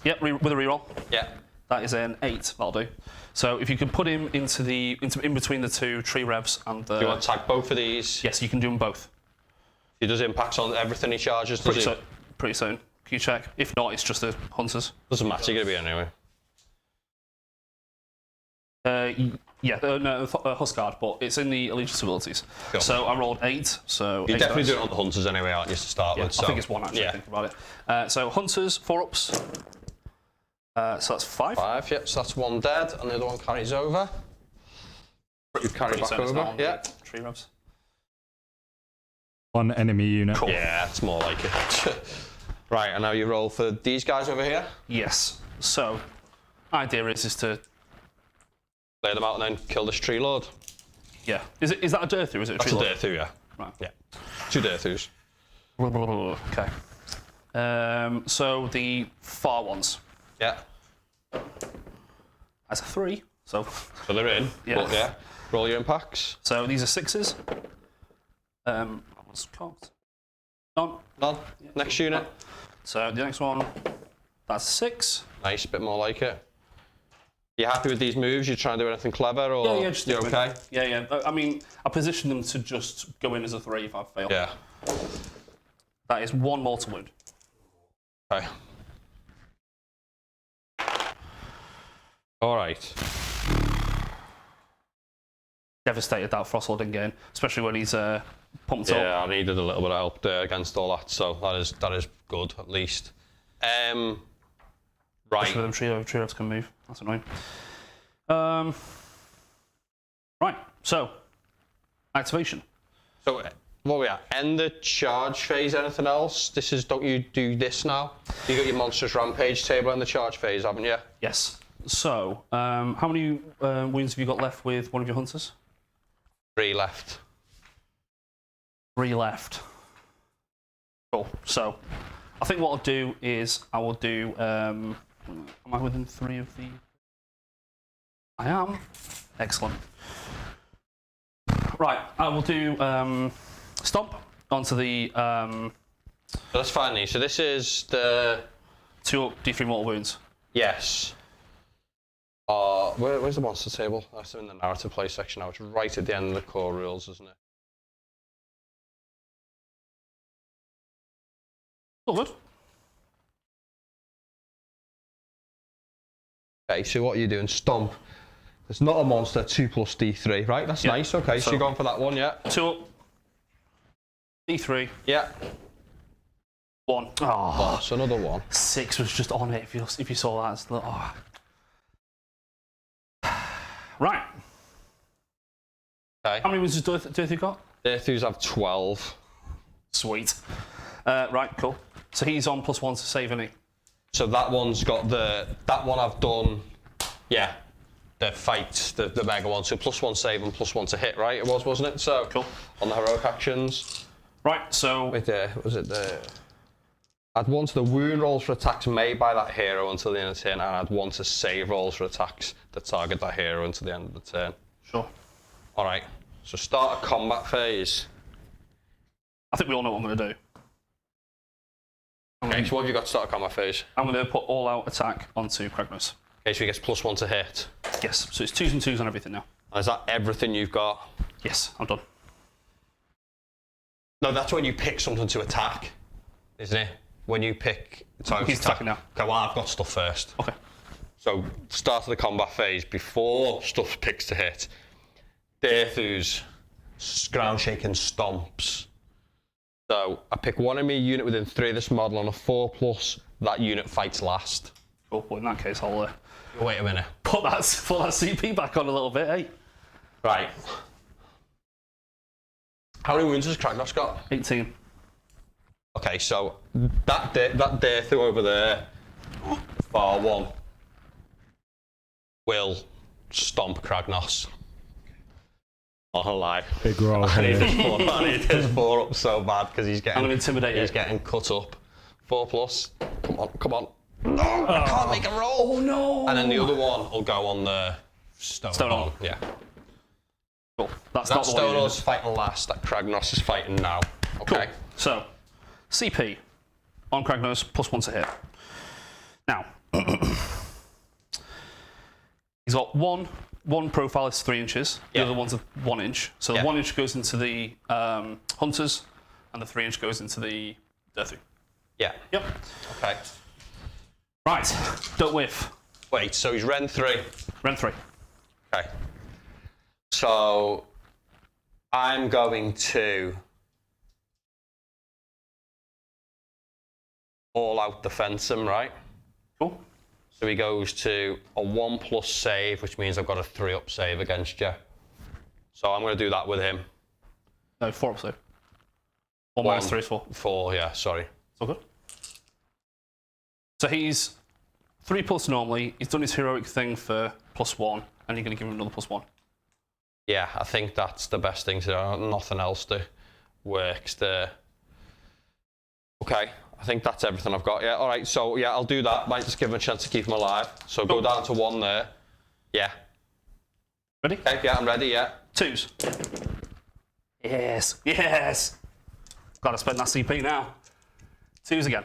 Yep, with a reroll. Yeah. That is an 8. That'll do. So if you can put him into in between the 2 tree revs and the. Do you want to tag both of these? Yes, you can do them both. He does impacts on everything he charges, does he? Pretty soon. Can you check? If not, it's just the Hunters. Doesn't matter, you're going to be anyway. No, Huskard, but it's in the Allegiance abilities. Cool. So I rolled 8. So you 8 definitely dice. do it on the Hunters anyway, aren't you, to start with? So. I think it's 1 actually. Yeah. Think about it. So Hunters, 4 ups. So that's 5. 5, yep. So that's 1 dead, and the other one carries over. You carry back over, yeah. Tree revs. 1 enemy unit. Cool. Yeah, it's more like it. Right, and now you roll for these guys over here. Yes. So, idea is to lay them out and then kill this tree lord. Yeah. Is that a Dirthu? Is it a tree lord? That's a Dirthu, yeah. Right. Yeah. 2 Dirthus. Okay. So the far ones. Yeah. That's a 3. So they're in. Yeah. But yeah. Roll your impacts. So these are 6s. That was cocked. None. None. Yeah. Next unit. So the next one, that's 6. Nice, a bit more like it. You happy with these moves? You trying to do anything clever, or yeah, just you okay? Yeah. I mean, I position them to just go in as a 3 if I fail. Yeah. That is 1 mortal wound. Okay. All right. devastated that Frosthold didn't get in, especially when he's pumped up. Yeah, I needed a little bit of help there against all that, so that is good at least. Right. Especially with them trios can move. That's annoying. Right. So activation. So what are we at? End the charge phase. Anything else? This is. Don't you do this now? You got your monstrous rampage table in the charge phase, haven't you? Yes. So how many wounds have you got left with one of your hunters? 3 left. 3 left. Cool. So I think what I'll do is I will do. Am I within 3 of the? I am. Excellent. Right. I will do stomp onto the. So that's fine. Lee. So this is the 2 up D3 mortal wounds. Yes. Where's the monster table? That's in the narrative play section now. It's right at the end of the core rules, isn't it? All good. Okay, so what are you doing? Stomp. It's not a monster, 2 plus D3, right? That's nice, okay, so you're going for that one, yeah? 2 up. D3. Yeah. 1. Oh, so another 1. 6 was just on it if you saw that. It's like, oh. Right. Okay. How many wounds does Dirthu got? Dirthus have 12. Sweet. Right, cool. So he's on +1 to save, isn't he? So that one's got that one I've done, yeah, the fight, the mega one. So +1 save and +1 to hit, right? It was, wasn't it? So cool. On the heroic actions. Right, so. Wait there, was it the. Add 1 to the wound rolls for attacks made by that hero until the end of the turn, and add 1 to save rolls for attacks that target that hero until the end of the turn. Sure. Alright, so start a combat phase. I think we all know what I'm going to do. Okay, so what have you got to start a combat phase? I'm going to put all out attack onto Kragnos. Okay, so he gets +1 to hit. Yes, so it's 2s and 2s on everything now. And is that everything you've got? Yes, I'm done. No, that's when you pick something to attack, isn't it? When you pick... He's attacking now. Okay, well, I've got stuff first. Okay. So, start of the combat phase, before stuff picks to hit, Dirthu's ground shaking stomps. So, I pick one enemy unit within 3 of this model on a 4+, that unit fights last. Cool, well in that case I'll... Wait a minute. Put that CP back on a little bit, eh? Right. How many wounds has Kragnos got? 18. Okay, so that Dirthu over there, far one, will stomp Kragnos. Not gonna lie. Big roll. I need his 4 up so bad because he's getting. I'm gonna intimidate you. He's getting cut up. 4+. Come on. No, I can't make a roll. Oh no! And then the other one will go on the stone on. Yeah. Cool. That's That not the one. stone is fighting last. That Kragnos is fighting now. Okay. Cool. So, CP on Kragnos +1 to hit. Now, he's got one profile is 3 inches. The other one's 1 inch. So the 1 inch goes into the hunters, and the 3 inch goes into the Dirthu. Yeah. Yep. Okay. Right. Don't whiff. Wait. So he's Ren 3. Ren 3. Okay. So I'm going to all out defense him, right? Cool. So he goes to a 1+ save, which means I've got a 3 up save against you. So I'm going to do that with him. No, 4 up save. 1 minus 3 is 4. 4, yeah, sorry. It's all good. So he's 3+ normally. He's done his heroic thing for +1, and you're going to give him another +1. Yeah, I think that's the best thing to do. Nothing else that works there. Okay, I think that's everything I've got. Yeah, all right, so yeah, I'll do that. Might just give him a chance to keep him alive. So go down to 1 there. Yeah. Ready? Okay, yeah, I'm ready, yeah. 2s. Yes, yes. Gotta spend that CP now. 2s again.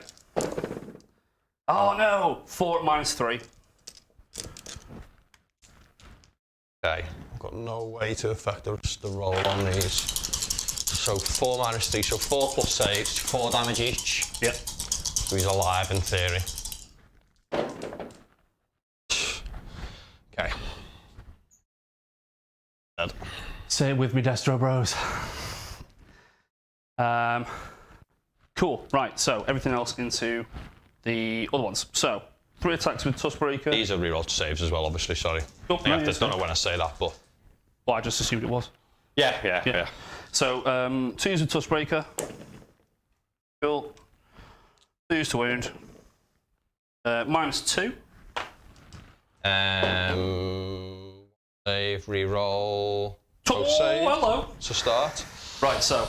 Oh no! 4 minus 3. Okay, I've got no way to affect the roll on these. So 4 minus 3, so 4+ saves, 4 damage each. Yep. So he's alive in theory. Okay. Dead. Say it with me, Destro Bros. Cool. Right. So everything else into the other ones. So 3 attacks with Tuskbreaker. These are reroll saves as well, obviously. Sorry. Cool. I don't know when I say that, but. Well, I just assumed it was. Yeah. So 2s with Tuskbreaker. Cool. 2s to wound. -2. Save, reroll. Oh, save hello. to start. Right, so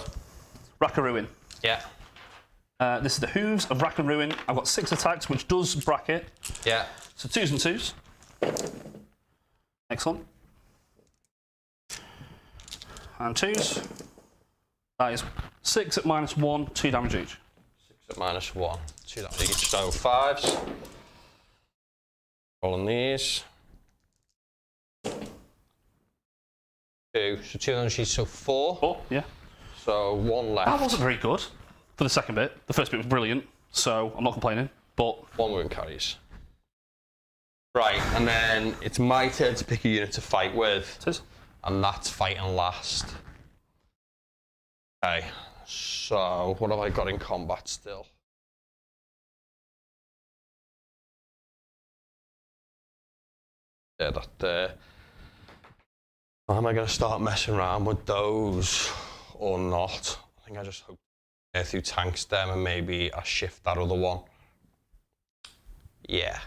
Rack and Ruin. Yeah. This is the Hooves of Rack and Ruin. I've got 6 attacks, which does bracket. Yeah. So 2s and 2s. Excellent. And 2s. That is 6 at -1, 2 damage each. 6 at -1, 2 damage each. So 5s. Rolling these. 2. So 2 damage each, so 4. 4, yeah. So 1 left. That wasn't very good for the second bit. The first bit was brilliant, so I'm not complaining. But 1 wound carries. Right, and then it's my turn to pick a unit to fight with. it is. And that's fighting last. Okay, so what have I got in combat still? Yeah, that there. Am I going to start messing around with those or not? I think I just hope through tanks them and maybe I shift that other one. Yeah,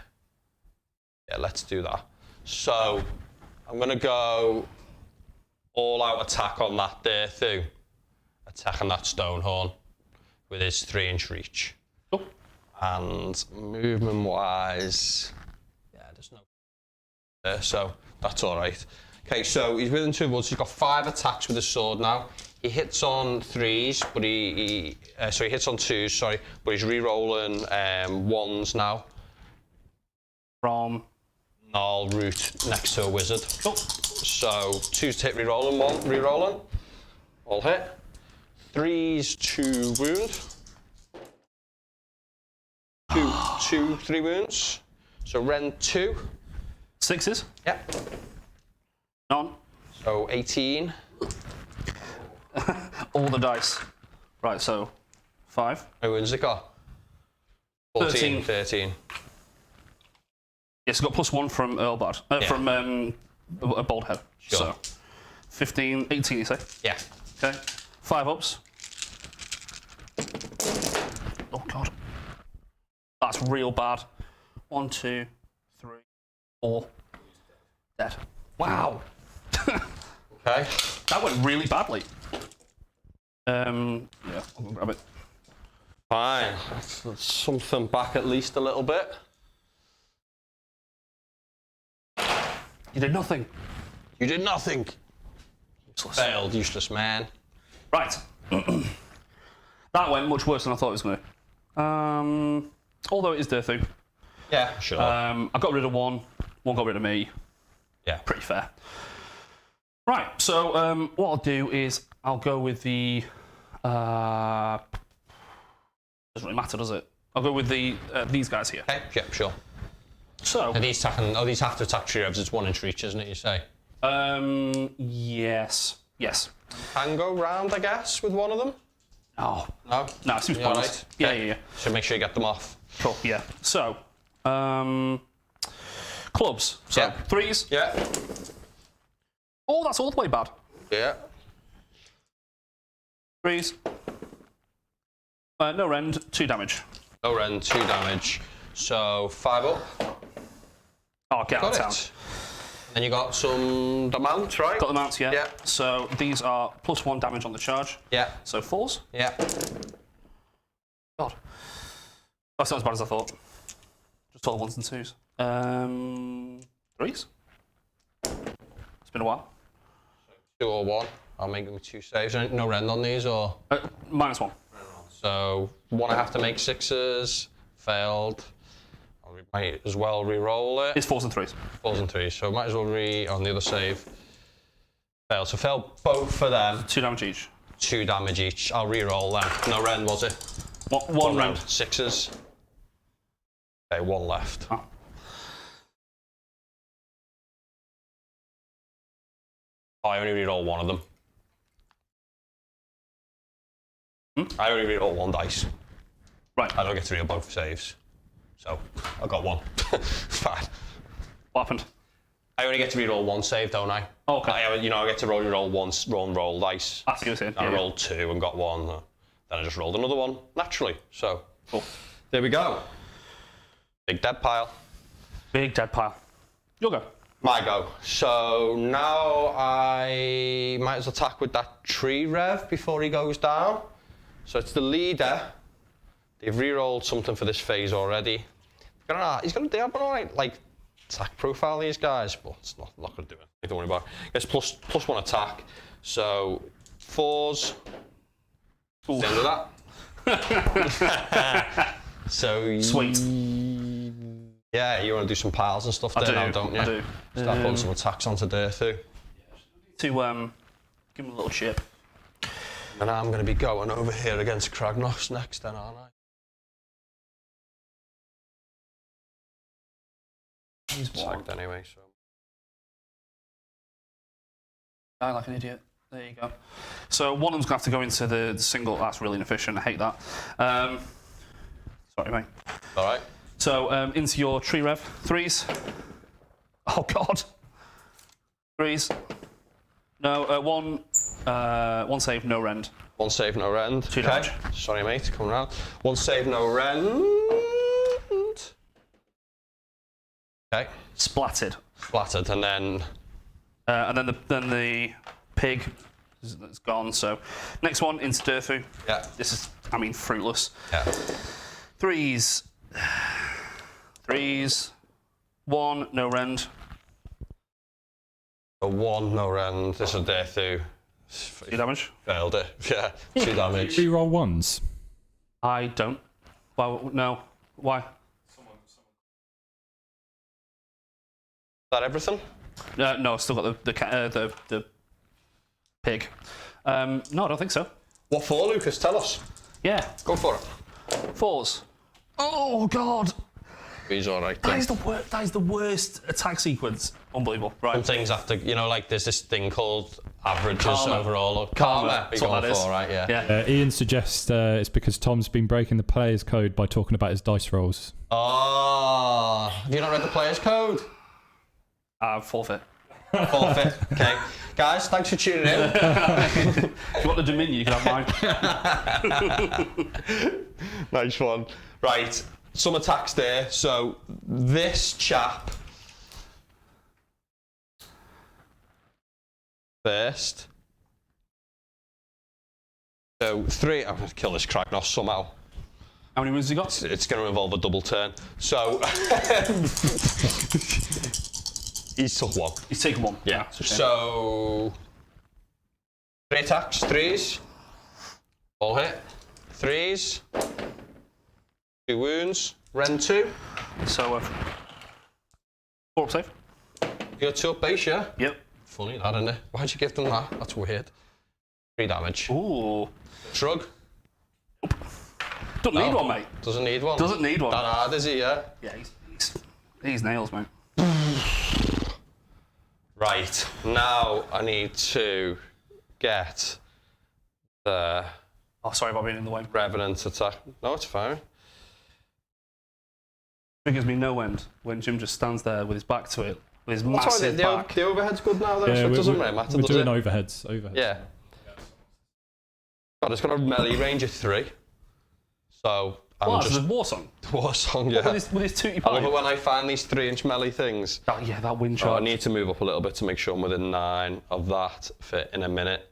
let's do that. So I'm going to go all out attack on that there through. Attacking that Stonehorn with his 3-inch reach. Oh. And movement wise, yeah, there's no there, so that's all right. Okay, so he's within 2 volts. He's got 5 attacks with his sword now. He hits on 3s, but he hits on 2s. Sorry, but he's re-rolling 1s now. From Gnarl root next to a wizard. Oh. So 2s to hit re-rolling, 1 re-rolling. All hit. 3s to wound. 3 wounds. So rend 2. 6s. Yep. None. So 18. All the dice. Right, so 5. How many wounds it got? 14, 13. Yes, it's got +1 from Earlbard. From a Bald Head. Sure. So 15, 18, you say? Yeah. Okay. 5 ups. Oh, God. That's real bad. 1, 2, 3, 4. Dead. Wow. Okay. That went really badly. Yeah, I'll go grab it. Fine. That's something back at least a little bit. You did nothing. You did nothing. Useless. Failed, useless man. Right. That went much worse than I thought it was going to. Although it is Dirthu. Yeah, sure. I got rid of 1. 1 got rid of me. Yeah. Pretty fair. Right, so what I'll do is I'll go with the... doesn't really matter, does it? I'll go with the these guys here. Okay, yeah, sure. So... Are these attacking... Oh, these have to attack tree revs. It's 1-inch reach, isn't it, you say? Yes. Yes. Can go round, I guess, with one of them? Oh. No? No, it seems pointless. Right? Yeah. So make sure you get them off. Cool, yeah. So, clubs. So, Yeah. 3s. Yeah. Oh, that's all the way bad. Yeah. 3s. No rend, 2 damage. No rend, 2 damage. So 5 up. Oh, get out of town. Then you got the mount, right? Got the mounts, yeah. Yeah. So these are +1 damage on the charge. Yeah. So 4s. Yeah. God. That's not as bad as I thought. Just all the 1s and 2s. 3s. It's been a while. 2 or 1. I'll make them 2 saves. No rend on these, or? -1. So 1 I have to make 6s. Failed. I might as well re-roll it. It's 4s and 3s. 4s and 3s. So I might as well on the other save. Failed. So failed both for them. 2 damage each. 2 damage each. I'll re-roll them. No rend, was it? One rend. 6s. Okay, 1 left. Oh. I only re-roll 1 of them. I only reroll 1 dice. Right. I don't get to reroll both saves. So, I got 1. Fine. What happened? I only get to reroll 1 save, don't I? Oh, okay. I get to roll roll dice. That's what you were saying. I rolled 2 and got 1. Then I just rolled another 1, naturally. So, Cool. There we go. Big dead pile. Big dead pile. You'll go. My go. So now I might as well attack with that tree rev before he goes down. So it's the leader. They've re-rolled something for this phase already. He's gonna do an alright like attack profile, these guys, but it's not gonna do it. Don't worry about it. It's plus 1 attack. So 4s. Ooh. The end of that. So sweet. Yeah, you want to do some piles and stuff there now, don't you? I do. Start putting some attacks onto Durthu. To give him a little chip. And I'm going to be going over here against Kragnos next then, aren't I? He's attacked anyway, so. I like an idiot. There you go. So one of them's going to have to go into the single. That's really inefficient. I hate that. Sorry, mate. All right. So into your tree rev. 3s. Oh, God. 3s. No, 1 save, no rend. 1 save, no rend. 2 damage. Sorry, mate, coming around. 1 save, no rend. Okay. Splattered. Splattered, and then... and then the pig is gone, so... Next one, into Durthu. Yeah. This is, fruitless. Yeah. 3s. 3s. 1, no rend. A 1, no rend. This is Durthu. 2 damage. Failed it. Yeah, 2 damage. Do you reroll 1s? I don't. Why? No. Why? Is that everything? No, I've still got the pig. No, I don't think so. What for, Lucas? Tell us. Yeah. Go for it. 4s. Oh, God. He's all right. That is the worst attack sequence. Unbelievable. Right. Some things have to, like there's this thing called averages Karma. Overall. Or Karma. Be That's what going that is. for, right? Yeah. Ian suggests it's because Tom's been breaking the player's code by talking about his dice rolls. Oh, have you not read the player's code? Forfeit. Forfeit. Okay. Guys, thanks for tuning in. If you want the Dominion, you can have mine. Nice one. Right. Some attacks there. So this chap first. So 3. I'm going to kill this Kragnos somehow. How many moves has he got? It's going to involve a double turn. So he's took 1. He's taken 1. Yeah. So 3 attacks, 3s. All hit. 3s. 2 wounds. Rend 2. So 4 up save. You got 2 up base, yeah? Yep. Funny that, isn't it? Why'd you give them that? That's weird. 3 damage. Ooh. Shrug. Doesn't need one, mate. Doesn't need one. Doesn't need one. That hard, is he? Yeah. Yeah, he's nails, mate. Right. Now I need to get the Oh, sorry about being in the way. Revenant attack. No, it's fine. It gives me no end when Jim just stands there with his back to it, with his massive back. The overhead's good now, though, so it doesn't really matter, We're does doing it? overheads. Yeah. God, it's got a melee range of 3. So I'm That's just a war song. war song, yeah. With his tootie I love pipe. it when I find these 3-inch melee things. That wind Oh, I charge. need to move up a little bit to make sure I'm within 9 of that fit in a minute.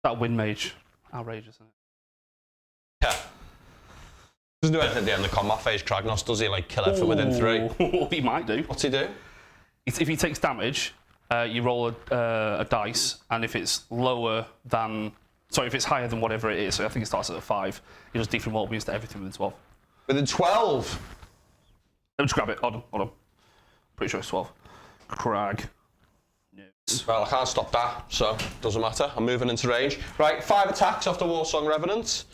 That wind mage. Outrageous, isn't it? Yeah. Doesn't do anything at the end of the combat phase, Kragnos, does he? Like, kill everything within 3? He might do. What's he do? If he takes damage, you roll a dice, and if it's lower than... Sorry, if it's higher than whatever it is, so I think it starts at a 5, he does different roll moves to everything within 12. Within 12? Let me just grab it. Hold on. Pretty sure it's 12. Crag. Well, I can't stop that, so doesn't matter. I'm moving into range. Right, 5 attacks off the Warsong Revenant.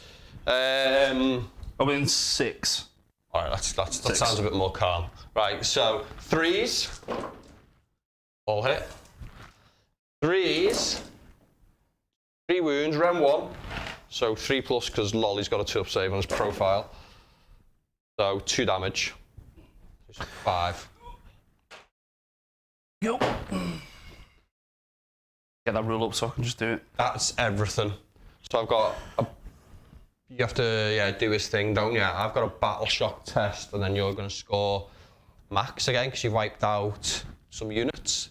Within 6. All right, that sounds a bit more calm. Right, so 3s. All hit. 3s. 3 wounds, Rem 1. So 3+ because Lolly's got a 2-up save on his profile. So 2 damage. 5. Go. Get that rule up so I can just do it. That's everything. So I've got you have to do his thing, don't you? I've got a battle shock test, and then you're going to score max again because you wiped out some units.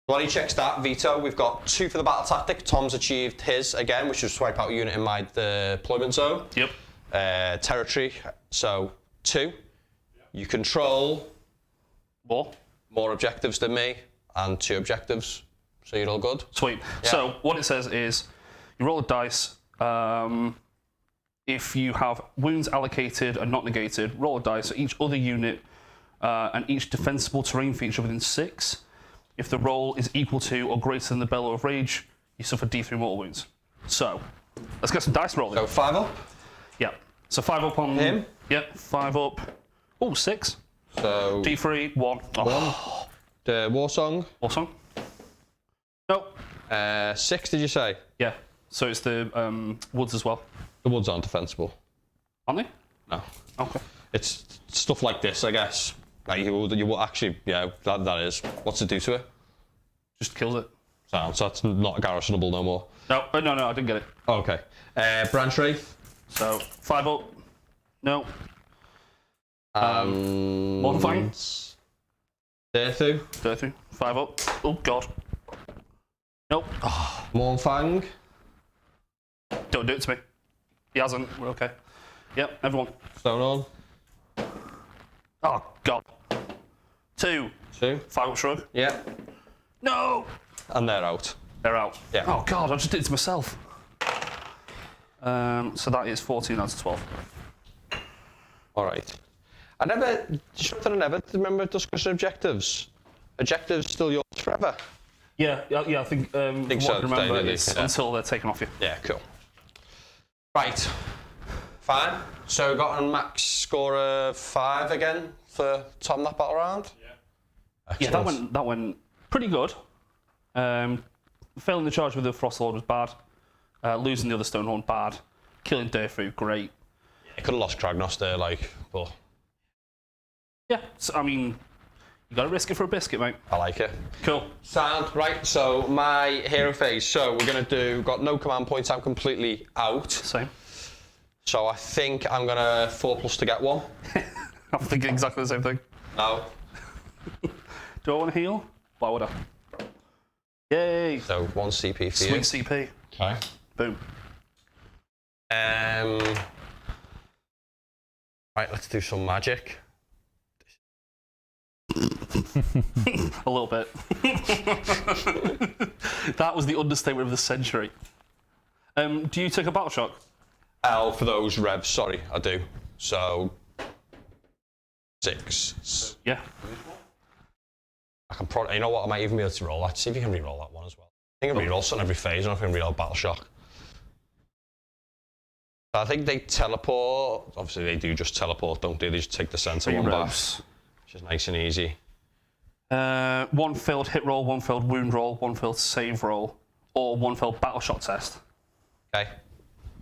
While he checks that, Vito, we've got 2 for the battle tactic. Tom's achieved his again, which was swipe out a unit in my deployment zone. Yep. Territory, so 2. You control more objectives than me, and 2 objectives, so you're all good. Sweet. Yeah. So what it says is, you roll a dice. If you have wounds allocated and not negated, roll a dice for each other unit and each defensible terrain feature within 6. If the roll is equal to or greater than the Bellow of Rage, you suffer D3 mortal wounds. So, let's get some dice rolling. So 5 up? Yeah. So 5 up on him? Yep, 5 up. Oh, 6. So D3, 1. Oh. 1. The War Song? Awesome. Nope. 6, did you say? Yeah. So it's the woods as well. The woods aren't defensible. Aren't they? No. Okay. It's stuff like this, I guess. Like you will actually, yeah, that is. What's it do to it? Just kills it. So that's not garrisonable no more. No, no, I didn't get it. Oh, okay. Branch Wraith. So 5 up. No. 1 fang. Derthu. 5 up. Oh god. Nope. Oh, Mornfang. don't do it to me. He hasn't. We're okay. Yep, everyone. Stone on. Oh god. 2. 2. 5 up shrug. Yeah. No. And they're out. They're out. Yeah. Oh god, I just did it to myself. So that is 14 out of 12. All right. I never remember discussing objectives. Objectives still yours forever. Yeah, I think, so, what I remember is yeah. until they're taken off you. Yeah, cool. Right. Fine. So we got a max score of 5 again for Tom that battle round. Yeah. Excellent. Yeah, that went pretty good. Failing the charge with the Frostlord was bad. Losing the other Stonehorn, bad. Killing Durfu, great. Yeah, could have lost Kragnos there, but yeah, so, I mean, you got to risk it for a biscuit, mate. I like it. Cool. Sound. Right, so my hero phase. So we're going to got no command points, I'm completely out. Same. So I think I'm going to 4+ to get 1. I'm thinking exactly the same thing. No. Do I want to heal? Why would I? Yay! So 1 CP for Sweet you. CP. Okay. Boom. Right, let's do some magic. A little bit. That was the understatement of the century. Do you take a battle shock? L for those revs, sorry, I do. So 6. Yeah. I can probably, you know what, I might even be able to roll that. See if you can re-roll that one as well. I think I re-roll something every phase, I don't know if I can re-roll battle shock. I think they teleport, obviously they do just teleport, don't they? They just take the centre one back, which is nice and easy. 1 failed hit roll, 1 failed wound roll, 1 failed save roll, or 1 failed battle shot test. Okay.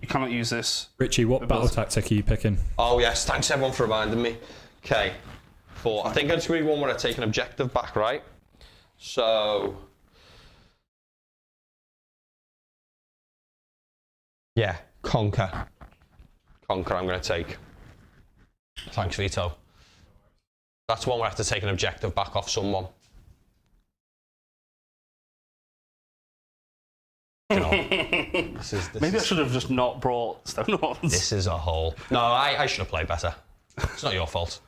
You cannot use this. Richie, what battle tactic are you picking? Oh yes, thanks everyone for reminding me. Okay. 4. I think it's going to be one where I take an objective back, right? So... yeah, Conquer. Conquer I'm going to take. Thanks, Vito. That's one where I have to take an objective back off someone. You know, Maybe I should have just not brought Stonehorns. This is a hole. No, I should have played better. It's not your fault.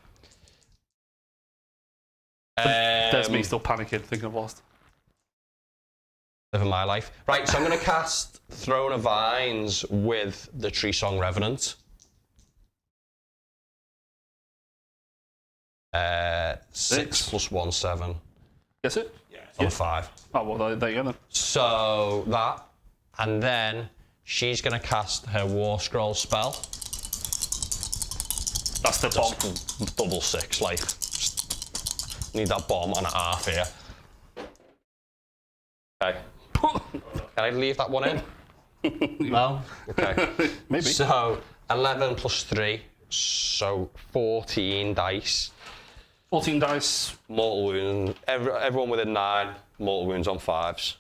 There's me still panicking, thinking I've lost. Living my life. Right, so I'm going to cast Throne of Vines with the Tree Song Revenant. 6 + 1, 7. Guess it? Yeah. On 5. Oh, well, there you go then. So that, and then she's going to cast her War Scroll spell. That's the bomb. Double 6, like. Need that bomb and a half here. Okay. Can I leave that one in? No? Okay. Maybe. So 11 plus 3, so 14 dice. 14 dice. Mortal wounds. Everyone within 9 mortal wounds on 5s.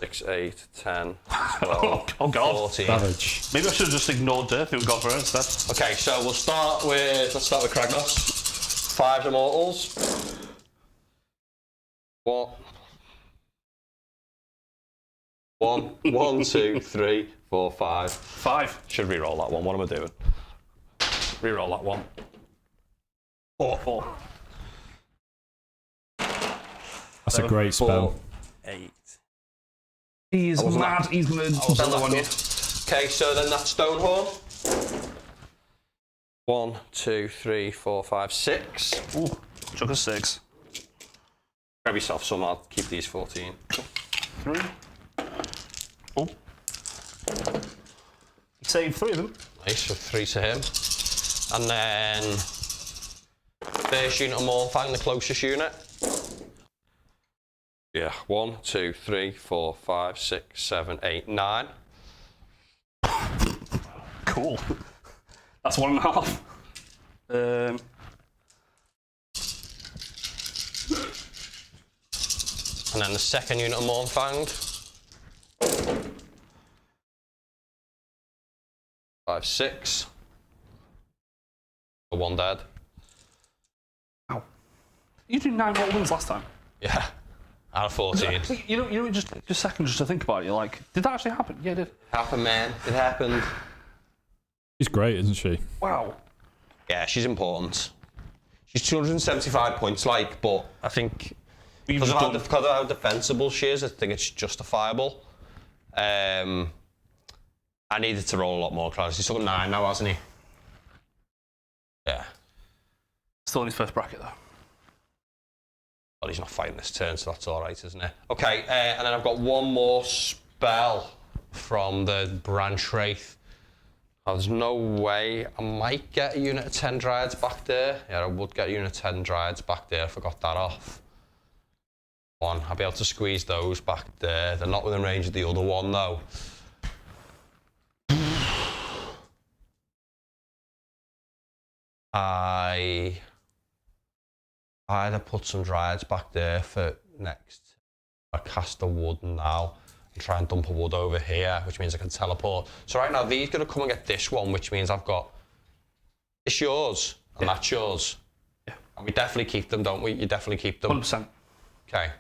6, 8, 10, 12, oh God. 14. Savage. Maybe I should have just ignored Death and gone for her instead. Okay, so let's start with Kragnos. 5 immortals. What? 1, 2, 3, 4, 5. 5. Should re-roll that one. What am I doing? Re-roll that one. 4. That's a great spell. 8. He's mad. He's going to bellow on you. Okay, so then that's Stonehorn. 1, 2, 3, 4, 5, 6. Ooh, chuck a 6. Grab yourself some. I'll keep these 14. 3. Oh. He saved 3 of them. Nice, so 3 to him. And then first unit of Mornfang, the closest unit. Yeah, 1, 2, 3, 4, 5, 6, 7, 8, 9. Cool. That's 1.5. And then the second unit of Mornfang. 5, 6. 1 dead. Ow. You did 9 mortal wounds last time. Yeah. Out of 14. You know, just a second just to think about it. You're like, did that actually happen? Yeah, it did. Happened, man. It happened. She's great, isn't she? Wow. Yeah, she's important. She's 275 points, but I think because of how defensible she is, I think it's justifiable. I needed to roll a lot more cards. He's got 9 now, hasn't he? Yeah. Still in his first bracket, though. Well, he's not fighting this turn, so that's all right, isn't it? Okay, and then I've got one more spell from the Branch Wraith. Oh, there's no way. I might get a unit of 10 Dryads back there. Yeah, I would get a unit of 10 Dryads back there if I got that off. I'll be able to squeeze those back there. They're not within range of the other one, though. I'd have put some Dryads back there for next. I cast the wood now and try and dump a wood over here, which means I can teleport. So right now, these are going to come and get this one, which means I've got this yours and that's yours. Yeah. And we definitely keep them, don't we? You definitely keep them. 100%. Okay.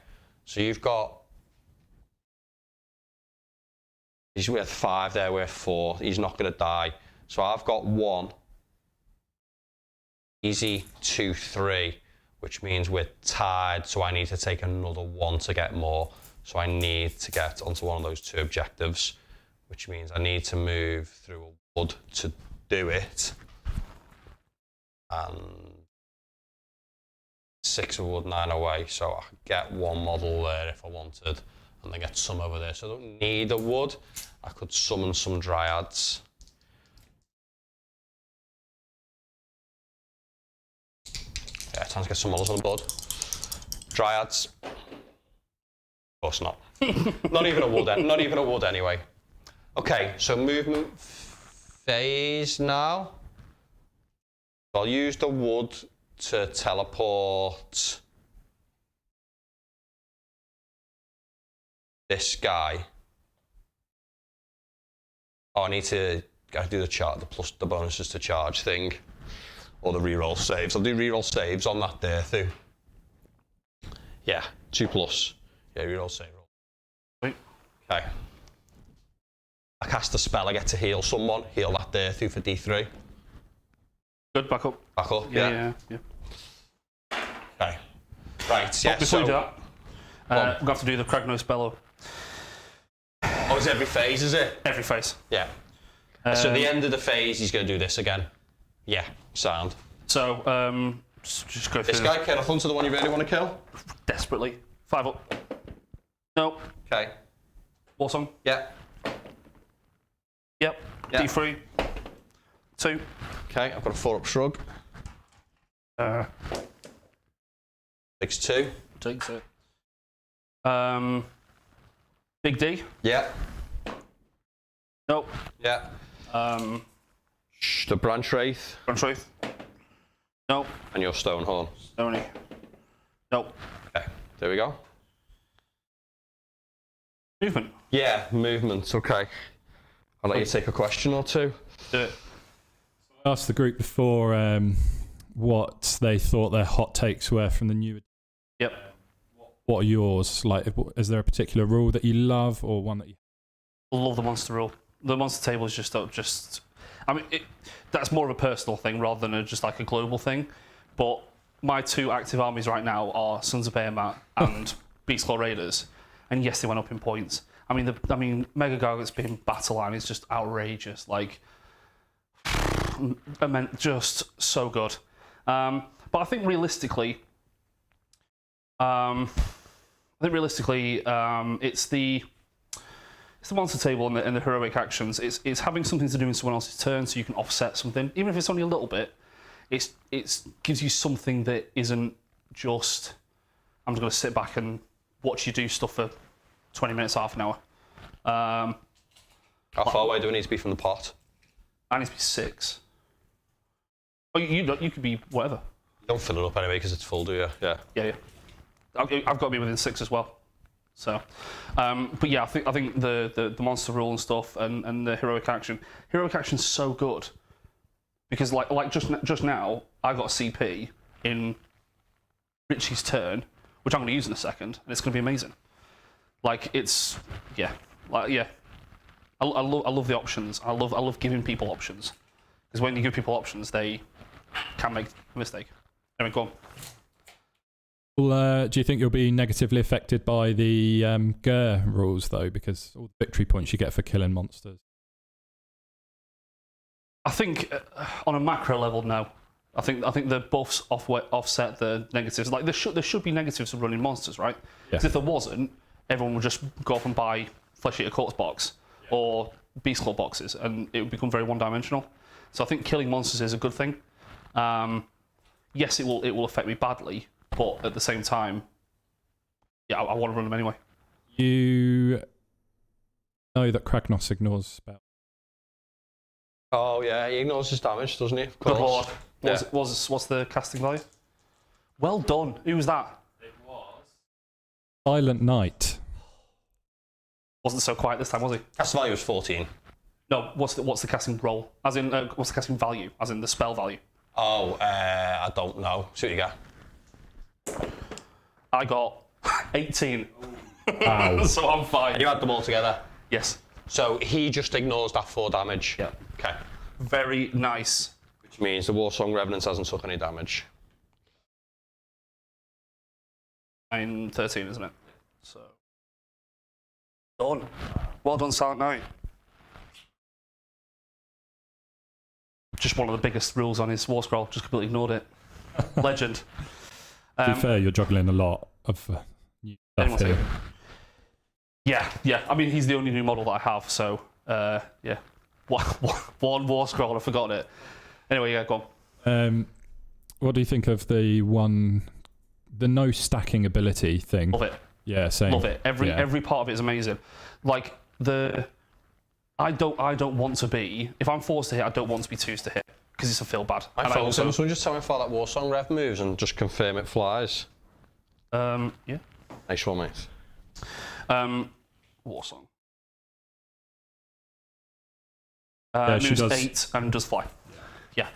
So you've got. He's worth 5 there, worth 4. He's not going to die. So I've got 1. Easy 2, 3. Which means we're tied, so I need to take another 1 to get more. So I need to get onto one of those 2 objectives, which means I need to move through a wood to do it. And 6 of wood, 9 away, so I could get 1 model there if I wanted, and then get some over there. So I don't need a wood. I could summon some Dryads. Yeah, time to get some models on the board. Dryads. Of course not. Not even a wood. Not even a wood anyway. Okay, so movement phase now. I'll use the wood to teleport this guy. Oh, I need to do the bonuses to charge thing. Or the reroll saves. I'll do reroll saves on that there too. Yeah, 2+. Yeah, reroll save roll. Wait. Okay. I cast a spell, I get to heal someone. Heal that there through for D3. Good, back up. Back up, Yeah. Okay. Right, yeah, Before you do that, we're going to have to do the Kragnos bellow. Oh, it's every phase, is it? Every phase. Yeah. So at the end of the phase, he's going to do this again. Yeah, sound. So, just go through. This guy, kill Hunter, the one you really want to kill? Desperately. 5 up. No. Okay. Warsong. Yeah. Yep. Yeah. D3. 2. Okay, I've got a 4-up shrug. 6-2. Takes it. Big D. Yeah. Nope. Yeah. The Branch Wraith. Branch Wraith. Nope. And your Stonehorn. Stony. Nope. Okay, there we go. Movement. Yeah, movement. Okay. I'll let you take a question or two. Do it. I asked the group before what they thought their hot takes were from the new. Yep. What are yours? Like, is there a particular rule that you love, or one that you? I love the monster rule. The monster table is just. I mean, that's more of a personal thing rather than just like a global thing. But my 2 active armies right now are Sons of Behemat and Beastclaw Raiders, and yes, they went up in points. I mean, Mega Gargant's being battle line is just outrageous. Like, I meant just so good. But I think realistically, it's the monster table and the heroic actions. It's having something to do in someone else's turn, so you can offset something, even if it's only a little bit. It gives you something that isn't just I'm just going to sit back and watch you do stuff for 20 minutes, half an hour. How far away do we need to be from the pot? I need to be 6. Oh, you could be whatever. You don't fill it up anyway because it's full, do you? Yeah. Yeah. I've got to be within 6 as well. So, but yeah, I think the monster rule and stuff and the heroic action's so good because like just now I got a CP in Ritchie's turn, which I'm going to use in a second, and it's going to be amazing. Like I love the options. I love giving people options because when you give people options, they can make a mistake. Anyway, go on. Well, do you think you'll be negatively affected by the GER rules, though, because all the victory points you get for killing monsters? I think on a macro level, no. I think the buffs offset the negatives. Like there should be negatives of running monsters, right? Because if there wasn't, everyone would just go off and buy Flesh Eater Corpse box or Beastclaw boxes, and it would become very one-dimensional. So I think killing monsters is a good thing. Yes, it will affect me badly. But at the same time, yeah, I want to run them anyway. You know that Kragnos ignores spell. Oh yeah, he ignores his damage, doesn't he? Of course. Good lord. What's the casting value? Well done. Who was that? It was Silent Knight. Wasn't so quiet this time, was he? Cast value was 14. No. What's the casting roll? As in, what's the casting value? As in the spell value? Oh, I don't know. See what you got. I got 18. Wow. So I'm fine. And you had them all together? Yes. So he just ignores that 4 damage? Yeah. Okay. Very nice. Which means the Warsong Revenant hasn't took any damage. 13, isn't it? So. Done. Well done, Silent Knight. Just one of the biggest rules on his War Scroll. Just completely ignored it. Legend. To be fair, you're juggling a lot of new stuff here. Yeah. I mean, he's the only new model that I have, so yeah. One War Scroll, I've forgotten it. Anyway, yeah, go on. What do you think of the no stacking ability thing? Love it. Yeah, same. Love it. Every part of it is amazing. Like I don't want to be. If I'm forced to hit, I don't want to be 2s to hit because it's a feel bad. Someone just tell me how far that Warsong Rev moves and just confirm it flies. Yeah. Nice one, mate. Warsong. She moves does 8 and does fly. Yeah.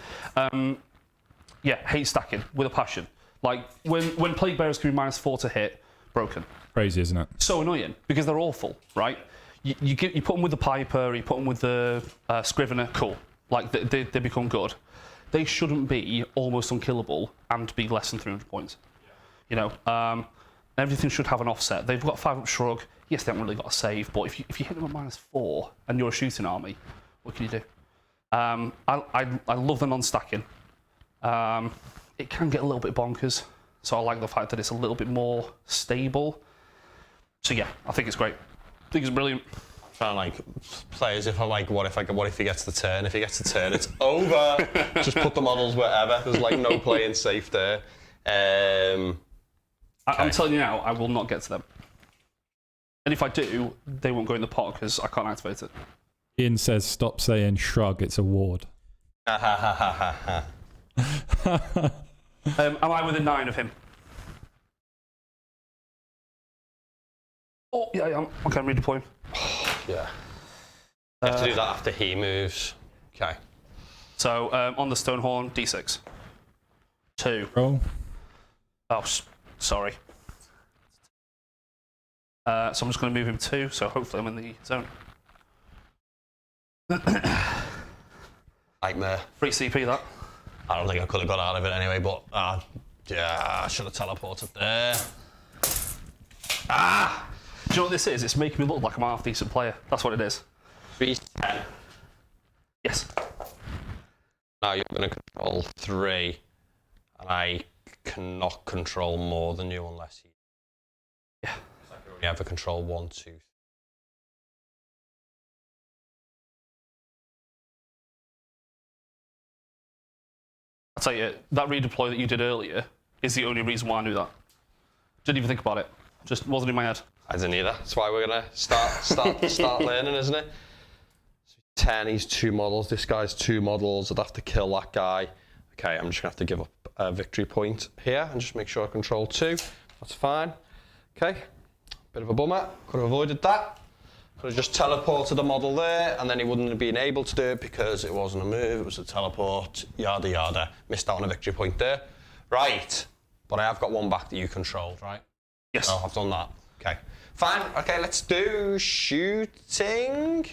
Hate stacking with a passion. Like when Plague Bearers can be -4 to hit, broken. Crazy, isn't it? So annoying because they're awful, right? You put them with the Piper, you put them with the Scrivener, cool. Like they become good. They shouldn't be almost unkillable and be less than 300 points. You know, everything should have an offset. They've got 5-up shrug. Yes, they haven't really got a save, but if you hit them at -4 and you're a shooting army, what can you do? I love the non-stacking. It can get a little bit bonkers, so I like the fact that it's a little bit more stable. So yeah, I think it's great. I think it's brilliant. Trying to play as if I'm like, what if he gets the turn? If he gets the turn, it's over. Just put the models wherever. There's like no playing safe there. I'm telling you now, I will not get to them. And if I do, they won't go in the pot because I can't activate it. Ian says, "Stop saying shrug. It's a ward." Ha ha ha ha ha. Am I within 9 of him? Oh, yeah, I am. Okay, I'm redeploying. Yeah. You have to do that after he moves. Okay. So, on the Stonehorn, D6. 2. Roll. Oh, sorry. So I'm just going to move him 2, so hopefully I'm in the zone. Nightmare. Free CP, that. I don't think I could have got out of it anyway, but yeah, I should have teleported there. Ah! Do you know what this is? It's making me look like I'm a half-decent player. That's what it is. 310. Yes. Now you're going to control 3, and I cannot control more than you unless he... Yeah. I can only ever control 1, 2, 3. I'll tell you, that redeploy that you did earlier is the only reason why I knew that. Didn't even think about it. Just wasn't in my head. I didn't either. That's why we're gonna start learning, isn't it? So 10, he's 2 models. This guy's 2 models. I'd have to kill that guy. Okay, I'm just gonna have to give up a victory point here and just make sure I control 2. That's fine. Okay, bit of a bummer. Could have avoided that. Could have just teleported the model there, and then he wouldn't have been able to do it because it wasn't a move. It was a teleport. Yada yada. Missed out on a victory point there. Right, but I have got one back that you controlled, right? Yes. Oh, I've done that. Okay. Fine. Okay, let's do shooting.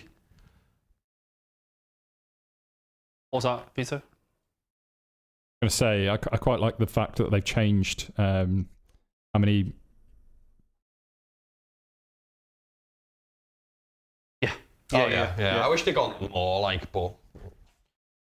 What was that, Peter? I'm going to say, I quite like the fact that they've changed how many... Yeah. Oh, yeah. I wish they'd gone more, like, but...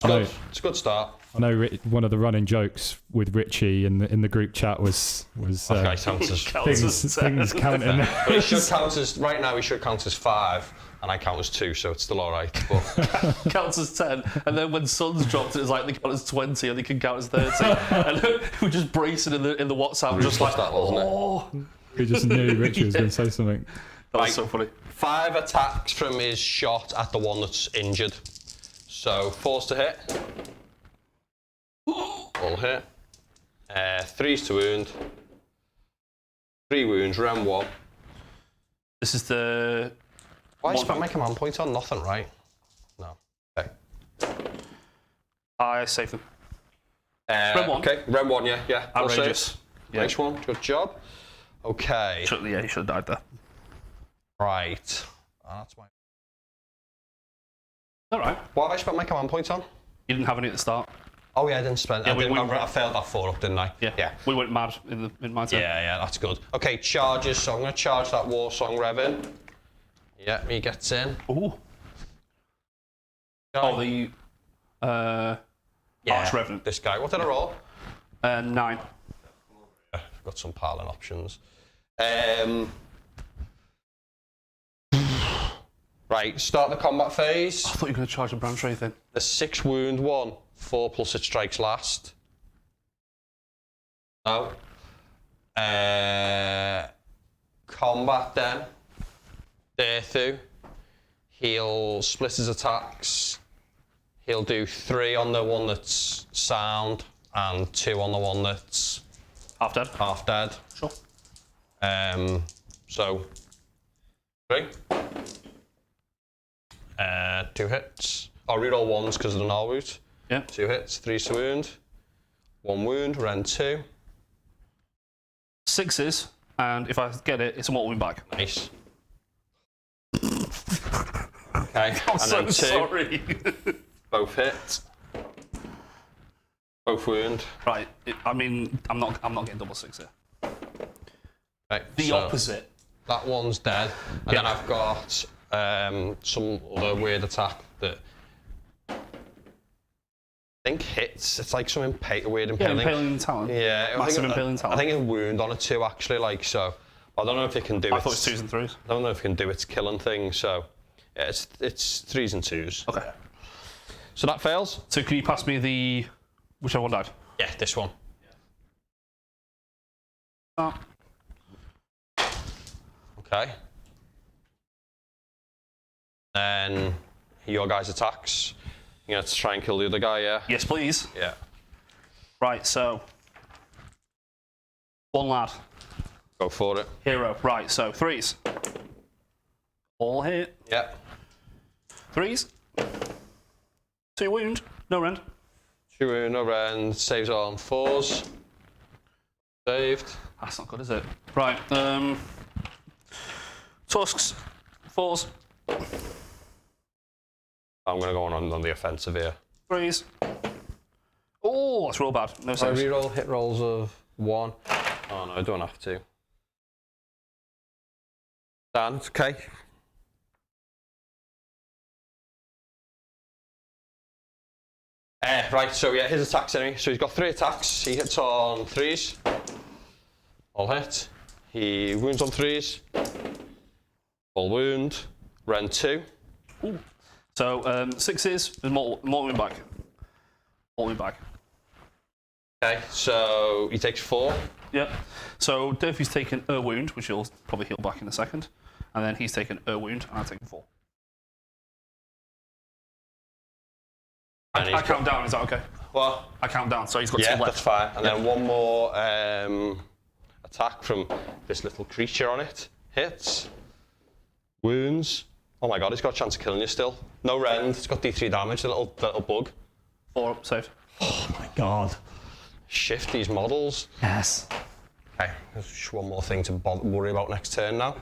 It's a good start. I know one of the running jokes with Ritchie in the group chat was okay, counts as things counting. But it should count as right now. He should count as 5, and I count as 2, so it's still all right. But counts as 10, and then when Suns dropped it, it's like they count as 20, and they can count as 30. And we're just bracing in the WhatsApp, just like that, wasn't it? We just knew Ritchie was going to say something. That was so funny. 5 attacks from his shot at the one that's injured. So 4's to hit. All hit. 3's to wound. 3 wounds, round 1. This is the... Why is my command point on? Nothing, right? No. Okay. I save them. Round 1. Okay, round 1, yeah. Outrageous. Yeah. Nice one, good job. Okay. Yeah, he should have died there. Right. Oh, that's my... Alright. What have I spent my command points on? You didn't have any at the start. Oh yeah, I didn't spend. Yeah, I failed that 4 up, didn't I? Yeah. We went mad in my turn. Yeah, that's good. Okay, charges. So I'm going to charge that War Song Revan. Yeah, he gets in. Ooh. Oh, the Arch Revenant. This guy. What did I roll? 9. Yeah, I've got some piling options. Right, start the combat phase. I thought you were going to charge a branch wraith then. The 6 wound 1, 4 plus it strikes last. No. Combat then. Derthu. He'll split his attacks. He'll do 3 on the one that's sound and 2 on the one that's half dead. Sure. So 3. 2 hits. I'll reroll 1s because of the null route. Yeah. 2 hits, 3's to wound. 1 wound, rend 2. 6s, and if I get it, it's a mortal wound back. Nice. Okay, I'm and so then 2. sorry. Both hit. Both wound. Right. I'm not getting double 6 here. Okay, The opposite. That one's dead, and then I've got some other weird attack that I think hits. It's like some weird impaling. Yeah, impaling talent. Yeah, Massive impaling talent. I think a wound on it too, actually. Like so, I don't know if it can do. I thought it was 2s and 3s. I don't know if it can do its killing thing. So, yeah, it's 3s and 2s. Okay. So that fails. So can you pass me whichever one died? Yeah, this one. Oh. Okay. Then your guys' attacks. You're going to try and kill the other guy, yeah? Yes, please. Yeah. Right, so 1 lad. Go for it. Hero. Right, so 3s. All hit. Yeah. 3s. 2 wound. No rend. 2 wound, no rend. Saves all on 4s. Saved. That's not good, is it? Right. Tusks. 4s. I'm going to go on the offensive here. 3s. Oh, that's real bad. No I saves. reroll hit rolls of 1. Oh no, I don't have to. Dan, okay. Right, so yeah, his attacks anyway. So he's got 3 attacks. He hits on 3s. All hit. He wounds on 3s. Full wound. Rend 2. Ooh. So 6s and more wound back. More wound back. Okay, so he takes 4. Yep. So Durfee's taken a wound, which he'll probably heal back in a second. And then he's taken a wound, and I've taken 4. I count down, is that okay? What? I count down, so he's got 2 Yeah, left. that's fine. And then one more attack from this little creature on it. Hits. Wounds. Oh my god, he's got a chance of killing you still. No rend, it's got D3 damage, the little bug. 4 up, saved. Oh my god. Shift these models. Yes. Okay, there's just one more thing to worry about next turn now.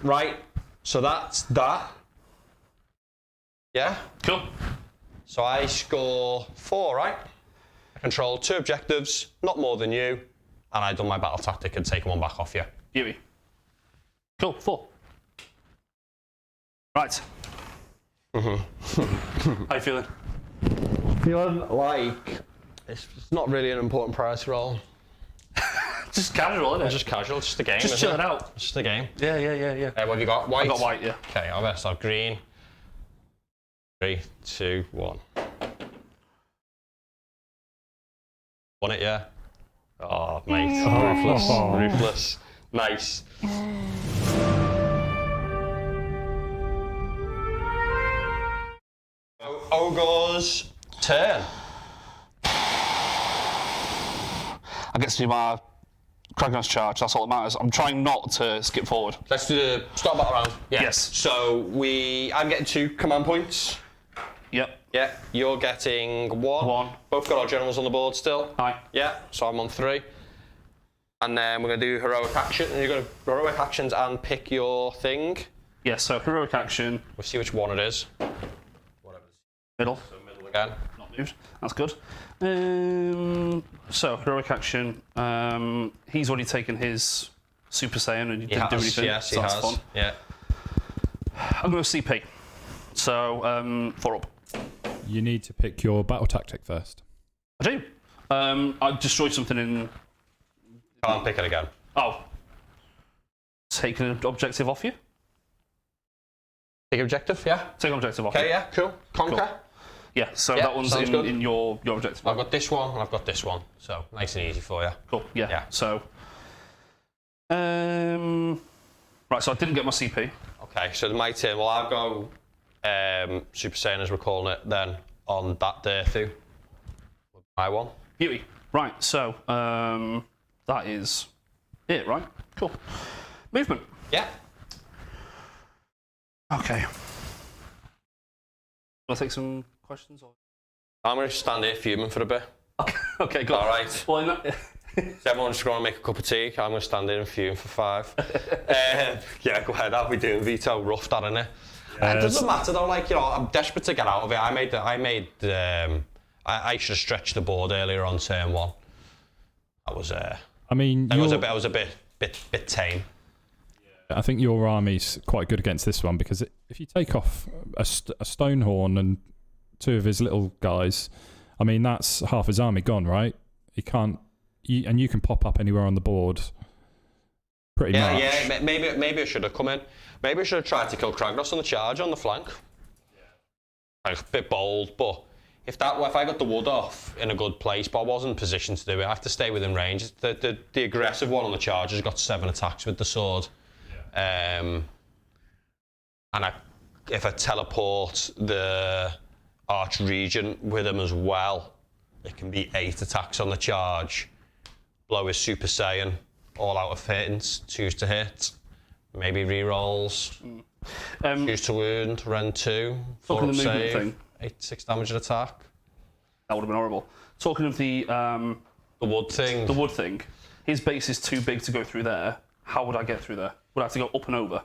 Right, so that's that. Yeah? Cool. So I score 4, right? I control 2 objectives, not more than you, and I've done my battle tactic and taken 1 back off you. Beauty. Cool, 4. Right. How you feeling? Feeling like it's not really an important priority roll. Just casual, isn't it? Just casual, just a game. Just chill it out. Just a game. Yeah. What have you got? White? I got white, yeah. Okay, I'll best have green. 3, 2, 1. Won it, yeah? Oh, mate. Ruthless. Ruthless. Nice. Ogre's turn. I get to do my Kragnos charge, that's all that matters. I'm trying not to skip forward. Let's do the start battle round. Yeah. Yes. So I'm getting 2 command points. Yep. Yeah. You're getting 1. 1. Both got our generals on the board still. Aye. Yeah. So I'm on 3. And then we're going to do heroic action. And you're going to heroic actions and pick your thing. Yeah, so heroic action. We'll see which one it is. Whatever. Middle. So middle again. Not moved. That's good. So heroic action. He's already taken his Super Saiyan and he didn't do anything. Yes, so he that's has. fun. Yeah. I'm going to CP. So 4 up. You need to pick your battle tactic first. I do. I destroyed something in. Can't pick it again. Oh. Taking an objective off you? Take objective, yeah? Take an objective off you. Okay, yeah, cool. Conquer. Cool. Yeah, so Yeah, that one's sounds good. in your objective. I've got this one and I've got this one. So nice and easy for you. Cool, yeah. Yeah. So. Right, so I didn't get my CP. Okay, so my turn. Well, I'll go Super Saiyan, as we're calling it, then on that Durthu. My one. Beauty. Right, so that is it, right? Cool. Movement. Yeah. Okay. I'll take some questions. Or... I'm going to stand here fuming for a bit. Okay, good. All right. Well, in that... So everyone's just going to make a cup of tea. I'm going to stand here and fume for 5. Yeah, go ahead. I'll be doing veto. Rough, that, innit? It doesn't matter though. Like, you know, I'm desperate to get out of it. I should have stretched the board earlier on turn 1. That was I mean, I was a bit tame. I think your army's quite good against this one because if you take off a Stonehorn and 2 of his little guys, I mean that's half his army gone, right? He can't, and you can pop up anywhere on the board. Pretty much. Yeah. Maybe I should have come in. Maybe I should have tried to kill Kragnos on the charge on the flank. Yeah. Like, a bit bold, but if I got the wood off in a good place, but I wasn't positioned to do it, I have to stay within range. The aggressive one on the charge has got 7 attacks with the sword. Yeah. and if I teleport the Archregent with him as well, it can be 8 attacks on the charge. Blow his Super Saiyan, all out of hitting, choose to hit, maybe re-rolls, choose to wound, rend 2, 4 up save, thing. 6 damage at attack. That would have been horrible. Talking of the wood thing. The wood thing. His base is too big to go through there. How would I get through there? Would I have to go up and over?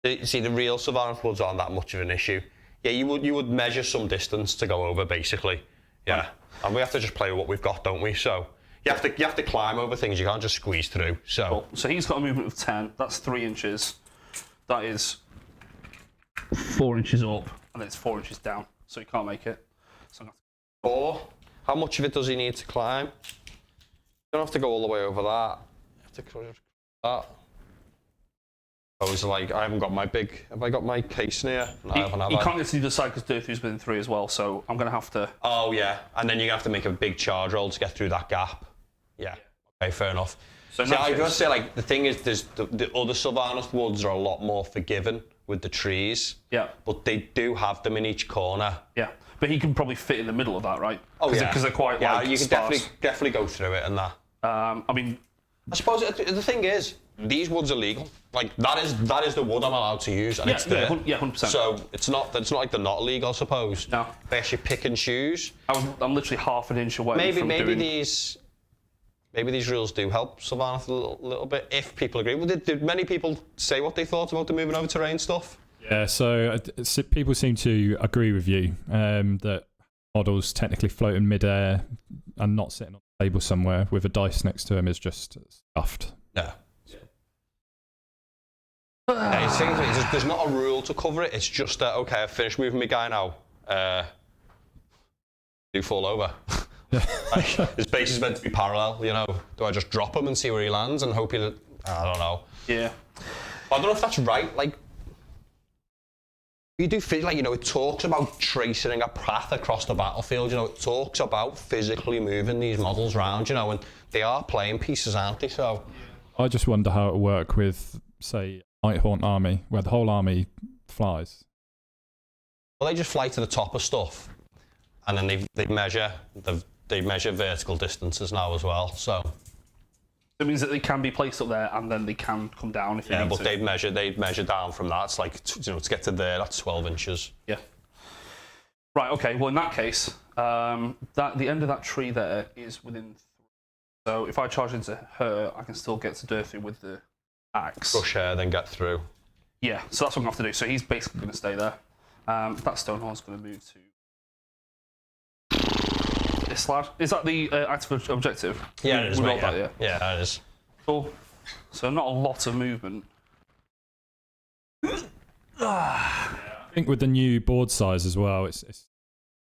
See, the real Sylvaneth woods aren't that much of an issue. Yeah, you would measure some distance to go over, basically. Yeah, right. And we have to just play with what we've got, don't we? So you have to climb over things. You can't just squeeze through. So cool. So he's got a movement of 10. That's 3 inches. That is 4 inches up, and then it's 4 inches down. So he can't make it. So 4. How much of it does he need to climb? You don't have to go all the way over that. You have to climb that. I was like, I haven't got my big. Have I got my case near? No, I haven't. You can't get to the other side because Dirthu's within 3 as well. So I'm gonna have to. Oh yeah, and then you're gonna have to make a big charge roll to get through that gap. Yeah. Okay, fair enough. So I gotta say, like, the thing is, there's the other Sylvaneth woods are a lot more forgiving with the trees. Yeah. But they do have them in each corner. Yeah. But he can probably fit in the middle of that, right? Oh yeah. Because they're quite like you can sparse. definitely go through it and that. I mean, I suppose the thing is, these woods are legal. Like that is the wood I'm allowed to use, and it's there. Yeah, 100%. So it's not like they're not illegal, I suppose. No. They actually pick and choose. I'm literally half an inch away. Maybe these rules do help Sylvaneth a little bit if people agree. Well, did many people say what they thought about the moving over terrain stuff? Yeah, so people seem to agree with you that models technically floating mid-air and not sitting on a table somewhere with a dice next to him is just stuffed. Yeah. There's not a rule to cover it. It's just that, okay, I've finished moving my guy now. Do fall over. Like, his base is meant to be parallel, you know. Do I just drop him and see where he lands and hope I don't know. Yeah. I don't know if that's right. Like, you do feel like, you know, it talks about tracing a path across the battlefield. You know, it talks about physically moving these models around, you know, and they are playing pieces, aren't they? So I just wonder how it would work with, say, Nighthaunt army, where the whole army flies. Well, they just fly to the top of stuff, and then they measure vertical distances now as well. So it means that they can be placed up there, and then they can come down if they need to. They'd measure down from that. It's like, you know, to get to there, that's 12 inches. Yeah. Right. Okay. Well, in that case, the end of that tree there is within 3. So if I charge into her, I can still get to Dirthu with the axe. Crush her, then get through. Yeah, so that's what I'm going to have to do. So he's basically going to stay there. That Stonehorn's going to move to this lad. Is that the active objective? Yeah, it is, mate, yeah. Yeah, it is. Cool. So not a lot of movement. I think with the new board size as well, it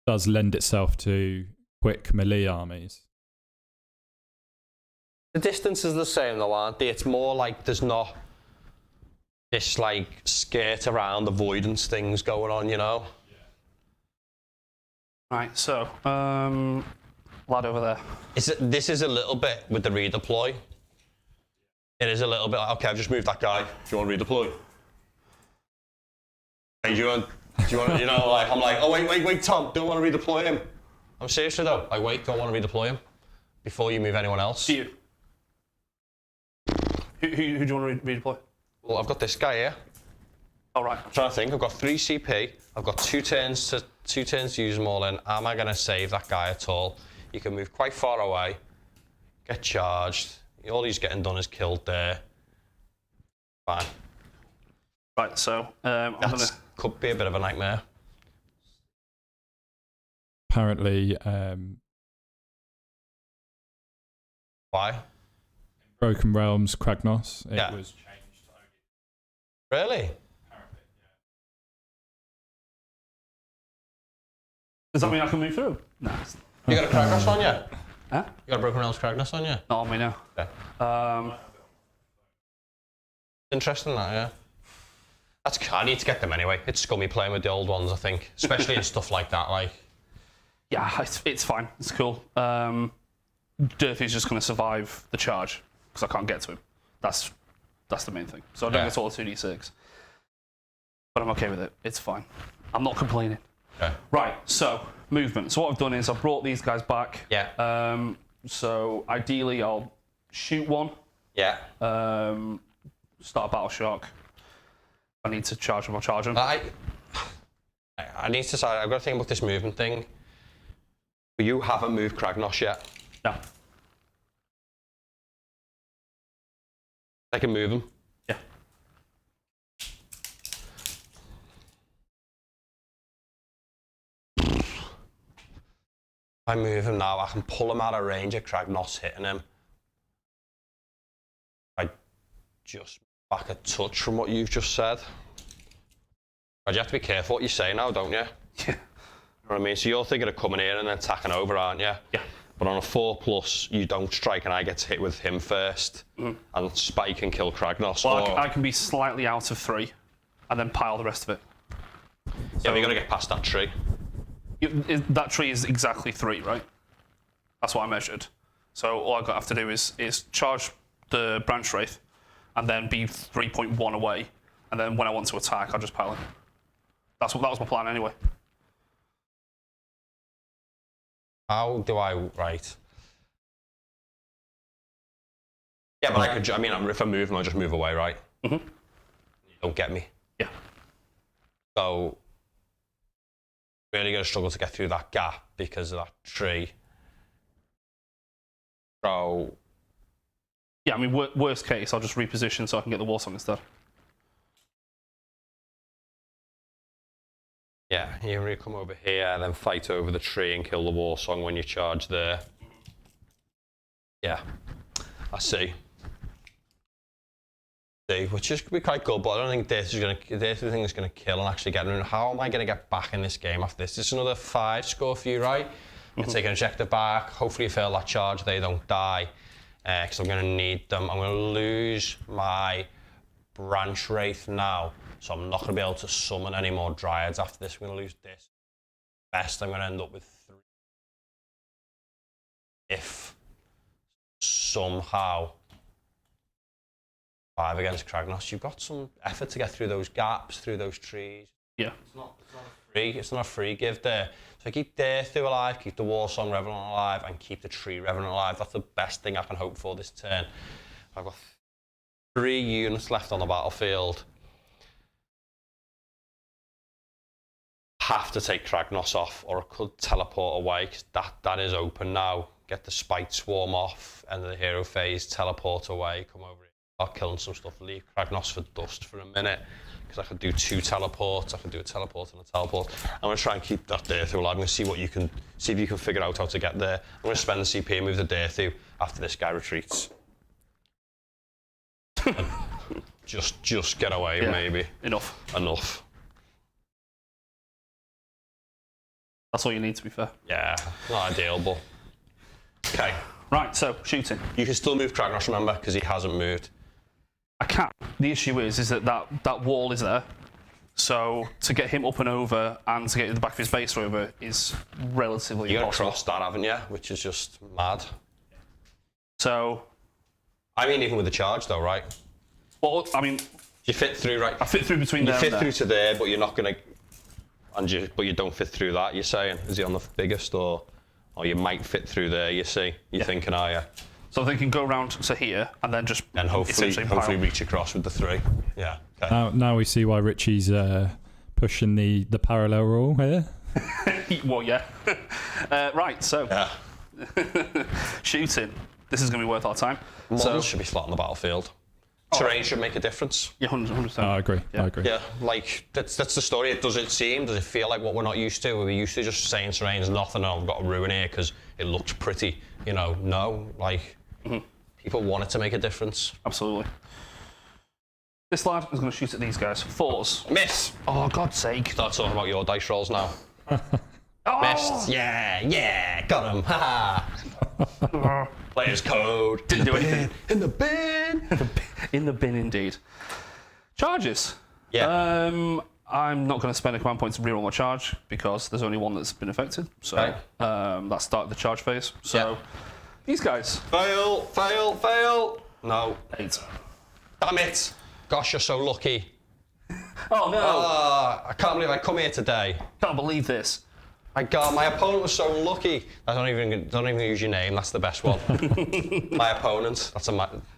does lend itself to quick melee armies. The distance is the same though, aren't they? It's more like there's not this like skirt around avoidance things going on, you know? Right, so, lad over there. This is a little bit with the redeploy. It is a little bit like, okay, I've just moved that guy. Do you want to redeploy? Hey, do you want, you know, like, I'm like, oh, wait, Tom, don't want to redeploy him. I'm seriously though, like, wait, don't want to redeploy him before you move anyone else. Do you? Who do you want to redeploy? Well, I've got this guy here. Oh, right. I'm trying to think. I've got 3 CP. I've got 2 turns to use them all in. Am I going to save that guy at all? You can move quite far away, get charged. All he's getting done is killed there. Fine. Right, so could be a bit of a nightmare. Apparently, why? Broken Realms, Kragnos, it was changed to only. Really? Apparently, yeah. Does that mean I can move through? No. You got a Kragnos on you? Huh? You got a Broken Realms Kragnos on you? Not on me now. Okay. Interesting that, yeah. I need to get them anyway. It's scummy playing with the old ones, I think. Especially in stuff like that, like. Yeah, it's fine. It's cool. Dirthy's just going to survive the charge, because I can't get to him. That's That's the main thing. So I don't get all 2d6. But I'm okay with it. It's fine. I'm not complaining. Okay. Right, so movement. So what I've done is I've brought these guys back. Yeah. So ideally I'll shoot one. Yeah. Start a battle shock. If I need to charge them, I'll charge them. I need to decide. I've got to think about this movement thing. But you haven't moved Kragnos yet. No. I can move him. Yeah. If I move him now, I can pull him out of range of Kragnos hitting him. I just back a touch from what you've just said. But you have to be careful what you say now, don't you? Yeah. You know what I mean? So you're thinking of coming here and then attacking over, aren't you? Yeah. But on a 4+, you don't strike and I get to hit with him first. And spike and kill Kragnos. Well, I can be slightly out of 3 and then pile the rest of it. Yeah, but you got to get past that tree. That tree is exactly 3, right? That's what I measured. So all I have to do is charge the branch wraith and then be 3.1 away. And then when I want to attack, I'll just pile it. That was my plan anyway. How do I right? Yeah, but if I move, I just move away, right? Mm-hmm. You don't get me. Yeah. So really going to struggle to get through that gap because of that tree. So yeah, I mean, worst case, I'll just reposition so I can get the Warsong instead. yeah, you really come over here, then fight over the tree and kill the Warsong when you charge there. Yeah, I see. Which is be quite good, but I don't think this thing is going to kill and actually get in. How am I going to get back in this game after this? This is another 5 score for you, right? You can take an objective back. Hopefully you fail that charge, they don't die. Because I'm going to need them. I'm going to lose my branch wraith now, so I'm not going to be able to summon any more dryads after this. I'm going to lose this. Best, I'm going to end up with 3. If somehow 5 against Kragnos, you've got some effort to get through those gaps, through those trees. Yeah. It's not a free give there. So keep Decisive alive, keep the Warsong Revenant alive, and keep the Tree Revenant alive. That's the best thing I can hope for this turn. I've got 3 units left on the battlefield. Have to take Kragnos off, or I could teleport away, because that is open now. Get the Spite Swarm off, end of the hero phase, teleport away, come over here. Start killing some stuff, leave Kragnos for dust for a minute, because I could do 2 teleports. I could do a teleport and a teleport. I'm going to try and keep that Decisive alive. I'm going to see if you can figure out how to get there. I'm going to spend the CP and move the Decisive after this guy retreats. just get away, yeah. Maybe. Enough. That's all you need, to be fair. Yeah, not ideal, but okay. Right, so shooting. You can still move Kragnos, remember, because he hasn't moved. I can. The issue is that wall is there. So to get him up and over and to get to the back of his base over is relatively You're impossible. going to cross that, haven't you? Which is just mad. So... I mean, even with the charge, though, right? Well, I mean... You fit through, right? I fit through between there and there. You fit through to there, but you're not going to... But you don't fit through that, you're saying? Is he on the biggest, or you might fit through there, you see? You're thinking, are you? So they can go round to here and then just hopefully reach across with the 3. Yeah. Okay. Now we see why Ritchie's pushing the parallel rule here. Well, yeah. Right, so yeah. Shooting. This is going to be worth our time. Models should be flat on the battlefield. Terrain should make a difference. Yeah, 100%. I agree. Yeah. I agree. Yeah, like that's the story. Does it feel like what we're not used to? We're used to just saying terrain's nothing. Oh, I've got to ruin here because it looks pretty. You know, no, like people want it to make a difference. Absolutely. This lad is going to shoot at these guys. 4s. Miss. Oh, God's sake. Start talking about your dice rolls now. Oh! Missed. Yeah, got him. Ha. Player's code. Didn't do anything. In the bin. In the bin, indeed. Charges. Yeah. I'm not going to spend a command point to reroll my charge because there's only one that's been affected. So that started the charge phase. So these guys. Fail. No. 8. Damn it! Gosh, you're so lucky. Oh no! I can't believe I come here today. Can't believe this. My God, my opponent was so lucky. I don't even use your name. That's the best one. My opponent. That's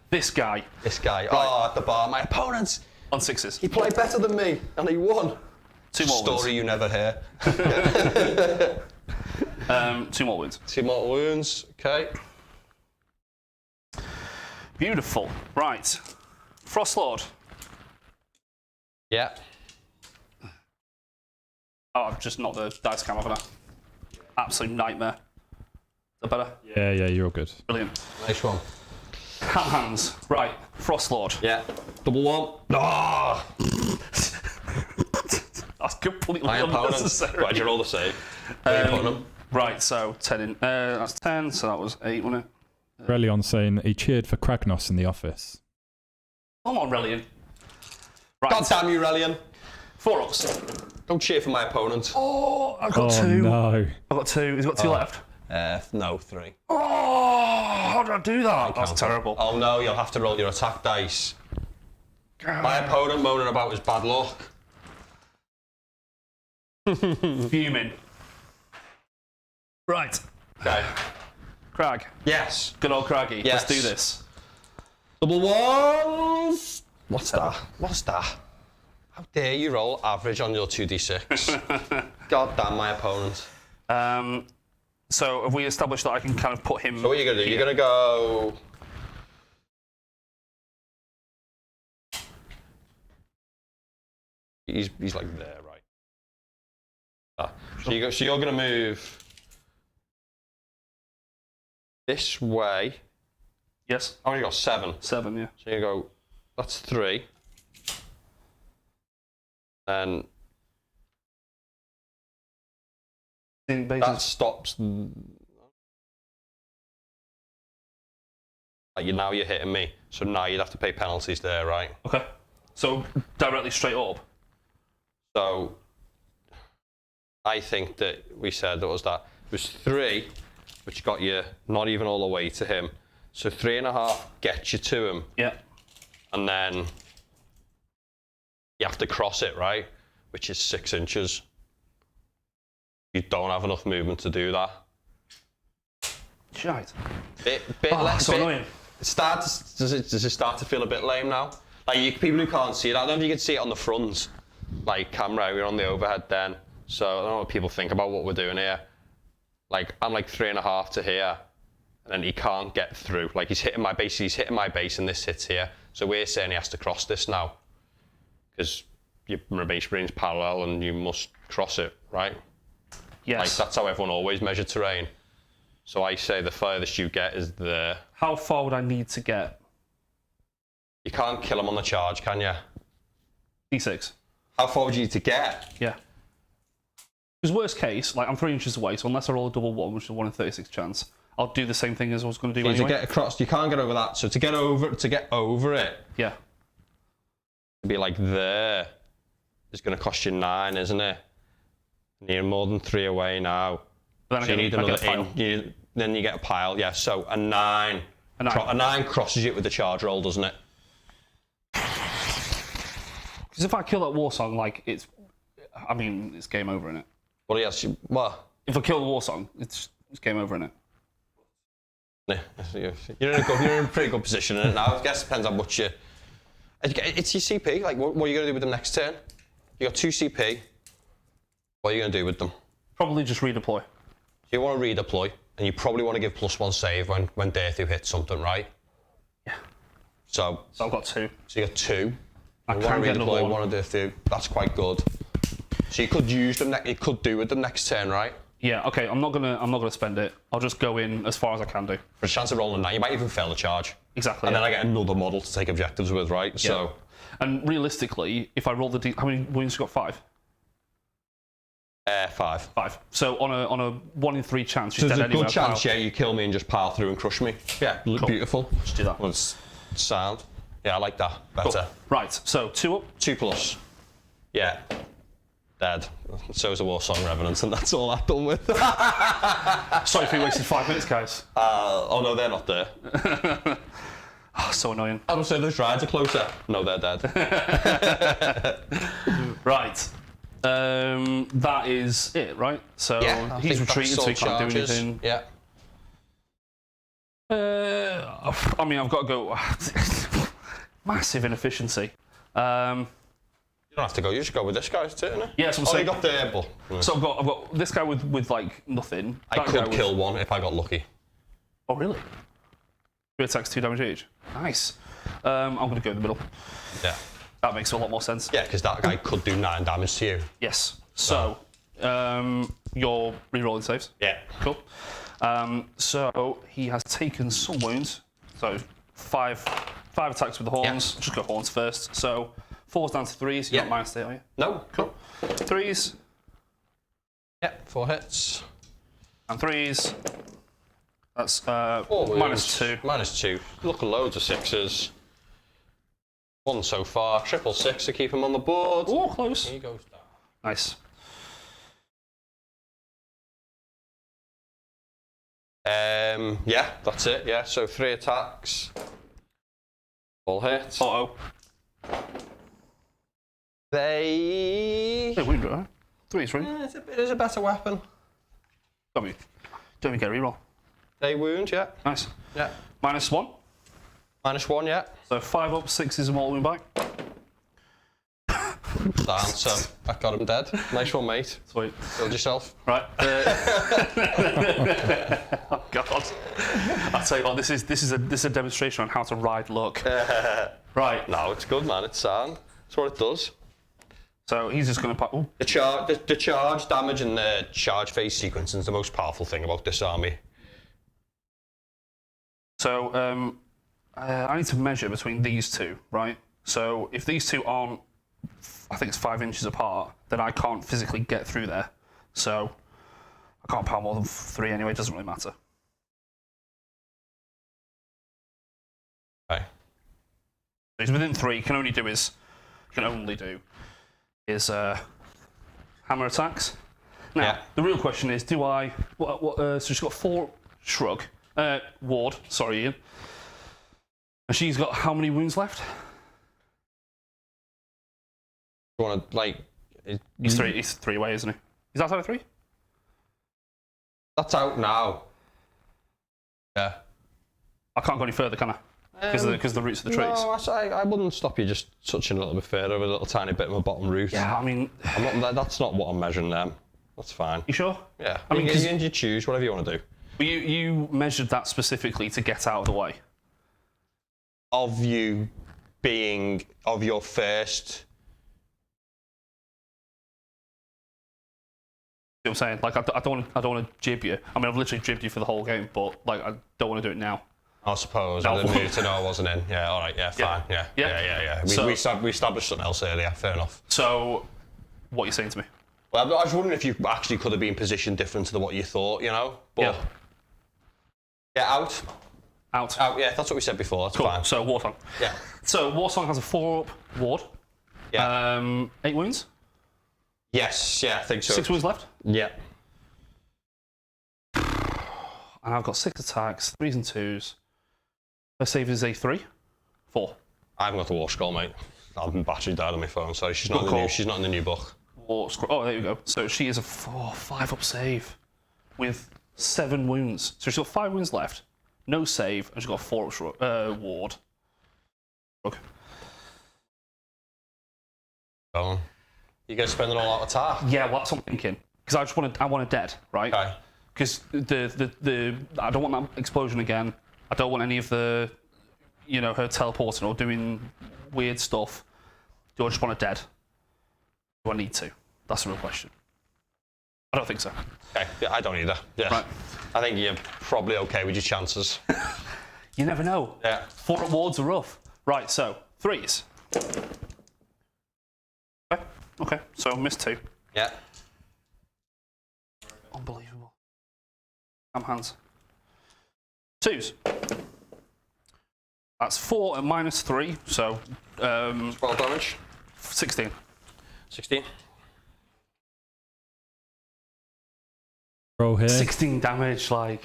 This guy. This guy. Right. Oh, at the bar. My opponent. On 6s. He played better than me, and he won. 2 more Story wins. you never hear. 2 more wins. 2 more wounds. Okay. Beautiful. Right. Frostlord. Yeah. Oh, I've just knocked the dice cam, haven't I? Absolute nightmare. Is that better? Yeah, you're all good. Brilliant. Nice one. Ham hands. Right. Frostlord. Yeah. Double one. Ah! That's completely My opponent. unnecessary. Why did you roll the save? Right, so 10 in. That's 10, so that was 8, wasn't it? Relion saying he cheered for Kragnos in the office. Come on, Relian. Right. God damn you, Relian. 4 ups. Don't cheer for my opponent. Oh, I've got Oh 2. no. I've got 2. He's got 2 left. No, 3. Oh, how did I do that? That's terrible. Oh no, you'll have to roll your attack dice. My opponent moaning about his bad luck. Fuming. Right. Okay. Crag. Yes. Good old Craggy. Yes. Let's do this. Double ones. What's that? What's that? How dare you roll average on your 2d6? God damn my opponent. So have we established that I can kind of put him... So what are you going to do? You're going to go... He's like there, right? So you're going to move this way. Yes. I've only got 7. 7, yeah. So you go, that's 3. And that stops. Now you're hitting me. So now you'd have to pay penalties there, right? Okay. So directly straight up. So I think that we said it was 3, which got you not even all the way to him. So 3.5 gets you to him. Yeah. And then you have to cross it, right? Which is 6 inches. You don't have enough movement to do that. Shite. Bit so annoying. Does it start to feel a bit lame now? Like people who can't see it, I don't know if you can see it on the front, like camera. We're on the overhead then, so I don't know what people think about what we're doing here. Like I'm like 3.5 to here, and then he can't get through. Like he's hitting my base. He's hitting my base, and this hits here. So we're saying he has to cross this now, because your base screen's parallel, and you must cross it, right? Yes. Like that's how everyone always measured terrain. So I say the furthest you get is there. How far would I need to get? You can't kill him on the charge, can you? D6. How far would you need to get? Yeah. Because worst case, like I'm 3 inches away, so unless I roll a double 1, which is a 1 in 36 chance, I'll do the same thing as I was going to do anyway. To get across, you can't get over that. So to get over it, yeah, to be like there, is going to cost you 9, isn't it? And you're more than 3 away now. But then so you need another in. Then you get a pile. Yeah. So a 9. A 9 crosses it with the charge roll, doesn't it? Because if I kill that war song, like it's game over, innit? Well, yes. What? If I kill the war song, it's game over, innit? Yeah. You're in a pretty good position in it now. I guess it depends on what you. It's your CP. Like, what are you going to do with them next turn? You got 2 CP. What are you going to do with them? Probably just redeploy. You want to redeploy, and you probably want to give +1 save when Deathu hits something, right? Yeah. So I've got 2. So you got 2. I can get another 1. One to Deathu. That's quite good. So you could use them. You could do with them next turn, right? Yeah. Okay. I'm not gonna spend it. I'll just go in as far as I can do. For a chance of rolling that, you might even fail the charge. Exactly. And then I get another model to take objectives with, right? Yeah. So. And realistically, if I roll the how many wounds you got? 5. 5. 5. So on a 1 in 3 chance, she's so dead there's a anyway. good chance, yeah, you kill me and just pile through and crush me. Yeah, cool. Beautiful. Let's do that. Well, it's sound. Yeah, I like that better. Cool. Right. So 2 up. 2+. Yeah. Dead. So is a War Song Revenant, and that's all I've done with. Sorry if we wasted 5 minutes, guys. Oh no, they're not there. Oh, so annoying. I don't say those rides are closer. No, they're dead. Right. That is it, right? So he's retreated, so he can't do anything. Yeah. I mean, I've got to go. Massive inefficiency. You don't have to go. You just go with this guy's turn. Yeah, so I'm saying. You got the ball. So I've got this guy with like nothing. I could kill one if I got lucky. Oh really? 3 attacks, 2 damage each. Nice. I'm going to go in the middle. Yeah. That makes a lot more sense. Yeah, because that guy could do 9 damage to you. Yes. So, you're re-rolling saves? Yeah. Cool. So, he has taken some wounds. So, 5 attacks with the horns. Yeah. Just go horns first. So, 4's down to 3s. You're not -8, are you? No. Cool. 3s. Yeah, 4 hits. And 3s. That's -2. -2. Look at loads of 6s. 1 so far. 6 to keep him on the board. Oh, close. He goes down. Nice. Yeah, that's it. Yeah, so 3 attacks. All hit. Auto. They wound, right? 3s, right? Yeah, it is a better weapon. Don't we get a reroll? They wound, yeah. Nice. Yeah. -1. -1, yeah. So 5 up, 6 is a mortal wound back. Down, so I got him dead. Nice one, mate. Sweet. Build yourself. Right. Oh God. I'll tell you what. This is a demonstration on how to ride luck. Right. No, it's good, man. It's sound. That's what it does. So he's just going to pop. The charge damage and the charge phase sequencing is the most powerful thing about this army. So I need to measure between these two, right? So if these two aren't, I think it's 5 inches apart, then I can't physically get through there. So I can't power more than 3 anyway. It doesn't really matter. Okay. So he's within 3. Can only do is hammer attacks. Now Yeah. the real question is, do I? So she's got 4 shrug. Ward, sorry, Ian. And she's got how many wounds left? You want to, like... He's 3 away, isn't he? Is that out of 3? That's out now. Yeah. I can't go any further, can I? Because of the roots of the trees. No, I wouldn't stop you just touching a little bit further with a little tiny bit of a bottom root. Yeah, I mean... that's not what I'm measuring them. That's fine. You sure? Yeah. I mean, you choose whatever you want to do. But you measured that specifically to get out of the way? Of you being... Of your first... You know what I'm saying? Like, I don't want to jib you. I mean, I've literally jibbed you for the whole game, but like, I don't want to do it now. I suppose. I didn't need to know I wasn't in. Yeah, all right, yeah, fine. Yeah. We established something else earlier, fair enough. So, what are you saying to me? Well, I was wondering if you actually could have been positioned different to what you thought, you know? But yeah, out. Out. Yeah, that's what we said before. That's cool. fine. So, Warsong. Yeah. So, Warsong has a 4-up ward. Yeah. 8 wounds? Yes, yeah, I think so. 6 wounds left? Yeah. And I've got 6 attacks, 3s and 2s. Her save is a 3? 4. I haven't got the war scroll, mate. I've battery died on my phone, so she's not in the new book. War scroll. Oh, there you go. So she is a 5-up save with 7 wounds. So she's got 5 wounds left, no save, and she's got a 4-up ward. Okay. Go on. You're going to spend it all out of attack? Yeah, well, that's what I'm thinking. Because I want a dead, right? Okay. Because I don't want that explosion again. I don't want any of the, her teleporting or doing weird stuff. Do I just want a dead? Do I need to? That's the real question. I don't think so. Okay, yeah, I don't either. Yeah. Right. I think you're probably okay with your chances. You never know. Yeah. 4-up wards are rough. Right, so 3s. Okay, so missed 2. Yeah. Unbelievable. Hands. 2s. That's 4 at -3, so 12 damage. 16. 16. Roll here. 16 damage, like...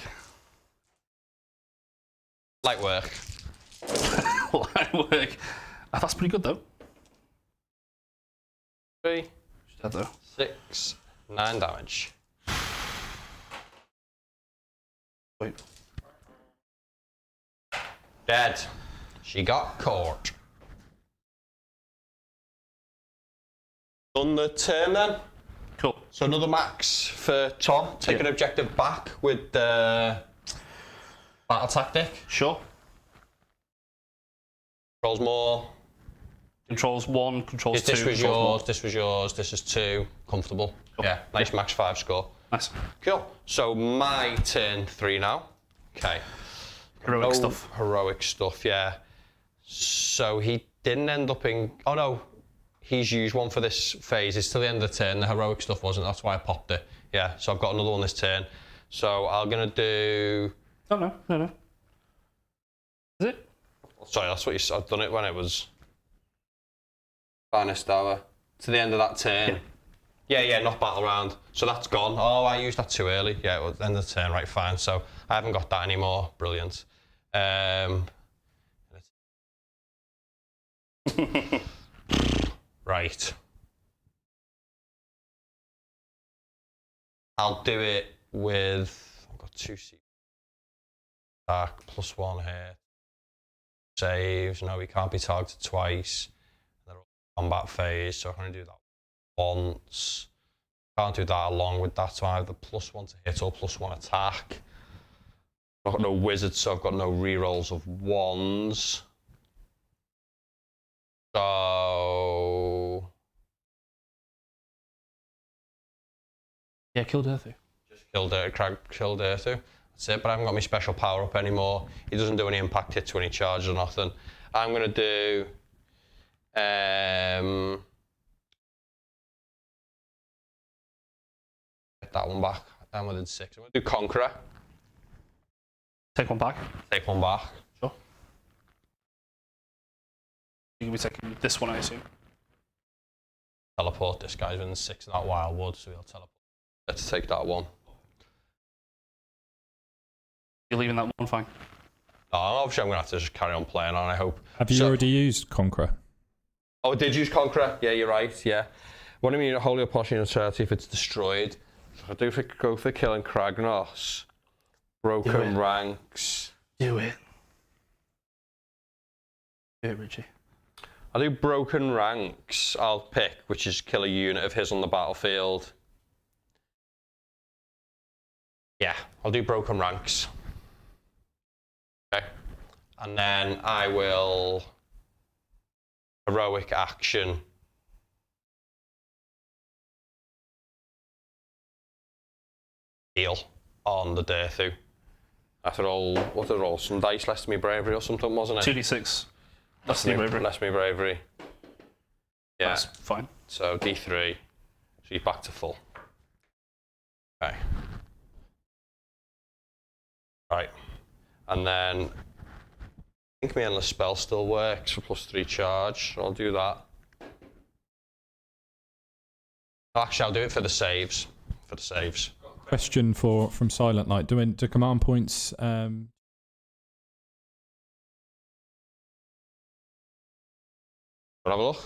Light work. Light work. That's pretty good though. 3, She's dead though. 6, 9 damage. Wait. Dead. She got caught. On the turn then. Cool. So another max for Tom. Take an objective back with the battle tactic. Sure. Controls more. Controls 1, controls 2. This was yours, this was yours, this is 2. Comfortable. Cool. Yeah, nice max 5 score. Nice. Cool. So my turn 3 now. Okay. Heroic stuff. Heroic stuff, yeah. So he didn't end up in... Oh no, he's used one for this phase. It's till the end of the turn. The heroic stuff wasn't, that's why I popped it. Yeah, so I've got another one this turn. So I'm going to do... Oh no. Is it? Sorry, that's what you said. I've done it when it was... Finest hour. To the end of that turn. Yeah, not battle round. So that's gone. Oh, I used that too early. Yeah, it was end of the turn, right, fine. So I haven't got that anymore. Brilliant. Right. I'll do it with... I've got 2 seats. Attack, +1 here. Saves. No, he can't be targeted twice. They're all combat phase, so I'm going to do that once. Can't do that along with that, so I have the +1 to hit or +1 attack. I've got no wizards, so I've got no rerolls of 1s. So... Yeah, kill Dirthu. Just kill Dirthu. That's it, but I haven't got my special power up anymore. He doesn't do any impact hits when he charges or nothing. I'm going to do... Get that one back. I'm within 6. I'm going to do Conqueror. Take one back. Take one back. Sure. You're going to be taking this one, I assume. Teleport. This guy's within 6 of that Wildwood, so he'll teleport. Let's take that one. You're leaving that one, fine. No, obviously I'm going to have to just carry on playing on, I hope. Have you already used Conqueror? Oh, I did use Conqueror. Yeah, you're right, yeah. What do you mean, Holy Apostle Neutrality if it's destroyed? So I do go for killing Kragnos. Broken Ranks. Do it. Do it, Ritchie. I'll do Broken Ranks, I'll pick, which is kill a unit of his on the battlefield. Yeah, I'll do Broken Ranks. Okay. And then I will... Heroic action. Heal on the Dirthu. After all, what are all? Some dice less me bravery or something, wasn't it? 2d6. Less me bravery. Less me bravery. Yeah. That's fine. So D3. So he's back to full. Okay. Right. And then I think my endless spell still works for +3 charge. So I'll do that. Actually, I'll do it for the saves. Question from Silent Knight. Do command points Wanna have a look?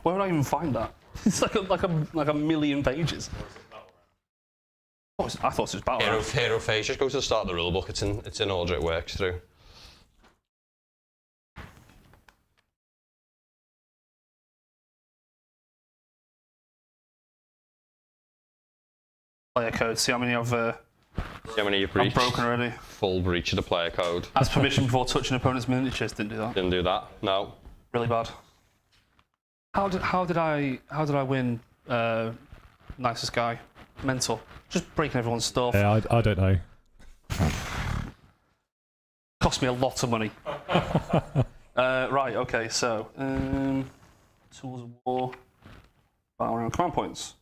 Where would I even find that? It's like a million pages. I thought it was battle. Hero phase. Just go to the start of the rulebook. It's in order. It works through. Player code. See how many I've you've breached? I've broken already. Full breach of the player code. As permission before touching opponent's miniatures. Didn't do that. Didn't do that. No. Really bad. How did I win? Nicest guy. Mental. Just breaking everyone's stuff. Yeah, I don't know. Cost me a lot of money. Right. Okay. So tools of war. Battle round command points.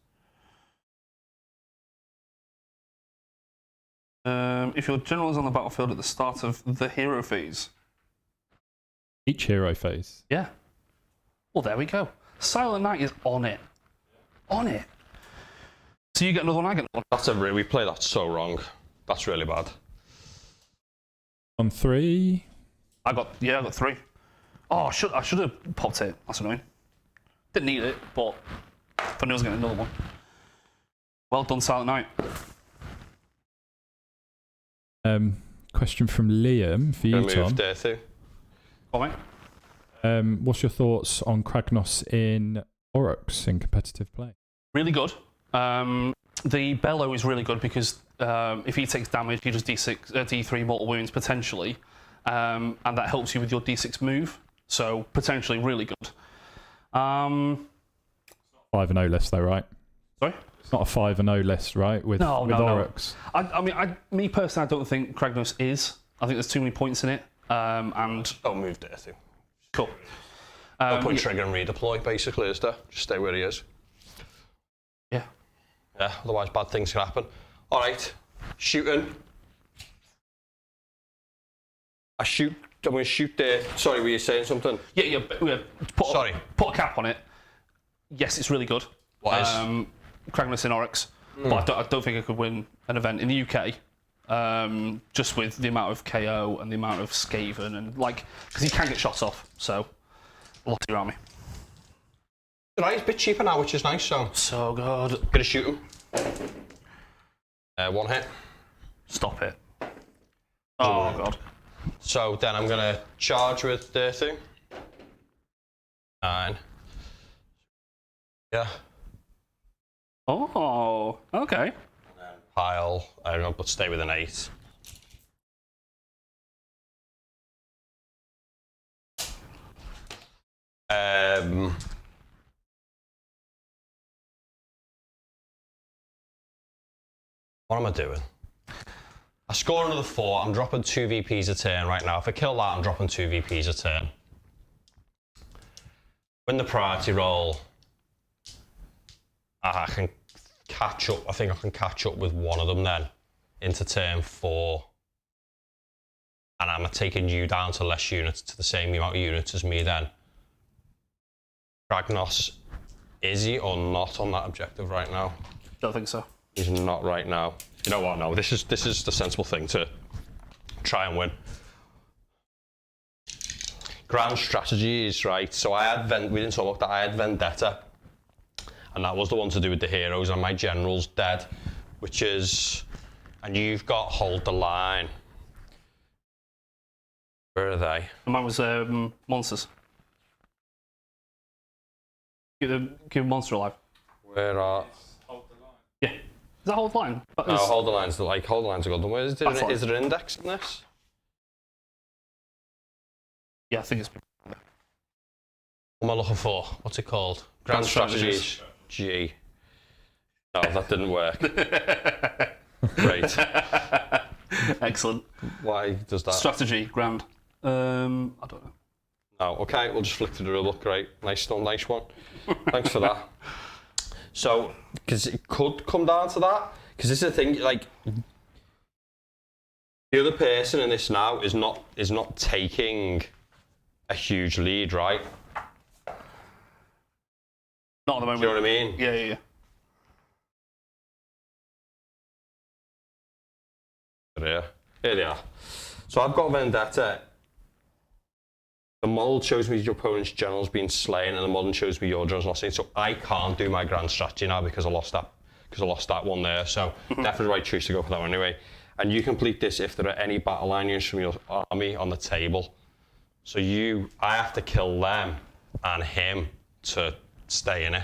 If your general is on the battlefield at the start of the hero phase. Each hero phase? Yeah. Well, there we go. Silent Knight is on it. On it. So you get another one, I get another one. We play that so wrong. That's really bad. On 3. I got 3. Oh, I should have popped it. That's annoying. Didn't need it, but I knew I was getting another one. Well done, Silent Night. Question from Liam for you, Tom. There too. All right. What's your thoughts on Kragnos in Aurochs in competitive play? Really good. The bellow is really good because if he takes damage, he does D3 mortal wounds potentially, and that helps you with your D6 move. So potentially really good. 5-0 list though, right? Sorry? It's not a 5-0 list, right? With Aurochs. No. Me personally, I don't think Kragnos is. I think there's too many points in it. And Don't move there too. cool. No point trigger and redeploy, basically, is there? Just stay where he is. Yeah. Yeah, otherwise bad things can happen. All right, shooting. I'm going to shoot there. Sorry, were you saying something? Yeah. Put a cap on it. Yes, it's really good. What is? Kragnos in Aurochs. But I don't think I could win an event in the UK. Just with the amount of KO and the amount of Skaven and because he can get shot off. So, a lot around me. Right, it's a bit cheaper now, which is nice. So good. Gonna shoot him. 1 hit. Stop it. Oh god. So then I'm gonna charge with the thing. 9. Yeah. Oh, okay. Pile. I don't know, but stay with an 8. What am I doing? I score another 4. I'm dropping 2 VPs a turn right now. If I kill that, I'm dropping 2 VPs a turn. Win the priority roll. I can catch up. I think I can catch up with one of them then into turn 4. And I'm taking you down to less units, to the same amount of units as me then. Kragnos, is he or not on that objective right now? Don't think so. He's not right now. You know what? No, this is the sensible thing to try and win. Grand strategies, right? So I had we didn't talk about that. I had Vendetta, and that was the one to do with the heroes, and my general's dead, which is, and you've got Hold the Line. Where are they? Mine was monsters. Keep a monster alive. Where are? Yeah. Is that Hold the Line? No, Hold the Line's Hold the Line's a good one. Is there an index in this? Yeah, I think it's. What am I looking for? What's it called? Grand Strategies. G. No, that didn't work. Great. Excellent. Why does that? Strategy, grand. I don't know. Oh, okay. We'll just flick through the rule book. Great. Nice one. Thanks for that. So, because it could come down to that. Because this is the thing, the other person in this now is not taking a huge lead, right? Not at the moment. Do you know what I mean? Yeah. Here they are. So I've got Vendetta. The model shows me your opponent's general's been slain, and the model shows me your general's not slain. So I can't do my grand strategy now because I lost that one there. So definitely the right choice to go for that one anyway. And you complete this if there are any battle line units from your army on the table. So I have to kill them and him to stay in it.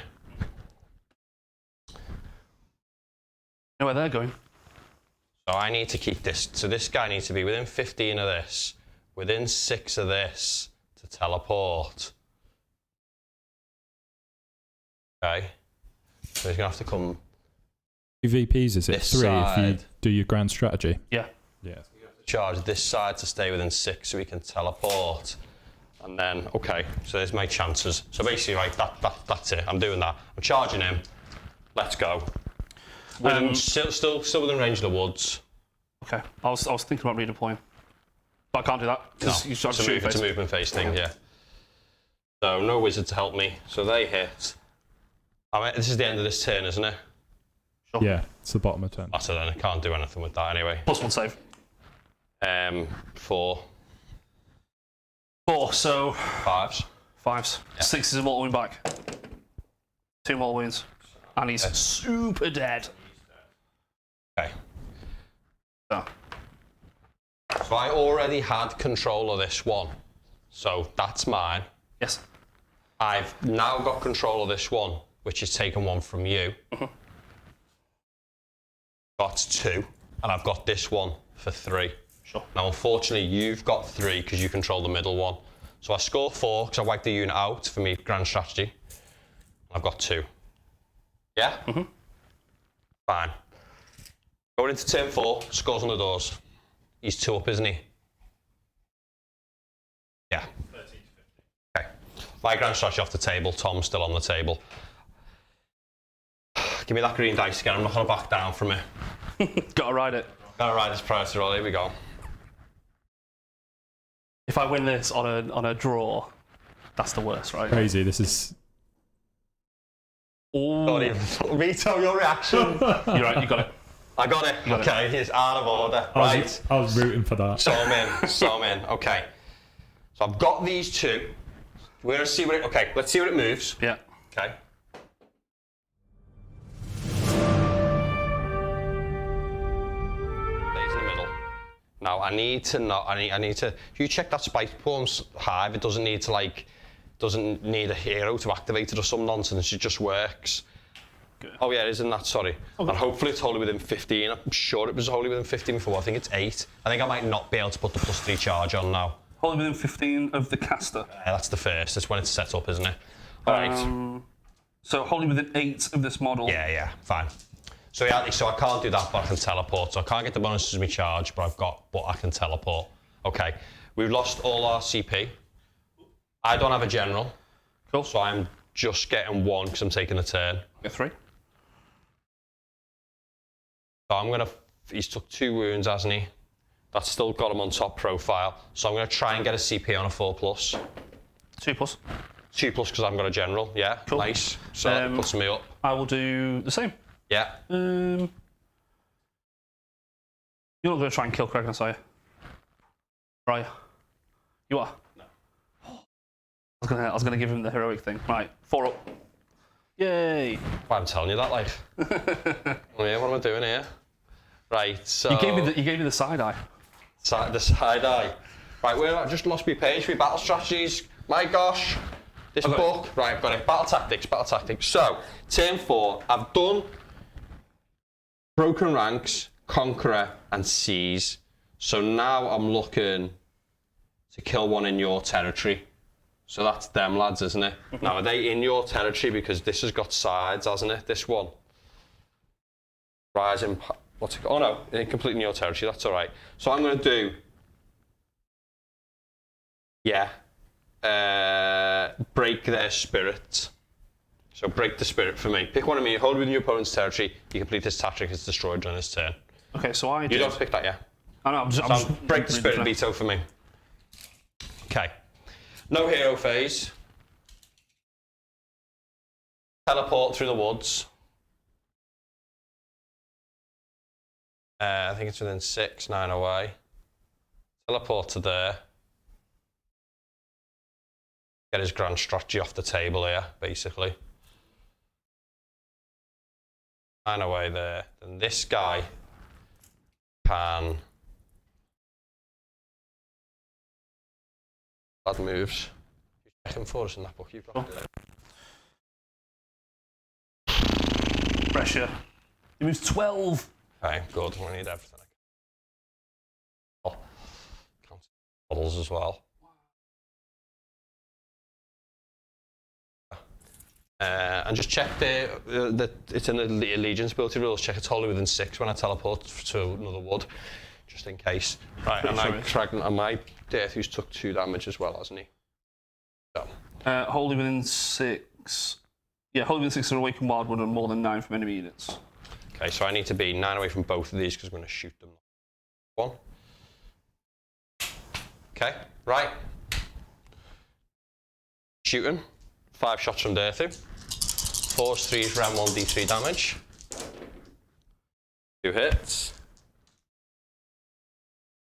Know where they're going? So I need to keep this. So this guy needs to be within 15 of this, within 6 of this to teleport. Okay. So he's gonna have to come. 2 VPs, is it? 3 side. if you do your grand strategy? Yeah. Yeah. Charge this side to stay within 6 so he can teleport. And then, okay, so there's my chances. So basically, right, that's it. I'm doing that. I'm charging him. Let's go. Still within range of the woods. Okay. I was thinking about redeploying. But I can't do that. No, You start to it's a movement phase thing, yeah. So no wizard to help me. So they hit. This is the end of this turn, isn't it? Sure. Yeah, it's the bottom of turn. That's it then. I can't do anything with that anyway. +1 save. 4. 4, so 5s. 5s. Yeah. 6 is a mortal wound back. 2 mortal wounds. And he's super dead. Okay. So I already had control of this one. So that's mine. yes. I've now got control of this one, which is taken 1 from you. Got 2. And I've got this one for 3. Sure. Now, unfortunately, you've got 3 because you control the middle one. So I score 4 because I wiped the unit out for me grand strategy. I've got 2. Yeah? Fine. Going into turn 4, scores on the doors. He's 2 up, isn't he? Yeah. 13 to 15. Okay. My grand strategy off the table. Tom's still on the table. Give me that green dice again. I'm not going to back down from it. Gotta ride it. Gotta ride this priority roll. Here we go. If I win this on a draw, that's the worst, right? Crazy. This is. Don't even veto your reaction. You're right, you got it. I got it. Okay, he's out of order. Right. I was rooting for that. So I'm in. Okay. So I've got these 2. We're gonna see what it. Okay, let's see what it moves. Yeah. Okay. Stays in the middle. Now I need to not. I need to. You check that spike poem's hive. It doesn't need to doesn't need a hero to activate it or some nonsense. It just works. Good. Oh yeah, it is in that. Sorry. Okay. And hopefully it's wholly within 15. I'm sure it was wholly within 15 before. I think it's 8. I think I might not be able to put the +3 charge on now. Wholly within 15 of the caster. That's the first. That's when it's set up, isn't it? All right. So wholly within 8 of this model. Yeah, fine. So yeah, so I can't do that, but I can teleport. So I can't get the bonuses of my charge, but I can teleport. Okay. We've lost all our CP. I don't have a general. Cool. So I'm just getting 1 because I'm taking a turn. Get 3. So I'm gonna. He's took 2 wounds, hasn't he? That's still got him on top profile. So I'm gonna try and get a CP on a 4+. 2+. 2+ because I haven't got a general. Yeah. Cool. Nice. So that puts me up. I will do the same. Yeah. You're not going to try and kill Kragnos, are you? Or are you? You are? No. I was gonna give him the heroic thing. Right, 4 up. Yay! Why I'm telling you that, like. Oh yeah, what am I doing here? Right, so. You gave me the side eye. The side eye. Right, I just lost my page for battle strategies. My gosh. This book. Right, I've got it. Battle tactics. So, turn 4. I've done Broken Ranks, Conqueror, and Seize. So now I'm looking to kill one in your territory. So that's them lads, isn't it? Now, are they in your territory? Because this has got sides, hasn't it? This one. Rising. What's it? Oh no, it's completely in your territory. That's all right. So I'm going to do. Yeah. Break their spirit. So break the spirit for me. Pick one of me, hold it within your opponent's territory. You complete this tactic, it's destroyed during this turn. Okay, so I do. You don't pick that, yeah? I know, I'm just break the spirit veto for me. Okay. No hero phase. Teleport through the woods. I think it's within 6, 9 away. Teleport to there. Get his grand strategy off the table here, basically. 9 away there. Then this guy can. That moves. You're checking for us in that book. You've got it. Pressure. He moves 12. Okay, good. We need everything. Oh, count models as well. And just check it's in the Allegiance ability rules. Check it's wholly within 6 when I teleport to another wood, just in case. Right, and I my Death who's took 2 damage as well, hasn't he? So. Wholly within 6. Yeah, wholly within 6 of awakened wildwood and more than 9 from enemy units. Okay, so I need to be 9 away from both of these because I'm going to shoot them. 1. Okay, right. Shooting. 5 shots from Derthu. 4s, 3s, round 1d3 damage. 2 hits.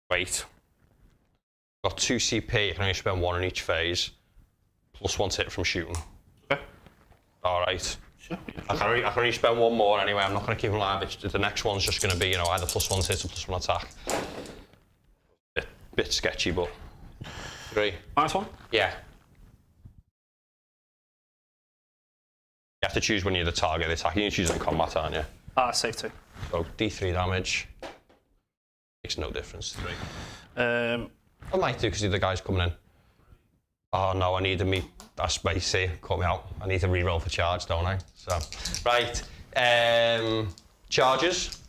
Wait. Got 2 CP, I can only spend 1 in each phase. +1 to hit from shooting. Okay. Alright. Sure. I can only spend 1 more anyway, I'm not going to keep them live. The next one's just going to be, you know, either +1 to hit or +1 attack. Bit sketchy, but 3. Nice one. Yeah. You have to choose when you're the target of the attack. You can choose it in combat, aren't you? Save 2. So D3 damage. Makes no difference. 3. I might do because the other guy's coming in. Oh no, I need to meet. That's basic. Caught me out. I need to re-roll for charge, don't I? So, right. Charges.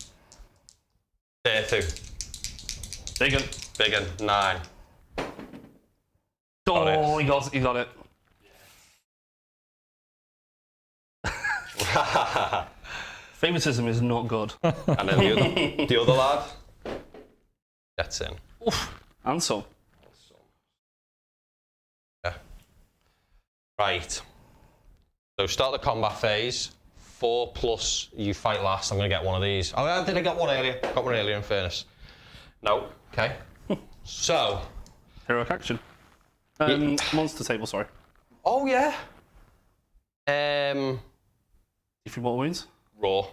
32. Big one. Big one. 9. Oh, he got it. Favoritism is not good. And then the other lad gets in. Oof. And some. Yeah. Right. So start the combat phase. 4+, you fight last. I'm going to get one of these. Oh, did I get one earlier? Got one earlier in fairness. No. Okay. So. Heroic action. Monster table, sorry. Oh, yeah. If you mortal wounds? Raw.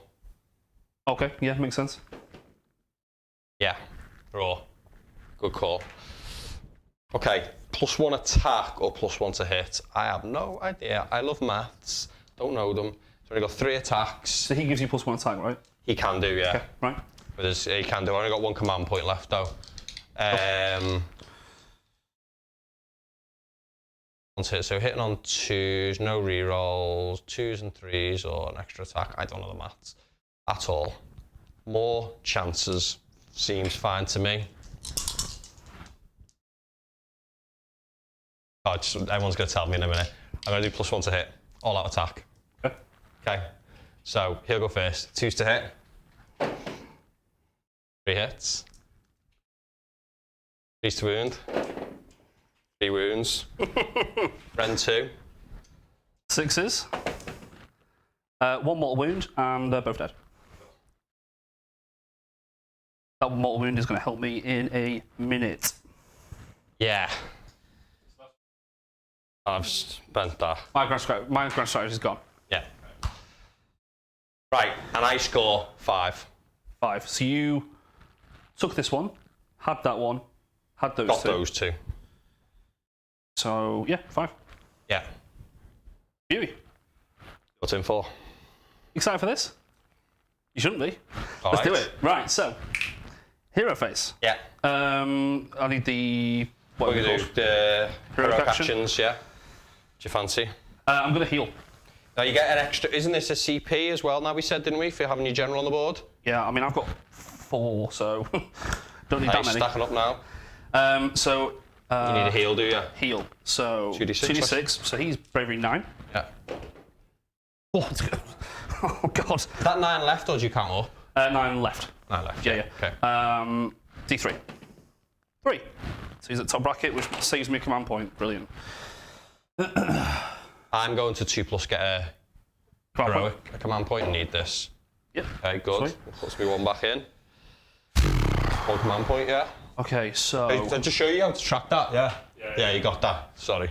Okay, yeah, makes sense. Yeah. Raw. Good call. Okay. +1 attack or +1 to hit. I have no idea. I love maths. Don't know them. So only got 3 attacks. So he gives you +1 attack, right? He can do, yeah. Okay, right. But he can do. I only got 1 command point left though. So hitting on 2s, no rerolls, 2s and 3s, or an extra attack. I don't know the maths at all. More chances seems fine to me. Oh, everyone's going to tell me in a minute. I'm going to do +1 to hit, all out attack. Okay. Okay. So he'll go first. 2s to hit. 3 hits. 3s to wound. 3 wounds. Ren 2. 6s. 1 mortal wound, and they're both dead. That mortal wound is going to help me in a minute. Yeah. I've spent that. My grand strategy is gone. Yeah. Right, and I score 5. 5. So you took this one, had that one, had those Got 2. those 2. So, yeah, 5. Yeah. Beauty. What's in for? Excited for this? You shouldn't be. All Let's right. do it. Right, so, hero face. Yeah. I need the... What are we going to do? The heroic action? actions, yeah. Do you fancy? I'm going to heal. Now you get an extra... Isn't this a CP as well now, we said, didn't we, for having your general on the board? Yeah, I mean, I've got 4, so don't need that many. Stacking up now. So... you need a heal, do you? Heal. So 2d6. So he's bravery 9. Yeah. Oh god. Is that 9 left or do you count up? 9 left. 9 left. Yeah. Okay. D3. 3. So he's at top bracket, which saves me a command point. Brilliant. I'm going to 2+ get a command point and need this. Yep. Okay, good. Sweet. Puts me 1 back in. 1 command point, yeah. Okay, so... Hey, did I just show you how to track that? Yeah, you got that. Sorry.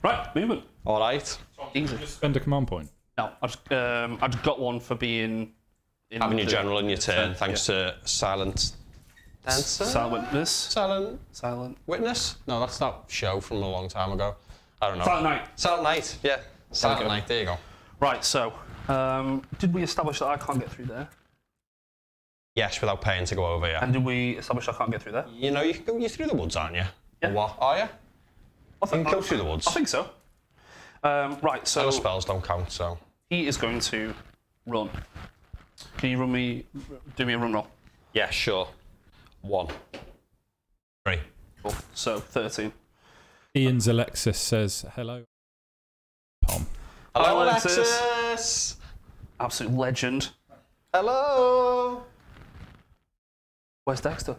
Right, movement. All right. Easy. Just spend a command point. No, I just got one for being... Having your general in your turn, thanks to Silent Dancer? Silent Witness. Silent Witness? No, that's that show from a long time ago. I don't know. Silent Night. Silent Night, yeah. Silent Night, there you go. Right, so, did we establish that I can't get through there? Yes, without paying to go over, yeah. And did we establish I can't get through there? You know, you can go through the woods, aren't you? Yeah. Or what? Are you? I think You can go through the woods. I think so. Right, so... The spells don't count, so... He is going to run. Can you do me a run roll? Yeah, sure. 1. 3. Cool. So, 13. Ian's Alexis says, hello, Tom. Hello, Alexis. Alexis! Absolute legend. Hello! Where's Dexter?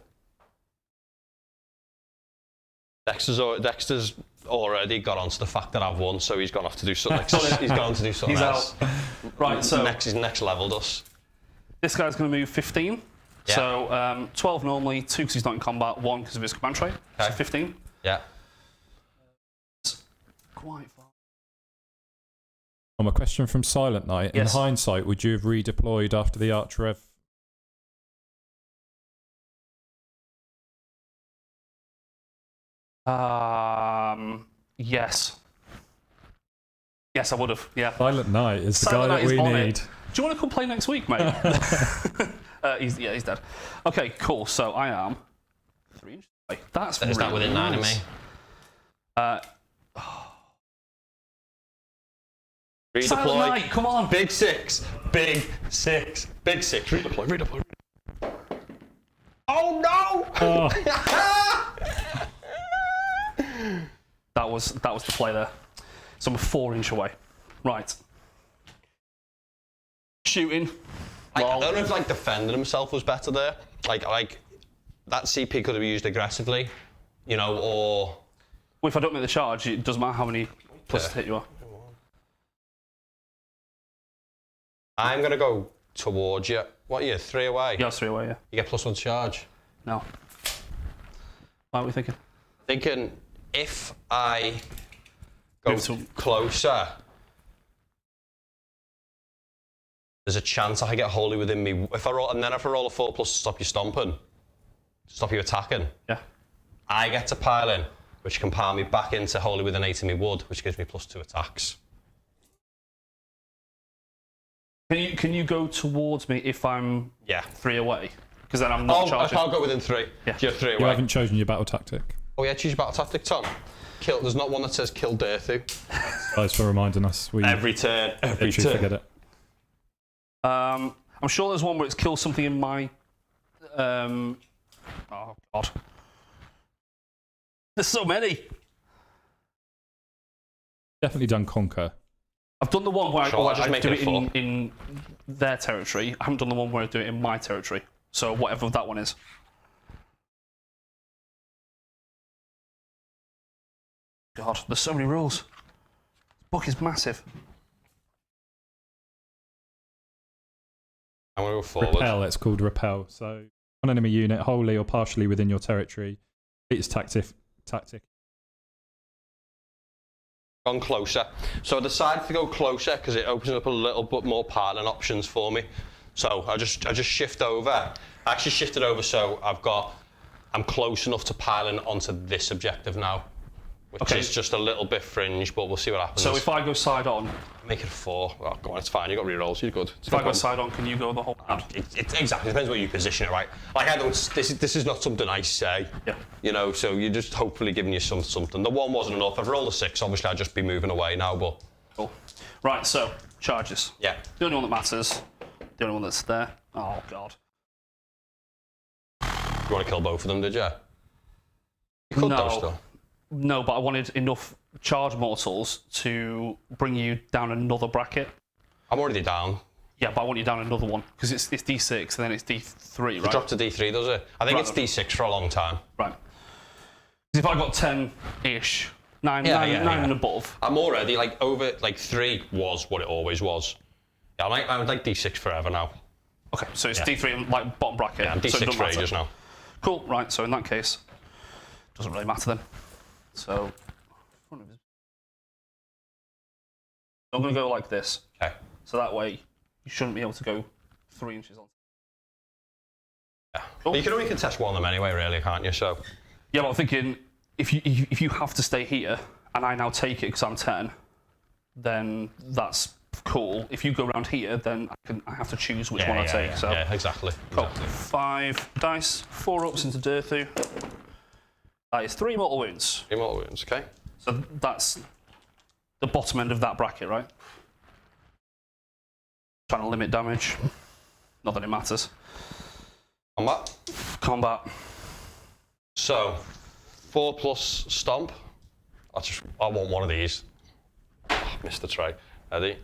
Dexter's already got onto the fact that I've won, so he's gone off to do something. He's gone on to do something He's else. out. Right, so... He's next leveled us. This guy's going to move 15. Yeah. So 12 normally, 2 because he's not in combat, 1 because of his command trait. Okay. So 15. Yeah. It's quite far. A question from Silent Knight. Yes. In hindsight, would you have redeployed after the Arch Rev? Yes. Yes, I would have. Yeah. Silent Knight is the Silent guy Knight that we is on need. it. Do you want to come play next week, mate? He's dead. Okay, cool. So I am 3 inches away. That's Is really that within 9 of me? Silent Redeploy. Knight, come on. Big 6. Big 6. Big 6. Redeploy. Redeploy. Oh no! Oh, That was the play there. So I'm 4 inch away. Right. Shooting. I don't know if like defending himself was better there. Like that CP could have been used aggressively, you know, or. Well, if I don't make the charge, it doesn't matter how many plus hit you are. I'm gonna go towards you. What are you? 3 away. Yeah, 3 away. Yeah. You get +1 charge. No. What are we thinking? Thinking if I go Move to- closer, there's a chance I could get wholly within me. If I roll a 4+ to stop you stomping, stop you attacking, Yeah. I get to pile in, which can pile me back into wholly within 8 of me wood, which gives me +2 attacks. Can you go towards me if I'm 3 away? Because then I'm not I charging. can't go within 3. Yeah. You're 3 you away. haven't chosen your battle tactic. Oh yeah, choose your battle tactic, Tom. Kill. There's not one that says kill Dirthu. Thanks for reminding us. We Every turn. Every literally turn. forget it. I'm sure there's one where it's kill something in my. Oh god. There's so many. Definitely done Conquer. I've done the one where Sure, I'll just I make do it it a 4. in their territory. I haven't done the one where I do it in my territory. So whatever that one is. God, there's so many rules. This book is massive. I'm gonna go forward. Repel, it's called Repel. So, one enemy unit, wholly or partially within your territory, its tactic. Gone closer. So I decided to go closer because it opens up a little bit more piling options for me. So I just shift over. I actually shifted over so I'm close enough to piling onto this objective now, which is just a little bit fringe, but we'll see what happens. So if I go side on, make it a 4. Oh, go on, it's fine. You got rerolls. You're good. if I go side on, can you go the whole round? It exactly depends where you position it, right? Like I don't. This is not something I say. Yeah. You know, so you're just hopefully giving you something. The 1 wasn't enough. I've rolled a 6. Obviously, I'd just be moving away now, but. Cool. Right. So charges. Yeah. The only one that matters. The only one that's there. Oh god. You want to kill both of them, did you? You could though still. No, but I wanted enough charge mortals to bring you down another bracket. I'm already down. Yeah, but I want you down another one because it's D6 and then it's D3, It right? dropped to D3, does it? I think it's D6 for a long time. Right. 'Cause if I got 10-ish, 9 and above. I'm already over 3 was what it always was. Yeah, I would like D6 forever now. Okay, so it's D3 and bottom bracket. Yeah, I'm so it D6 doesn't for matter. ages now. Cool. Right. So in that case, doesn't really matter then. So I'm going to go like this. Okay. So that way you shouldn't be able to go 3 inches on. Yeah. Cool. But you can only contest one of them anyway, really, can't you? So. Yeah, but I'm thinking if you have to stay here and I now take it because I'm 10, then that's cool. If you go around here, then I have to choose which one I take. Yeah, so yeah, exactly. cool. Exactly. 5 dice, 4 ups into Dirthu. That is 3 mortal wounds. 3 mortal wounds, okay. So that's the bottom end of that bracket, right? Trying to limit damage. Not that it matters. Combat. Combat. So, 4+ stomp. I want one of these. Oh, missed the tray. Ready?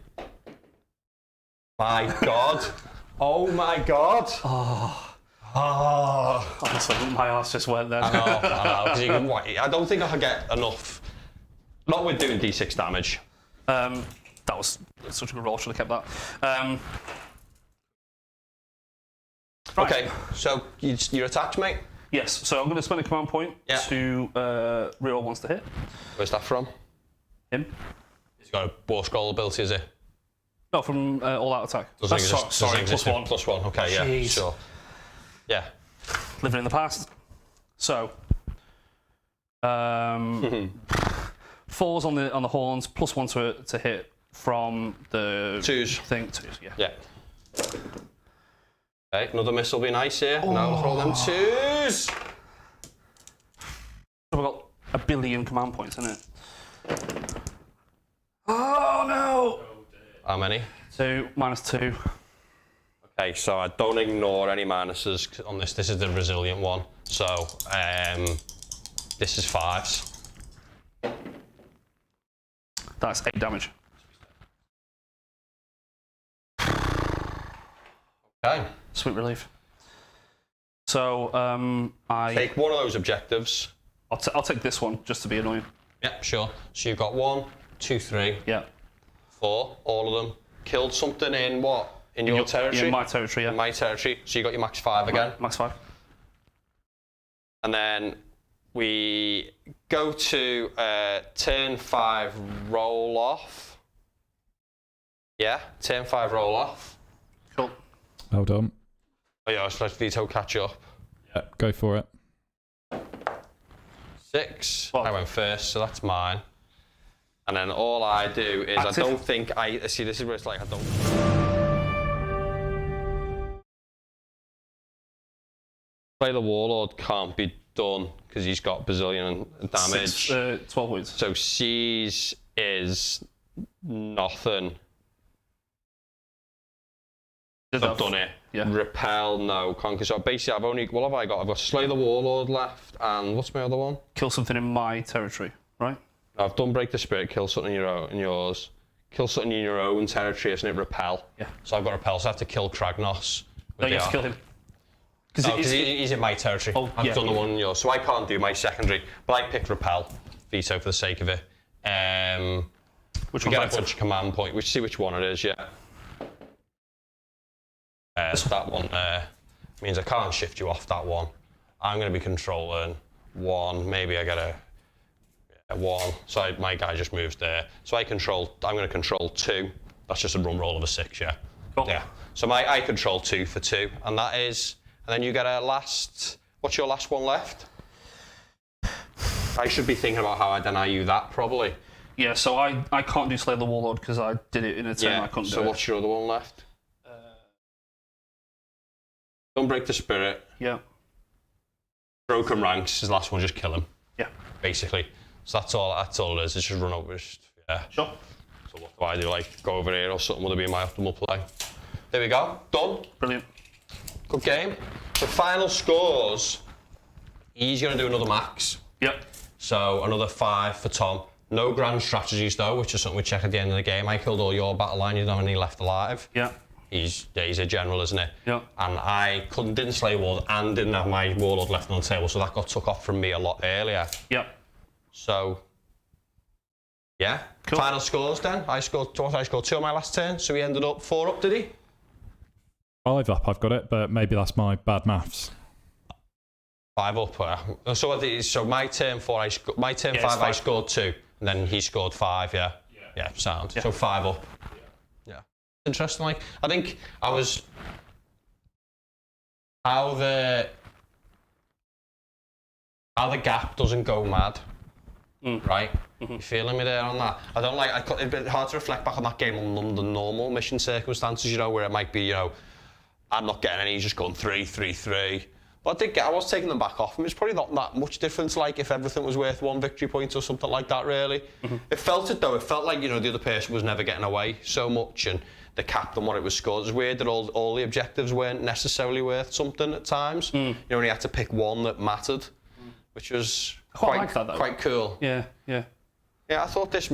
My God. Oh my God. Honestly, my arse just went there. I know. 'Cause I don't think I could get enough. Not with doing D6 damage. That was such a good roll. Should have kept that. Right. Okay, so you're attacked, mate? Yes, so I'm going to spend a command point to reroll once to hit. Where's that from? Him. He's got a war scroll ability, is it? No, from all-out attack. Sorry, +1. +1, okay, yeah, Jeez. sure. Yeah. Living in the past. So, 4s on the horns, +1 to hit from the 2s. thing. 2s, yeah. Yeah. Okay, another miss will be nice here. Now look at all them 2s. We've got a billion command points, isn't it? Oh no! How many? 2, -2. Okay, so I don't ignore any minuses on this. This is the resilient one. So, this is 5s. That's 8 damage. Okay. Sweet relief. So, I... Take one of those objectives. I'll take this one, just to be annoying. Yeah, sure. So you've got 1, 2, 3, Yeah. 4, all of them. Killed something in what? In your territory? In my territory, yeah. In my territory. So you got your max 5 again. Max 5. And then we go to turn 5 roll off. Yeah, turn 5 roll off. Cool. Well done. Oh yeah, let's let Vito catch up. Yeah, go for it. 6. What? I went first, so that's mine. And then all I do is Active. I don't think I see. This is where it's like I don't. Play the Warlord can't be done because he's got bazillion damage. 12 points. So C's is nothing. I've done it. Yeah. Repel, no. Conquer. So basically, I've only. What have I got? I've got Slay the Warlord left, and what's my other one? Kill something in my territory, right? I've done Break the Spirit, kill something in yours. Kill something in your own territory, isn't it? Repel. Yeah. So I've got Repel, so I have to kill Kragnos. No, you have to kill him. Because he's in my territory. Oh, I've yeah. done the one in yours, so I can't do my secondary. But I picked Repel, Vito, for the sake of it. Which we one? get a bunch of command points. We see which one it is, yeah. That one means I can't shift you off that one. I'm going to be controlling 1. Maybe I get a 1. So my guy just moves there. So I'm going to control 2. That's just a run roll of a 6, yeah. Cool. Yeah. So I control 2 for 2, and that is. And then you get a last. What's your last one left? I should be thinking about how I deny you that probably. Yeah. So I can't do Slay the Warlord because I did it in a turn. I couldn't do it. So what's your other one left? Don't Break the Spirit. Yeah. Broken Ranks is the last one. Just kill him. Yeah. Basically. So that's all it is. It's just run over. Yeah. Sure. So what do I do? Like go over here or something? Would it be my optimal play? There we go. Done. Brilliant. Good game. The final scores. He's going to do another max. Yep. So another 5 for Tom. No grand strategies though, which is something we check at the end of the game. I killed all your battle line. You don't have any left alive. Yeah. He's a general, isn't it? Yeah. And I didn't slay Warlord and didn't have my Warlord left on the table, so that got took off from me a lot earlier. Yep. So, yeah. Cool. Final scores then. I scored 2 on my last turn, so he ended up 4 up, did he? 5 up, I've got it, but maybe that's my bad maths. 5 up. So my turn 4, my turn 5, I scored 2, and then he scored 5. Yeah. Yeah. Sound. Yeah. So 5 up. Yeah. Interesting. Like I think I was how the gap doesn't go mad. Right? You feeling me there on that? I don't like. It'd be hard to reflect back on that game on the normal mission circumstances, you know, where it might be, you know, I'm not getting any, he's just going 3, 3, 3. But I was taking them back off him. It's probably not that much difference, like if everything was worth 1 victory point or something like that, really. It felt it though. It felt like, you know, the other person was never getting away so much, and the cap and what it was scored. It was weird that all the objectives weren't necessarily worth something at times. You only had to pick one that mattered, which was quite cool. Yeah. Yeah. Yeah, I thought this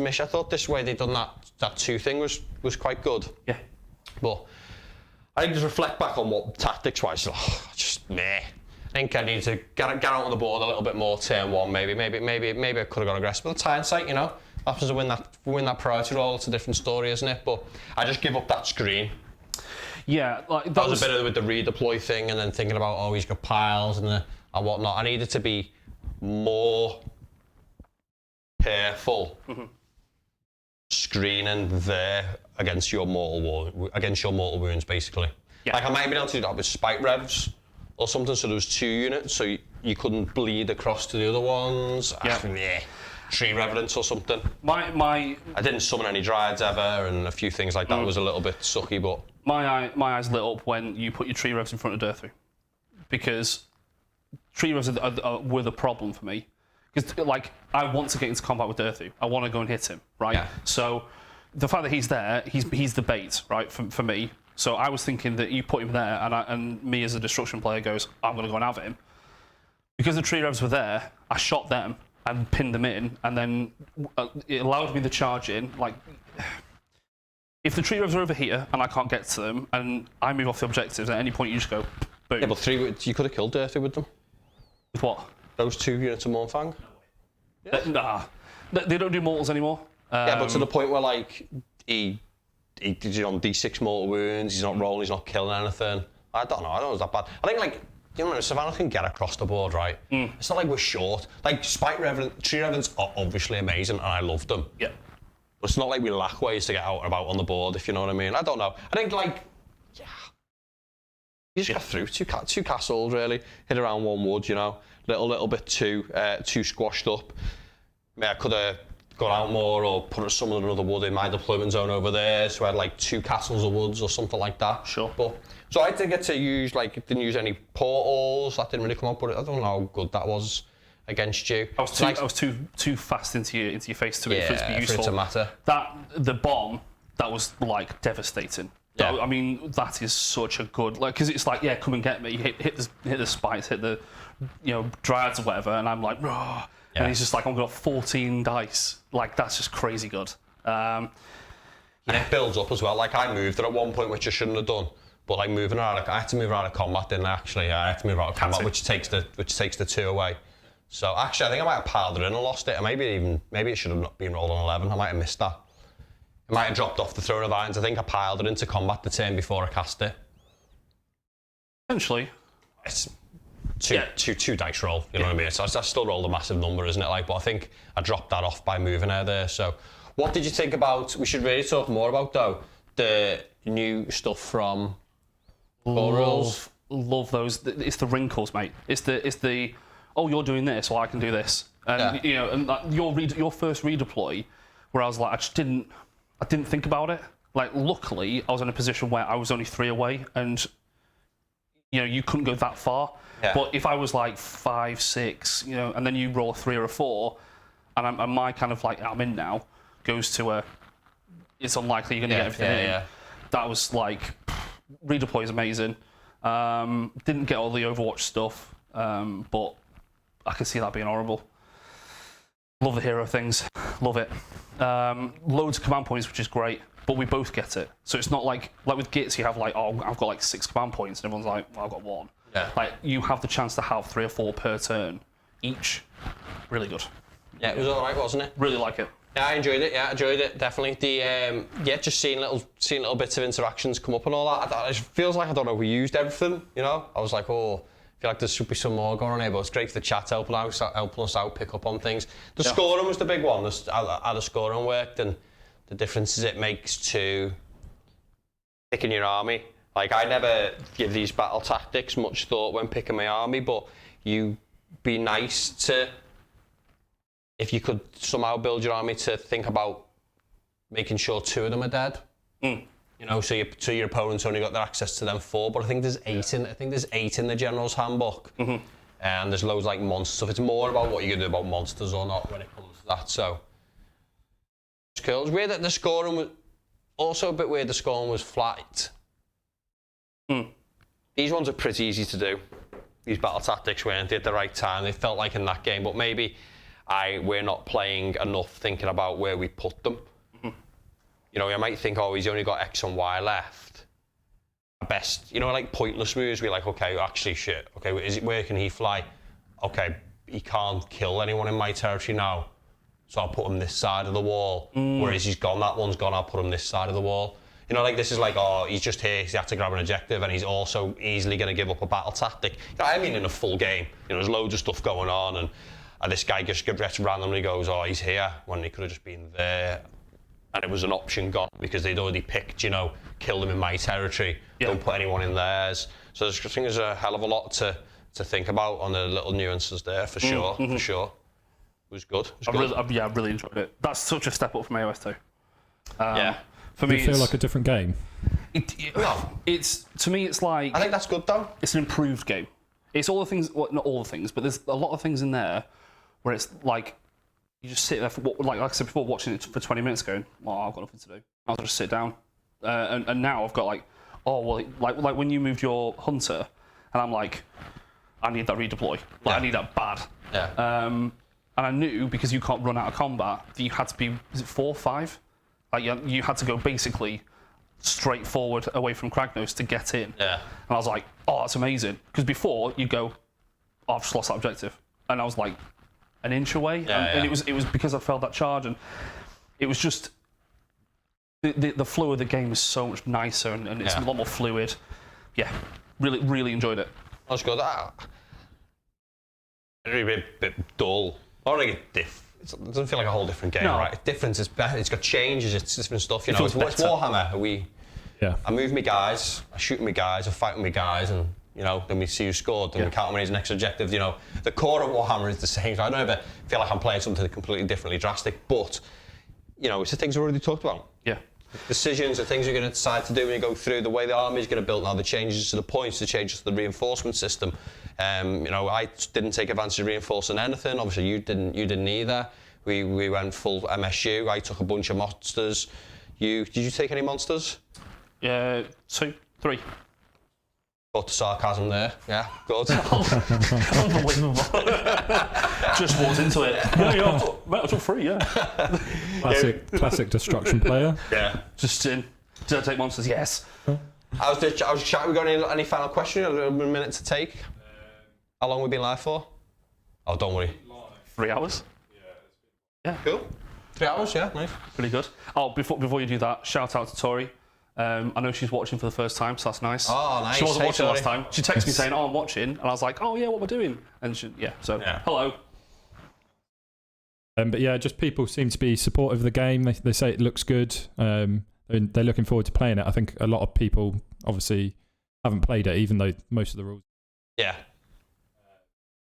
way they'd done that 2 thing was quite good. Yeah. But I think just reflect back on what tactics-wise, just meh. I think I need to get out on the board a little bit more turn 1, maybe I could have got aggressive. But it's hindsight, you know. Happens to win that priority roll, it's a different story, isn't it? But I just give up that screen. Yeah, like that was a bit of with the redeploy thing, and then thinking about, oh, he's got piles and whatnot. I needed to be more careful screening there against your mortal wounds, basically. Yeah. Like I might have been able to do that with spike revs or something, so there was 2 units, so you couldn't bleed across to the other ones. Yeah. Tree Revenants or something. I didn't summon any Dryads ever, and a few things like that was a little bit sucky, but... My eyes lit up when you put your Tree Revs in front of Durthu, because Tree Revs were the problem for me. Because, like, I want to get into combat with Durthu. I want to go and hit him, right? Yeah. So, the fact that he's there, he's the bait, right, for me. So I was thinking that you put him there, and me as a destruction player goes, I'm going to go and have him. Because the Tree Revs were there, I shot them and pinned them in, and then it allowed me the charge in. Like, if the Tree Revs are over here and I can't get to them, and I move off the objectives, at any point you just go, boom. Yeah, but you could have killed Durthu with them. With what? Those 2 units of Mournfang? Yeah. Nah. They don't do mortals anymore. Yeah, but to the point where, like, he did on D6 mortal wounds, he's not rolling, he's not killing anything. I don't know, it was that bad. I think, like, you know, Sylvaneth can get across the board, right? It's not like we're short. Like, Tree Revenants are obviously amazing, and I love them. Yeah. But it's not like we lack ways to get out and about on the board, if you know what I mean. I don't know. I think, like, yeah. You just got through two castles, really. Hit around 1 wood, you know. Little bit too squashed up. Maybe I could have gone out more or put some of another wood in my deployment zone over there, so I had like 2 castles of woods or something like that. Sure. But so I didn't get to use, like, didn't use any portals. That didn't really come up, but I don't know how good that was against you. I was too fast into your face for it to be useful. For it to matter. The bomb, that was like devastating. Yeah. I mean, that is such a good, like, because it's like, yeah, come and get me. Hit the spikes, hit the, Dryads or whatever, and I'm like, oh. Yeah. And he's just like, I've got 14 dice. Like, that's just crazy good. And it builds up as well. Like, I moved it at one point, which I shouldn't have done. But like I had to move around of combat, didn't I? Actually, I had to move out of combat, which takes the 2 away. So actually, I think I might have piled it in and lost it. Or maybe it should have not been rolled on 11. I might have missed that. It might have dropped off the Throne of Irons. I think I piled it into combat the turn before I cast it. Essentially, it's two dice roll. You know what I mean? So I still rolled a massive number, isn't it? Like, but I think I dropped that off by moving her there. So, what did you think about? We should really talk more about though the new stuff from rules. Love those. It's the wrinkles, mate. It's the oh, you're doing this, well I can do this, and and your first redeploy, where I was like, I didn't think about it. Like, luckily, I was in a position where I was only 3 away, and you couldn't go that far. Yeah. But if I was like 5, 6, and then you roll a 3 or a 4, and my kind of like I'm in now goes to it's unlikely you're going to get everything in. Yeah. That was like, redeploy is amazing. Didn't get all the Overwatch stuff, but I could see that being horrible. Love the hero things, love it. Loads of command points, which is great, but we both get it. So it's not like with Gits, you have like, oh, I've got like 6 command points, and everyone's like, well, I've got 1. Yeah. Like, you have the chance to have 3 or 4 per turn each. Really good. Yeah, it was alright, wasn't it? Really like it. Yeah, I enjoyed it, definitely. The just seeing little bits of interactions come up and all that. It feels like I don't know, we used everything, I was like, oh, I feel like there should be some more going on here, but it's great for the chat helping us out, pick up on things. The scoring was the big one, how the scoring worked, and the differences it makes to picking your army. Like, I never give these battle tactics much thought when picking my army, but you be nice to, if you could somehow build your army to think about making sure 2 of them are dead. So your opponent's only got their access to them 4, but I think there's 8 in the General's Handbook. And there's loads like monster stuff. It's more about what you're gonna do about monsters or not when it comes to that. So it's cool. It's weird that the scoring was also a bit weird. The scoring was flat. These ones are pretty easy to do. These battle tactics weren't they at the right time. They felt like in that game, but maybe we're not playing enough thinking about where we put them. You might think, oh, he's only got X and Y left. At best, like pointless moves. We're like, okay, actually, shit. Okay, where can he fly? Okay, he can't kill anyone in my territory now, so I'll put him this side of the wall. Whereas he's gone, that one's gone, I'll put him this side of the wall. You know, like this is like, oh, he's just here, he had to grab an objective, and he's also easily going to give up a battle tactic. You know, I mean, in a full game, you know, there's loads of stuff going on, and this guy just randomly goes, oh, he's here, when he could have just been there. And it was an option gone because they'd already picked, you know, kill them in my territory, don't put anyone in theirs. So I think there's a hell of a lot to think about on the little nuances there, for sure, for sure. It was good. I really enjoyed it. That's such a step up from AOS 2. For Does me, it feel like a different game? It's to me, it's like I think that's good though. It's an improved game. It's all the things, well, not all the things, but there's a lot of things in there where it's like you just sit there for like I said before, watching it for 20 minutes, going, "Oh, I've got nothing to do. I'll just sit down." And now I've got like, oh well, like when you moved your hunter, and I'm like, I need that redeploy. Like I need that bad. Yeah. And I knew because you can't run out of combat that you had to be, is it 4 or 5? Like you had to go basically straight forward away from Kragnos to get in. Yeah. And I was like, oh, that's amazing. Because before you go, oh, I've just lost that objective, and I was like an inch away, and it was because I failed that charge, and it was just the flow of the game is so much nicer, and it's a lot more fluid. Yeah, really enjoyed it. That's good. Really a bit dull. Or like it doesn't feel like a whole different game, right? It's different. It's better. It's got changes. It's different stuff. You know, it's Warhammer. I move my guys, I shoot my guys, I fight with my guys, and you know, then we see who scored, then we count him on his next objective. You know, the core of Warhammer is the same. So I don't ever feel like I'm playing something completely differently drastic, but you know, it's the things we already talked about. Yeah. Decisions, the things you're going to decide to do when you go through, the way the army is going to build now, the changes to the points, the changes to the reinforcement system. You know, I didn't take advantage of reinforcing anything. Obviously, you didn't either. We went full MSU. I took a bunch of monsters. Did you take any monsters? 2, 3. Got the sarcasm there. Yeah, good. Unbelievable. Just walked into it. I took 3, yeah. Classic destruction player. Yeah. Just in. Did I take monsters? Yes. I was chatting. We got any final question? A minute to take. How long have we been live for? Oh, don't worry. 3 hours. Yeah. Cool. 3 hours. Yeah, nice. Pretty good. Oh, before you do that, shout out to Tori. I know she's watching for the first time, so that's nice. Oh, nice. She wasn't watching last time. She texted me saying, "Oh, I'm watching," and I was like, "Oh yeah, what we're doing?" And hello. But yeah, just people seem to be supportive of the game. They say it looks good. And they're looking forward to playing it. I think a lot of people obviously haven't played it, even though most of the rules. Yeah.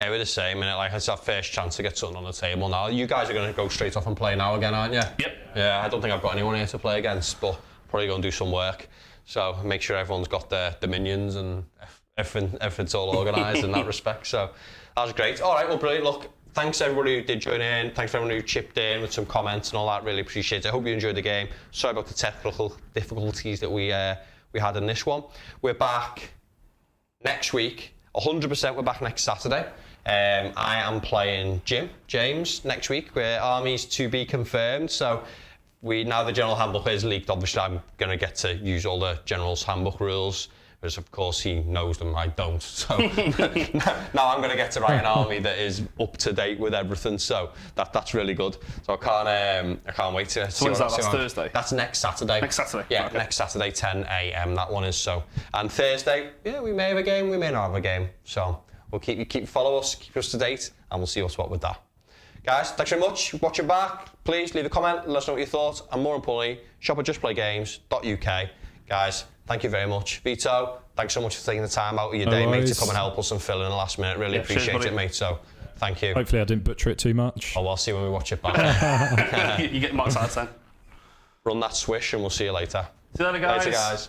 Yeah, we're the same, and like it's our first chance to get something on the table now. You guys are going to go straight off and play now again, aren't you? Yep. Yeah, I don't think I've got anyone here to play against, but probably going to do some work. So make sure everyone's got their minions and everything's all organised in that respect. So that was great. All right, well, brilliant. Look, thanks everybody who did join in. Thanks for everyone who chipped in with some comments and all that. Really appreciate it. I hope you enjoyed the game. Sorry about the technical difficulties that we had in this one. We're back next week. 100% we're back next Saturday. I am playing James next week. We're armies to be confirmed. So now the general handbook is leaked. Obviously, I'm going to get to use all the general's handbook rules, because of course he knows them, I don't. So now I'm going to get to write an army that is up to date with everything. So that's really good. So I can't wait to. So when's that? That's Thursday. That's next Saturday. Next Saturday. Yeah, okay. Next Saturday, 10 a.m. That one is so. And Thursday, yeah, we may have a game, we may not have a game. So we'll keep follow us, keep us to date, and we'll see what's what with that. Guys, thanks very much. Watching back, please leave a comment, let us know what you thought, and more importantly, shop at JustPlayGames.uk. Guys, thank you very much. Vito, thanks so much for taking the time out of your day, mate, to come and help us and fill in the last minute. Really appreciate it, mate. So, thank you. Hopefully I didn't butcher it too much. Oh, we'll see when we watch it back. You get marks out of 10. Run that swish and we'll see you later. See you later, guys. Later, guys.